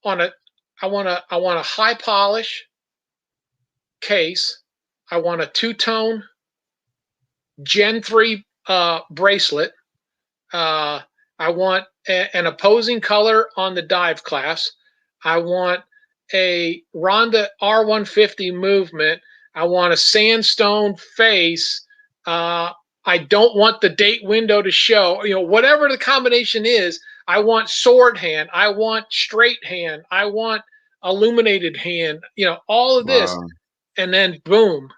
A: on a. I want a high polish case. I want a two tone Gen 3 bracelet. Uh, I want an opposing color on the dive class. I want a Ronda R150 movement. I want a sandstone face. I don't want the date window to show. You know, whatever the combination is, I want sword hand. I want straight hand. I want illuminated hand. You know, all of this,
B: Wow.
A: and then boom.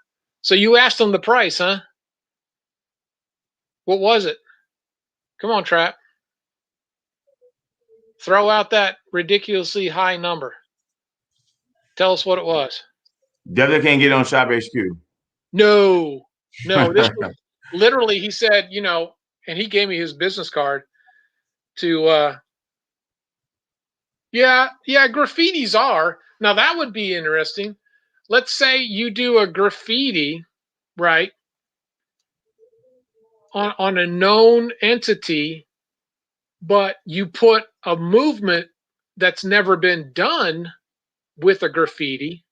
A: So you asked them the price, huh? What was it? Come on, Trap. Throw out that ridiculously high number. Tell us what it was.
B: Definitely can't get on Shop HQ.
A: No, no, this was literally, he said, you know, and he gave me his business card to, yeah, yeah, graffitis are. Now that would be interesting. Let's say you do a graffiti, right, on a known entity, but you put a movement that's never been done with a graffiti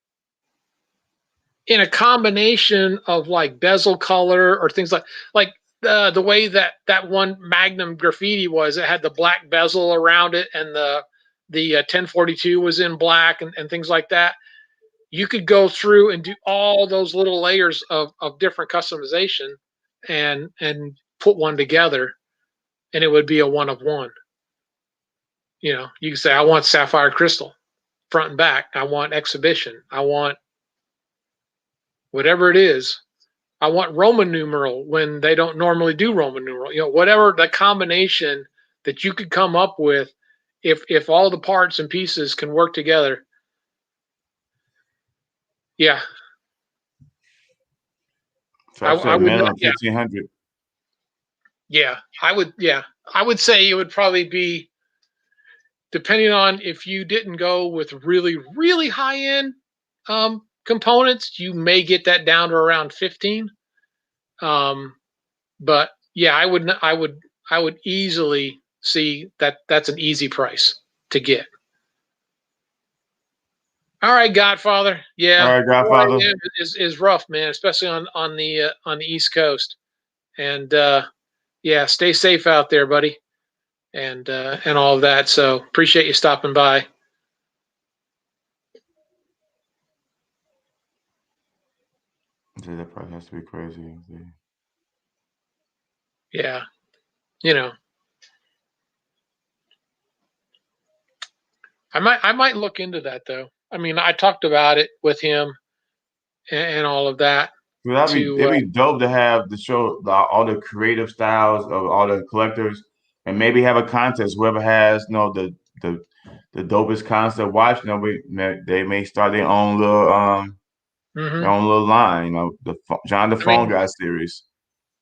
A: in a combination of like bezel color or things like the way that one Magnum graffiti was. It had the black bezel around it, and the 1042 was in black and things like that. You could go through and do all those little layers of different customization and put one together, and it would be a one of one. You know, you could say, I want sapphire crystal front and back. I want exhibition. I want whatever it is. I want Roman numeral when they don't normally do Roman numeral. You know, whatever the combination that you could come up with, if all the parts and pieces can work together. Yeah,
B: So I
A: I
B: said
A: would.
B: minimum
A: Yeah,
B: 1,500.
A: yeah, I would. Yeah, I would say it would probably be, depending on if you didn't go with really high end components, you may get that down to around 15. Um, but yeah, I would easily see that that's an easy price to get. All right, Godfather.
B: All
A: Yeah,
B: right,
A: 4
B: Godfather.
A: a.m. is rough, man, especially on the East Coast. And yeah, stay safe out there, buddy, and all of that. So appreciate you stopping by.
B: Yeah, that probably has to be crazy.
A: Yeah, you know, I might look into that though. I mean, I talked about it with him and all of that.
B: Well, it'd
A: To
B: be dope to have the show all the creative styles of all the collectors, and maybe have a contest. Whoever has the the dopest concept watch, they may start their
A: mhm.
B: own little line. The John the
A: I
B: Phone
A: mean,
B: Guy series.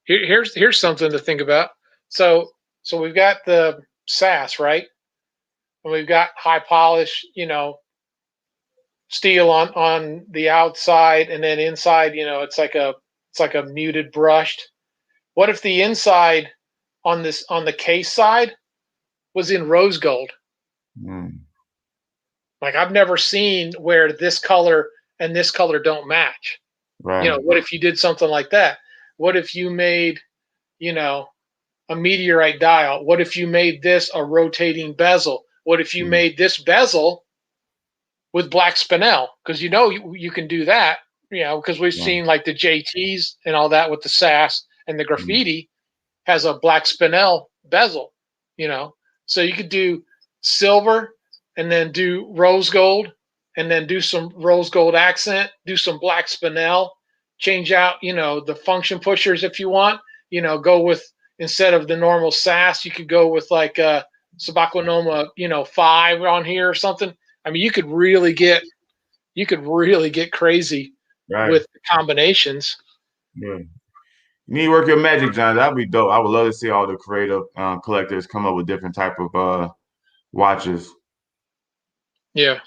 A: here's something to think about. So we've got the SAS, right? And we've got high polish, steel on the outside, and then inside, it's like a muted brushed. What if the inside on the case side was in rose gold?
B: Mm,
A: Like I've never seen where this color and this color don't match.
B: right.
A: What if you did something like that? What if you made, you know, a meteorite dial? What if you made this a rotating bezel? What if you
B: Mm,
A: made this bezel with black spinel? Because you can do that, because we've
B: right.
A: seen like the JTs and all that with the SAS and the
B: Mm,
A: graffiti has a black spinel bezel, you know. So you could do silver and then do rose gold and then do some rose gold accent, do some black spinel, change out, the function pushers if you want, go with instead of the normal SAS, you could go with like Sabakonoma, 5 on here or something. I mean, you could really get crazy
B: right.
A: with the combinations.
B: Yeah. You need to work your magic, John. That'd be dope. I would love to see all the creative collectors come up with different type of watches.
A: Yeah.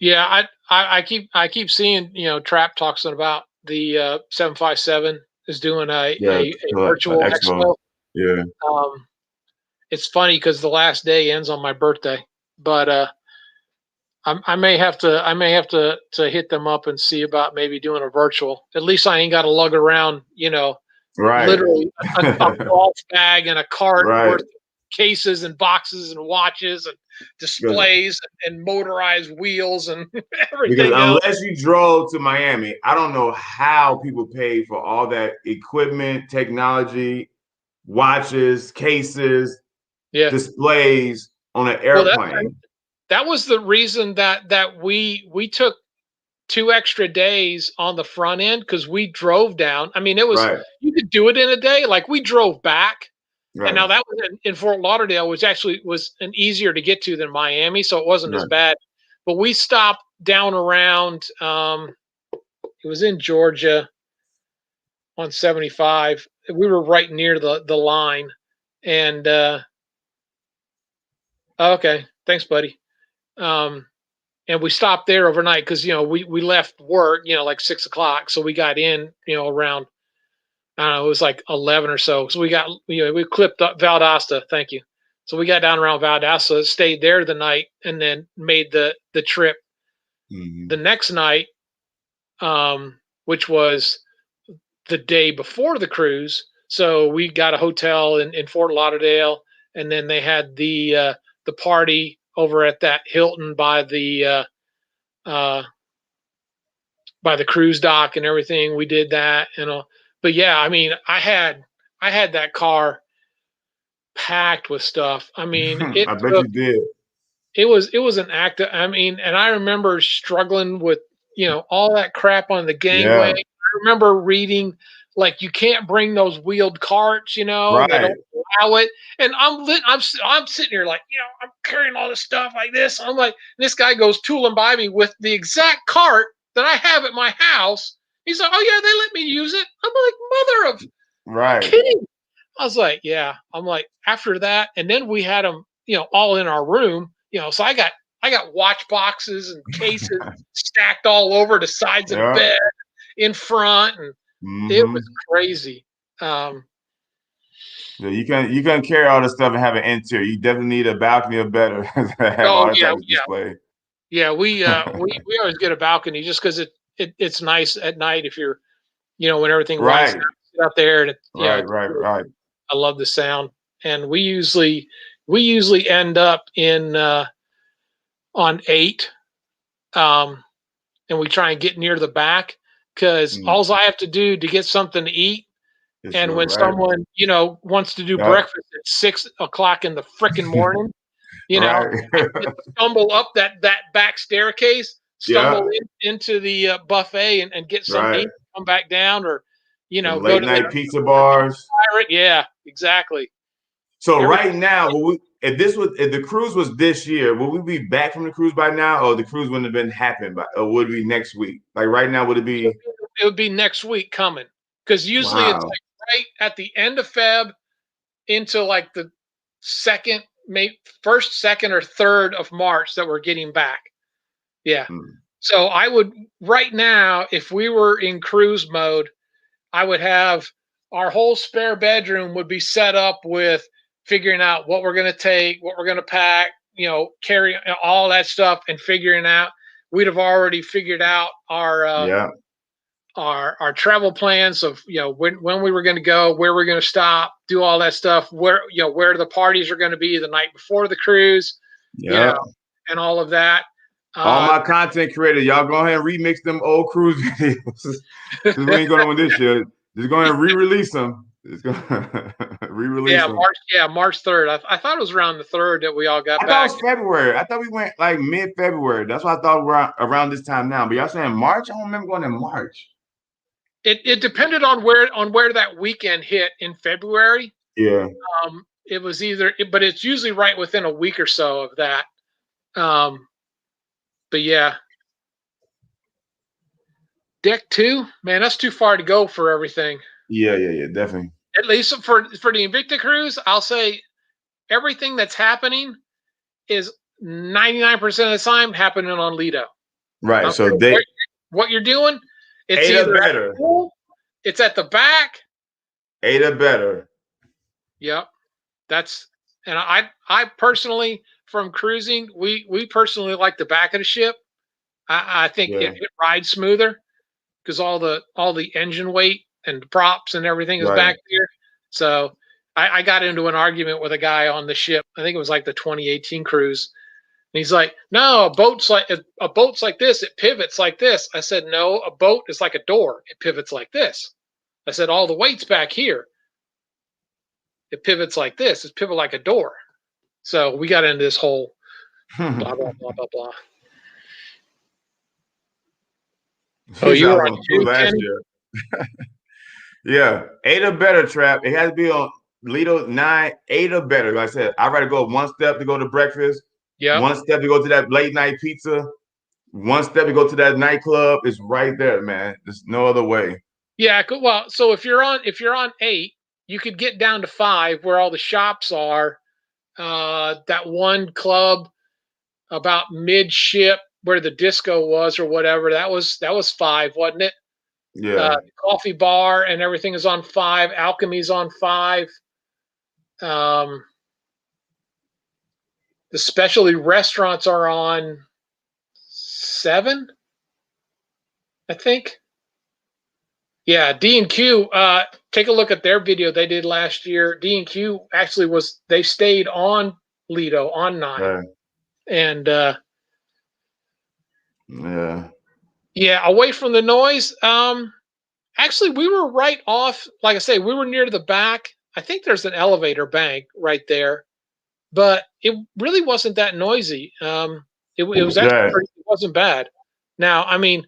A: Yeah, I keep seeing Trap talking about the 757 is doing
B: Yeah,
A: a virtual
B: Expo.
A: expo.
B: Yeah.
A: Um, it's funny because the last day ends on my birthday, but I may have to hit them up and see about maybe doing a virtual. At least I ain't got to lug around,
B: Right.
A: literally a golf bag and a cart
B: Right.
A: worth of cases and boxes and watches and
B: Because
A: displays and motorized wheels and
B: because
A: everything else.
B: unless you drove to Miami, I don't know how people pay for all that equipment, technology, watches, cases,
A: Yeah.
B: displays on an
A: Well,
B: airplane.
A: that was the reason that we took 2 extra days on the front end because we drove down. I mean, it was
B: Right.
A: you could do it in a day. Like we drove back, and now
B: Right.
A: that was in Fort Lauderdale, which actually was an easier to get to than Miami, so it wasn't as
B: Right.
A: bad. But we stopped down around. It was in Georgia on 75. We were right near the line, and okay, thanks, buddy. Um, and we stopped there overnight because we left work like 6 o'clock, so we got in around I don't know, it was like 11 or so. So we clipped up Valdosta. Thank you. So we got down around Valdosta, stayed there the night, and then made the trip the
B: Hmm.
A: next night, which was the day before the cruise. So we got a hotel in Fort Lauderdale, and then they had the party over at that Hilton uh, by the cruise dock and everything. We did that, but yeah, I mean, I had that car packed with stuff. I mean,
B: I bet you did.
A: it was an act I mean, and I remember struggling with, all that crap on the gangway.
B: Yeah.
A: I remember reading like you can't bring those wheeled carts, they
B: Right.
A: don't allow it. And I'm sitting here like, I'm carrying all this stuff like this. I'm like, this guy goes tooling by me with the exact cart that I have at my house. He's like, "Oh yeah, they let me use it." I'm like, "Mother of you
B: Right.
A: kidding?" I was like, yeah. I'm like, after that, and then we had them, all in our room. So I got watch boxes and cases stacked all over the sides of the
B: Yeah.
A: bed, in front, and it was
B: Hmm.
A: crazy. Um,
B: Yeah, you can't carry all this stuff and have an interior. You definitely need a balcony or better to have
A: oh
B: all that
A: yeah,
B: type of
A: yeah,
B: display.
A: yeah. We always get a balcony just because it's nice at night if you're when everything winds
B: Right.
A: down, sit out there, and
B: Right.
A: it's
B: Right. Right.
A: I love the sound. And we usually end up in on 8, and we try and get near the back. because all I have to do to get something to eat, and when someone wants to do breakfast at 6 o'clock in the frickin' morning, I can stumble up that back staircase, stumble into the buffet and get something to eat, come back down, or
B: Some
A: go
B: late
A: to
B: night pizza bars.
A: Yeah, exactly.
B: So right now, if the cruise was this year, would we be back from the cruise by now, or the cruise wouldn't have been happening by, or would it be next week? Like right now, would it be?
A: It would be next week coming, because usually it's like right at the end of Feb into like the first, second, or third of March that we're getting back. Yeah. So I would right now, if we were in cruise mode, I would have our whole spare bedroom would be set up with figuring out what we're going to take, what we're going to pack, carry all that stuff, and figuring out. We'd have already figured out our travel plans of when we were going to go, where we're going to stop, do all that stuff, where the parties are going to be the night before the cruise, and all of that.
B: All my content creators, y'all go ahead and remix them old cruise videos. Because we ain't going to win this year. Just go ahead and re-release them. Just go re-release them.
A: March 3rd. I thought it was around the 3rd that we all got back.
B: I thought it was February. I thought we went like mid-February. That's what I thought around this time now. But y'all saying March? I don't remember going in March.
A: It depended on where that weekend hit in February.
B: Yeah.
A: It was but it's usually right within a week or so of that. But yeah, deck 2, man, that's too far to go for everything.
B: Yeah, definitely.
A: At least for the Invicta cruise, I'll say everything that's happening is 99% of the time happening on Lido.
B: Right. So
A: what you're doing, it's
B: either better.
A: It's at the back.
B: 8 or better.
A: Yep. And I personally, from cruising, we personally like the back of the ship. I think it rides smoother because all the engine weight and props and everything is back there. So I got into an argument with a guy on the ship. I think it was like the 2018 cruise. And he's like, no, a boat's like this. It pivots like this. I said, no, a boat is like a door. It pivots like this. I said, all the weight's back here. It pivots like this. It's pivot like a door. So we got into this whole blah, blah, blah, blah, blah. Oh, you were on 2 last year.
B: Yeah, 8 or better, Trap. It has to be on Lido 9, 8 or better. Like I said, I'd rather go one step to go to breakfast. Yeah. One step to go to that late night pizza. One step to go to that nightclub. It's right there, man. There's no other way.
A: Yeah. Well, so if you're on 8, you could get down to 5 where all the shops are. That one club about midship where the disco was or whatever, that was 5, wasn't it?
B: Yeah.
A: Coffee bar and everything is on 5. Alchemy's on 5. The specialty restaurants are on 7, I think. Yeah, D&Q, take a look at their video they did last year. D&Q actually they stayed on Lido on 9. Right. And yeah, away from the noise. Actually, we were right off. Like I say, we were near the back. I think there's an elevator bank right there, but it really wasn't that noisy. It wasn't bad. Now, I mean,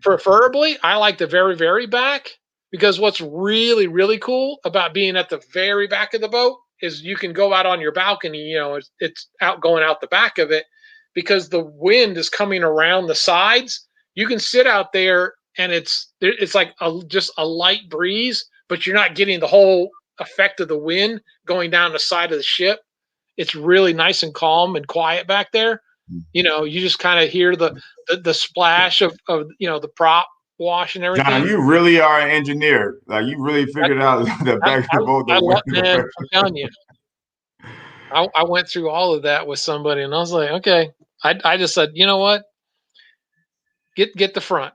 A: preferably, I like the very, very back, because what's really, really cool about being at the very back of the boat is you can go out on your balcony. It's going out the back of it, because the wind is coming around the sides. You can sit out there and it's like just a light breeze, but you're not getting the whole effect of the wind going down the side of the ship. It's really nice and calm and quiet back there. You just kind of hear the splash of the prop wash and everything.
B: John, you really are an engineer. Like, you really figured out the back of the boat.
A: Man, I'm telling you. I went through all of that with somebody, and I was like, okay. I just said, you know what? Get the front.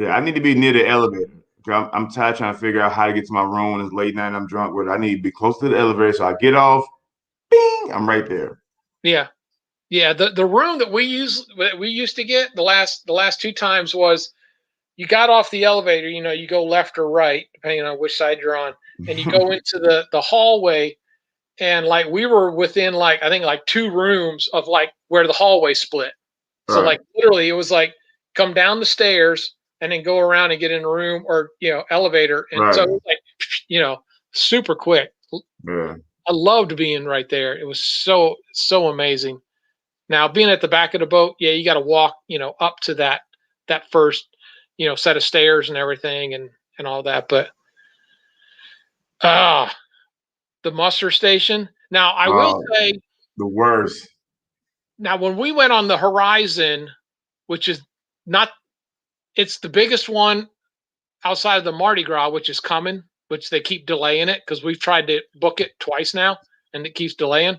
B: I need to be near the elevator. I'm tired trying to figure out how to get to my room when it's late night and I'm drunk. I need to be close to the elevator, so I get off. Bing! I'm right there.
A: Yeah. The room that we used to get the last 2 times was you got off the elevator, you go left or right, depending on which side you're on, and you go into the hallway, and like we were within like I think like 2 rooms of like where the hallway split. So
B: Right.
A: like literally it was like come down the stairs and then go around and get in a room or elevator. And so
B: Right.
A: it was like super quick.
B: Yeah.
A: I loved being right there. It was so amazing. Now being at the back of the boat, yeah, you got to walk, up to that first, set of stairs and everything and all that. But ah, the muster station. Now I will say,
B: The worst.
A: now when we went on the Horizon, which is not, it's the biggest one outside of the Mardi Gras, which is coming, which they keep delaying it because we've tried to book it twice now and it keeps delaying.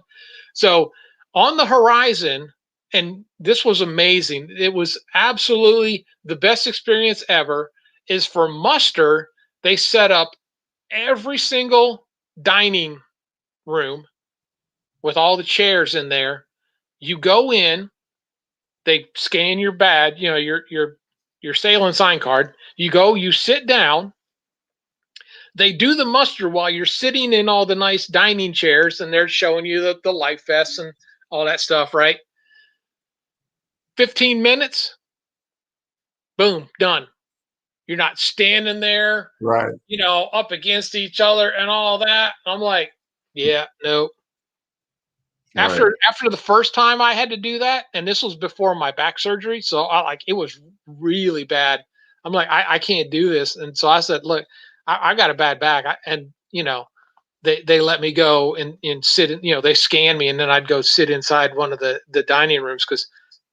A: So on the Horizon, and this was amazing. It was absolutely the best experience ever. Is for muster, they set up every single dining room with all the chairs in there. You go in, they scan your badge, your sailing sign card. You go, you sit down. They do the muster while you're sitting in all the nice dining chairs, and they're showing you the life vests and all that stuff, right? 15 minutes, boom, done. You're not standing there,
B: Right.
A: up against each other and all that. I'm like, yeah, no.
B: Right.
A: After the first time I had to do that, and this was before my back surgery, so it was really bad. I'm like, I can't do this, and so I said, look, I got a bad back, and they let me go and sit in, they scanned me, and then I'd go sit inside one of the dining rooms because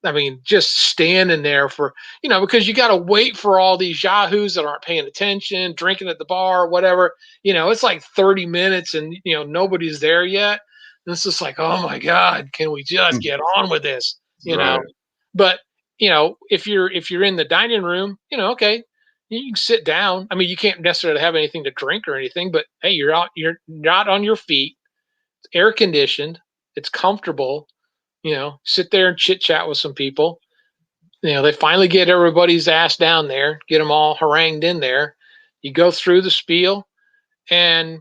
A: I mean, just standing there for, because you got to wait for all these yahoos that aren't paying attention, drinking at the bar, whatever. It's like 30 minutes and, nobody's there yet. And it's just like, oh my God, can we just get on with this?
B: Right.
A: But, if you're in the dining room, okay, you can sit down. I mean, you can't necessarily have anything to drink or anything, but hey, you're not on your feet. It's air conditioned. It's comfortable. Sit there and chit chat with some people. They finally get everybody's ass down there, get them all harangued in there. You go through the spiel, and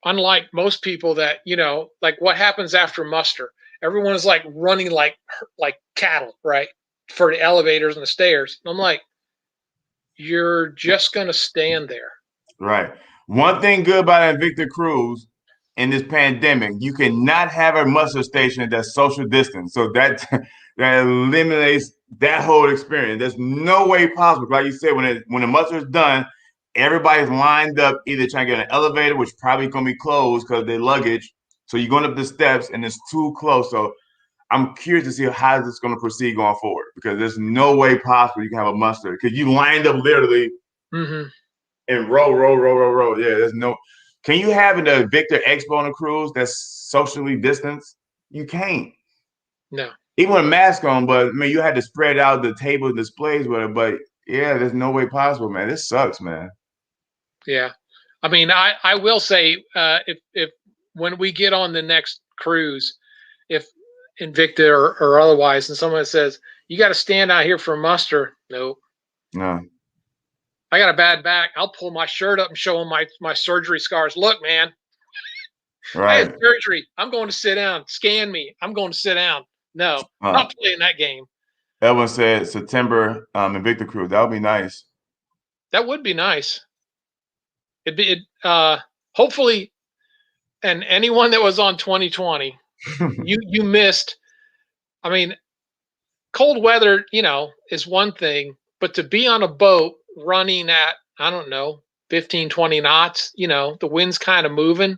A: unlike most people that, like what happens after muster, everyone is like running like cattle, right? For the elevators and the stairs. And I'm like, you're just gonna stand there.
B: Right. One thing good about Invicta Cruise in this pandemic, you cannot have a muster station that's social distance. So that that eliminates that whole experience. There's no way possible. Like you said, when the muster is done, everybody's lined up either trying to get an elevator, which probably gonna be closed because their luggage. So you're going up the steps and it's too close. So I'm curious to see how this is going to proceed going forward because there's no way possible you can have a muster because you lined up literally
A: Mm-hmm.
B: and row. Yeah, there's no. Can you have an Victor Expo on a cruise that's socially distanced? You can't.
A: No.
B: Even with a mask on, but I mean, you had to spread out the table displays with it. But yeah, there's no way possible, man. This sucks, man.
A: Yeah. I mean, I will say, if when we get on the next cruise, if Invicta or otherwise, and someone says you got to stand out here for muster, no,
B: No,
A: I got a bad back. I'll pull my shirt up and show them my surgery scars. Look, man, I had
B: right.
A: surgery. I'm going to sit down. Scan me. I'm going to sit down. No, not playing that game.
B: Evan said September Invicta Cruise. That would be nice.
A: That would be nice. Hopefully, and anyone that was on 2020, you missed. I mean, cold weather, is one thing, but to be on a boat running at, I don't know, 15, 20 knots, the wind's kind of moving,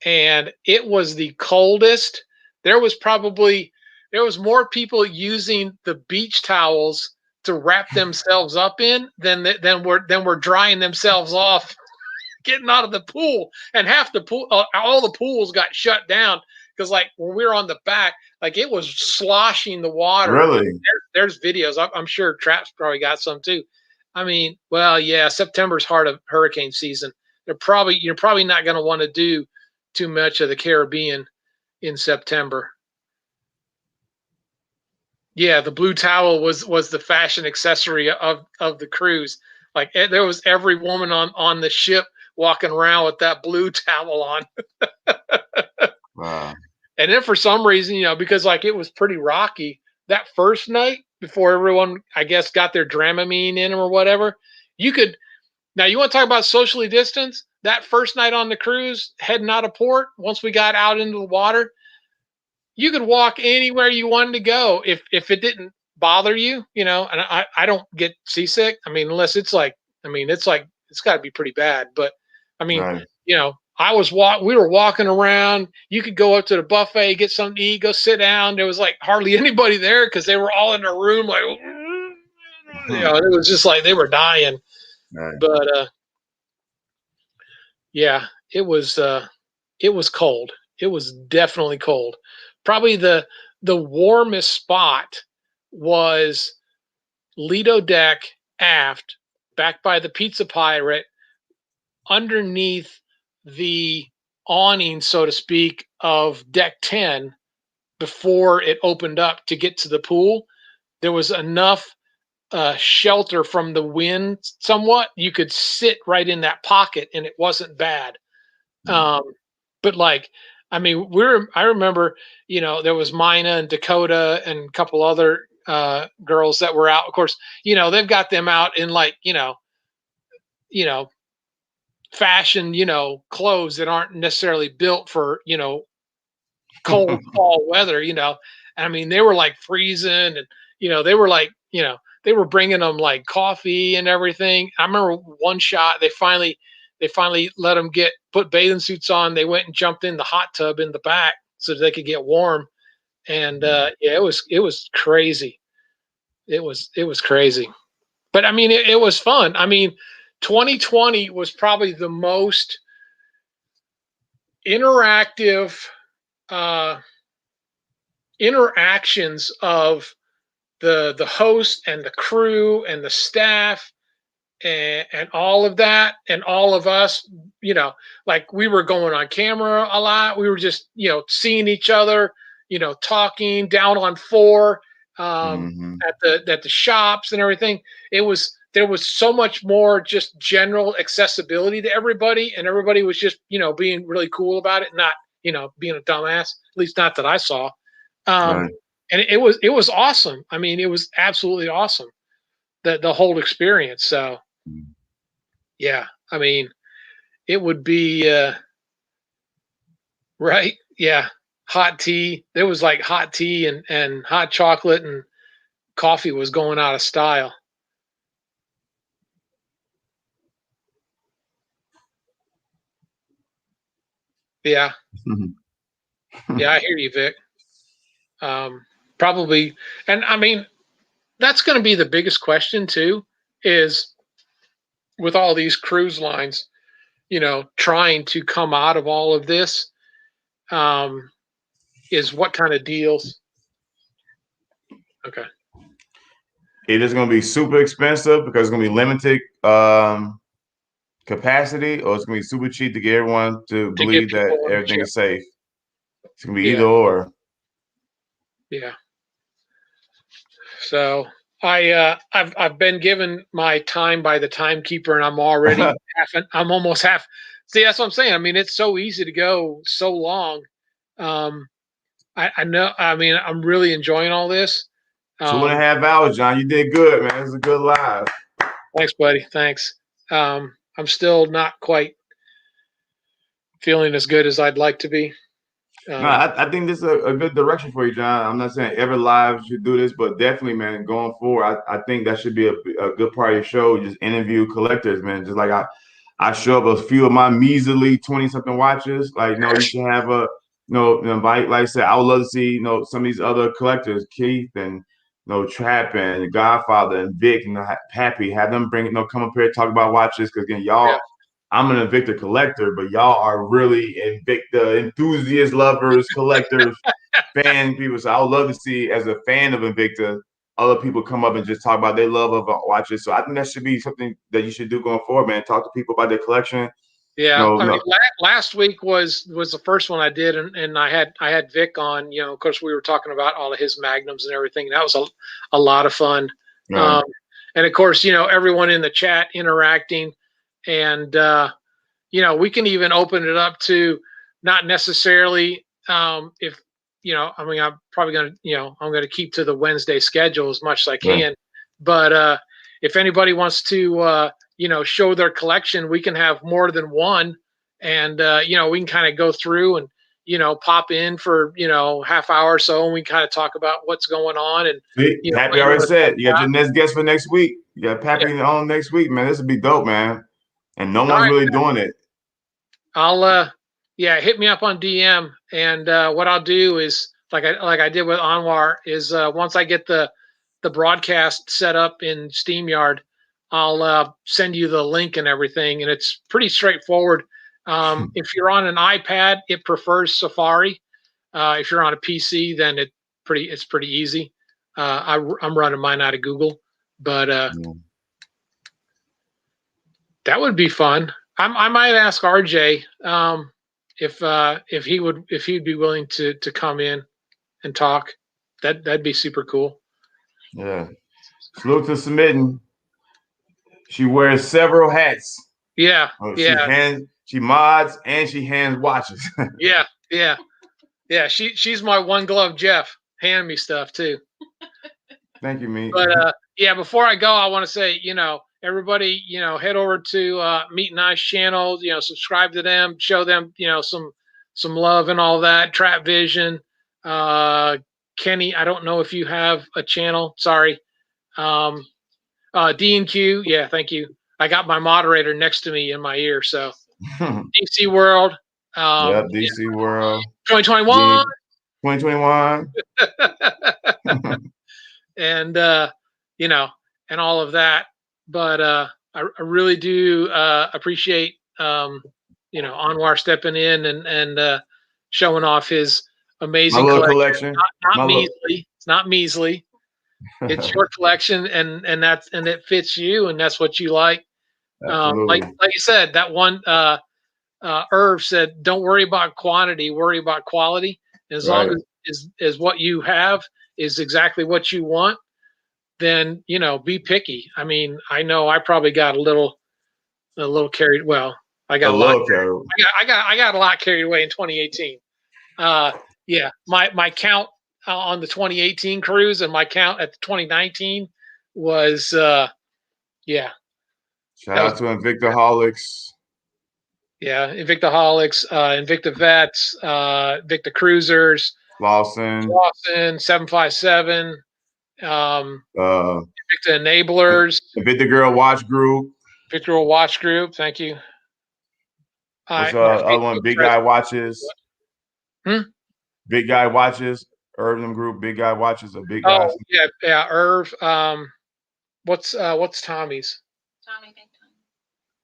A: and it was the coldest. There was more people using the beach towels to wrap themselves up in than were drying themselves off getting out of the pool. And half the pool, all the pools got shut down because like when we were on the back, like it was sloshing the water.
B: Really?
A: There's videos. I'm sure Trap's probably got some too. I mean, well, yeah, September's heart of hurricane season. You're probably not going to want to do too much of the Caribbean in September. Yeah, the blue towel was the fashion accessory of the cruise. Like there was every woman on the ship walking around with that blue towel on.
B: Wow.
A: And then for some reason, because like it was pretty rocky that first night before everyone, I guess, got their Dramamine in or whatever, you could now you want to talk about socially distance? That first night on the cruise, heading out of port, once we got out into the water, you could walk anywhere you wanted to go if it didn't bother you, and I don't get seasick. I mean, unless it's like, it's got to be pretty bad. But I mean,
B: Right.
A: we were walking around. You could go up to the buffet, get something to eat, go sit down. There was like hardly anybody there because they were all in their room, like, it was just like they were dying.
B: Right.
A: But yeah, it was cold. It was definitely cold. Probably the warmest spot was Lido deck aft, back by the Pizza Pirate, underneath the awning, so to speak, of deck 10 before it opened up to get to the pool. There was enough shelter from the wind somewhat. You could sit right in that pocket and it wasn't bad. Um, but like, I mean, I remember, there was Mina and Dakota and a couple other girls that were out. Of course, they've got them out in like, you know, fashion, clothes that aren't necessarily built for, cold fall weather, I mean, they were like freezing and, they were like, they were bringing them like coffee and everything. I remember one shot, they finally let them put bathing suits on. They went and jumped in the hot tub in the back so they could get warm. And yeah, it was crazy. It was crazy. But I mean, it was fun. I mean, 2020 was probably the most interactive uh, interactions of the host and the crew and the staff and all of that and all of us, like we were going on camera a lot. We were just, seeing each other, talking down on four,
B: Mm-hmm.
A: at the shops and everything. There was so much more just general accessibility to everybody, and everybody was just, being really cool about it, not, being a dumbass, at least not that I saw. Um,
B: Right.
A: and it was awesome. I mean, it was absolutely awesome, the whole experience. So yeah, I mean, it would be right. Yeah, hot tea. There was like hot tea and hot chocolate, and coffee was going out of style. Yeah, yeah, I hear you, Vic. Probably, and I mean, that's going to be the biggest question too. Is with all these cruise lines, trying to come out of all of this, um, is what kind of deals. Okay.
B: It is going to be super expensive because it's going to be limited capacity, or it's going to be super cheap to get everyone to
A: To get
B: believe that
A: people on the
B: everything
A: ship.
B: is safe. It's going to be
A: Yeah,
B: either or.
A: yeah. So I've been given my time by the timekeeper, and I'm already I'm almost half. See, that's what I'm saying. I mean, it's so easy to go so long. Um, I know. I mean, I'm really enjoying all this.
B: Two and a
A: Um,
B: half hours, John. You did good, man. It's a good live.
A: Thanks, buddy. Thanks. I'm still not quite feeling as good as I'd like to be.
B: No,
A: Um,
B: I think this is a good direction for you, John. I'm not saying every live should do this, but definitely, man, going forward, I think that should be a good part of your show. Just interview collectors, man. Just like I show up a few of my measly 20-something watches. Like, no, you should have invite, like I said, I would love to see, some of these other collectors, Keith and, Trap and Godfather and Vic and Happy, have them come up here, talk about watches. Cause again,
A: yeah,
B: y'all, I'm an Invicta collector, but y'all are really Invicta enthusiasts, lovers, collectors, fan people. So I would love to see, as a fan of Invicta, other people come up and just talk about their love of watches. So I think that should be something that you should do going forward, man. Talk to people about their collection.
A: Yeah,
B: No,
A: I mean,
B: no.
A: last week was the first one I did, and I had Vic on. You know, of course, we were talking about all of his magnums and everything. That was a lot of fun.
B: Right.
A: Um, and of course, you know, everyone in the chat interacting, and you know, we can even open it up to not necessarily if you know. I mean, I'm probably gonna I'm gonna keep to the Wednesday schedule as much as I
B: Right.
A: can, but if anybody wants to show their collection, we can have more than one, and you know, we can kind of go through and pop in for half hour or so, and we kind of talk about what's going on and
B: See,
A: what
B: Pappy
A: you
B: already
A: want to talk
B: said you got
A: about.
B: your next guest for next week. You got
A: Yeah.
B: Pappy on next week, man. This would be dope, man. And no
A: All
B: one's
A: right.
B: really doing it.
A: I'll yeah, hit me up on DM, and what I'll do is like I did with Anwar is once I get the broadcast set up in StreamYard, I'll send you the link and everything, and it's pretty straightforward. If you're on an iPad, it prefers Safari. If you're on a PC, then it's pretty easy. I'm running mine out of Google, but
B: Yeah.
A: that would be fun. I might ask RJ if he'd be willing to come in and talk. That'd be super cool.
B: Yeah. Salute to submitting. She wears several hats.
A: Yeah, yeah,
B: She mods and she hands watches.
A: yeah, yeah, yeah. She's my one glove Jeff. Hand me stuff too.
B: Thank you, me.
A: But yeah, before I go, I want to say, everybody, head over to Meet and I's channel, subscribe to them, show them, some love and all that. Trap Vision, Kenny, I don't know if you have a channel. Sorry. D&Q, yeah, thank you. I got my moderator next to me in my ear, so DC World,
B: Yep, DC World.
A: 2021.
B: 2021.
A: And and all of that. But I really do appreciate Anwar stepping in and showing off his
B: My
A: amazing
B: little
A: collection.
B: collection.
A: Not measly. It's not measly. It's your collection, and it fits you, and that's what you like.
B: Absolutely.
A: Like you said, that one Irv said, "Don't worry about quantity, worry about quality." As
B: Right.
A: long as what you have is exactly what you want, then be picky. I mean, I know I probably got a little carried. Well, I got a lot. I got a lot carried away in 2018. Yeah, my count on the 2018 cruise and my count at the 2019 was yeah.
B: Shout out to Invictaholics.
A: Yeah, Invictaholics, Invicta Vets, Invicta Cruisers,
B: Lawson,
A: 757, Invicta
B: the
A: Enablers,
B: Invicta Girl Watch Group.
A: Victor Watch Group. Thank you.
B: What's
A: My
B: other one? Big Guy Watches.
A: Hmm?
B: Big Guy Watches. Urban Group. Big Guy Watches. A big guy.
A: Oh yeah, Irv. What's Tommy's?
C: Tommy Big Time.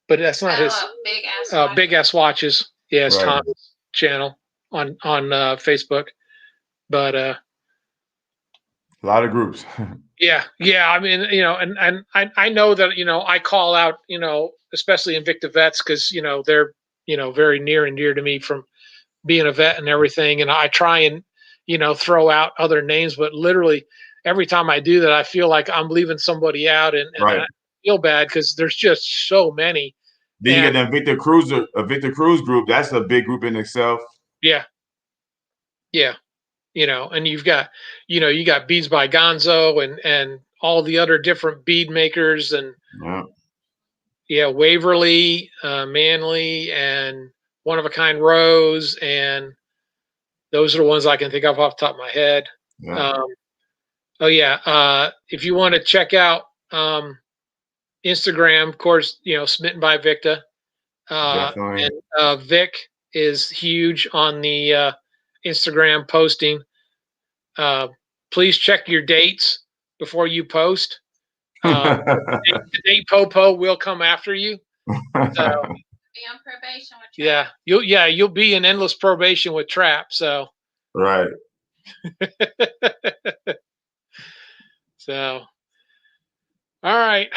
A: But that's not his. Big ass watches. Yeah, it's
B: Right.
A: Tommy's channel on Facebook. But
B: a lot of groups.
A: yeah. I mean, and I know that I call out especially Invicta Vets because they're very near and dear to me from being a vet and everything, and I try and throw out other names, but literally every time I do that, I feel like I'm leaving somebody out, and
B: Right.
A: I feel bad because there's just so many.
B: Then you got the Invicta Cruise group. That's a big group in itself.
A: Yeah. And you've got you got Beads by Gonzo and all the other different bead makers and Waverly, Manly, and One of a Kind Rose, and those are the ones I can think of off the top of my head. If you want to check out Instagram, of course, Smitten by Victa.
B: Definitely.
A: And Vic is huge on the Instagram posting. Please check your dates before you post. The date Popo will come after you. So,
C: be on probation with
A: Trap. You'll be in endless probation with Trap. So
B: right.
A: So all right.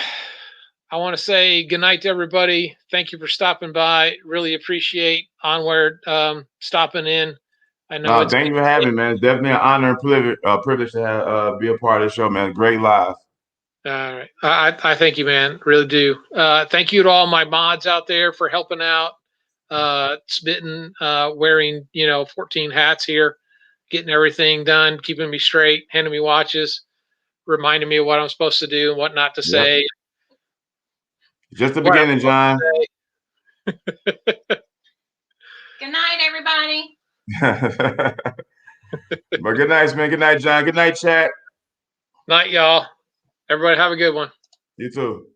A: I want to say good night to everybody. Thank you for stopping by. Really appreciate Onward stopping in. I know
B: Thank you for having me, man. It's definitely an honor and privilege to have, be a part of the show, man. Great live.
A: All right. I thank you, man. Really do. Thank you to all my mods out there for helping out. Smitten, wearing 14 hats here, getting everything done, keeping me straight, handing me watches, reminding me of what I'm supposed to do and what not to say.
B: Just the beginning, John.
C: Good night, everybody.
B: But good night, man. Good night, John. Good night, chat.
A: Night, y'all. Everybody have a good one.
B: You too.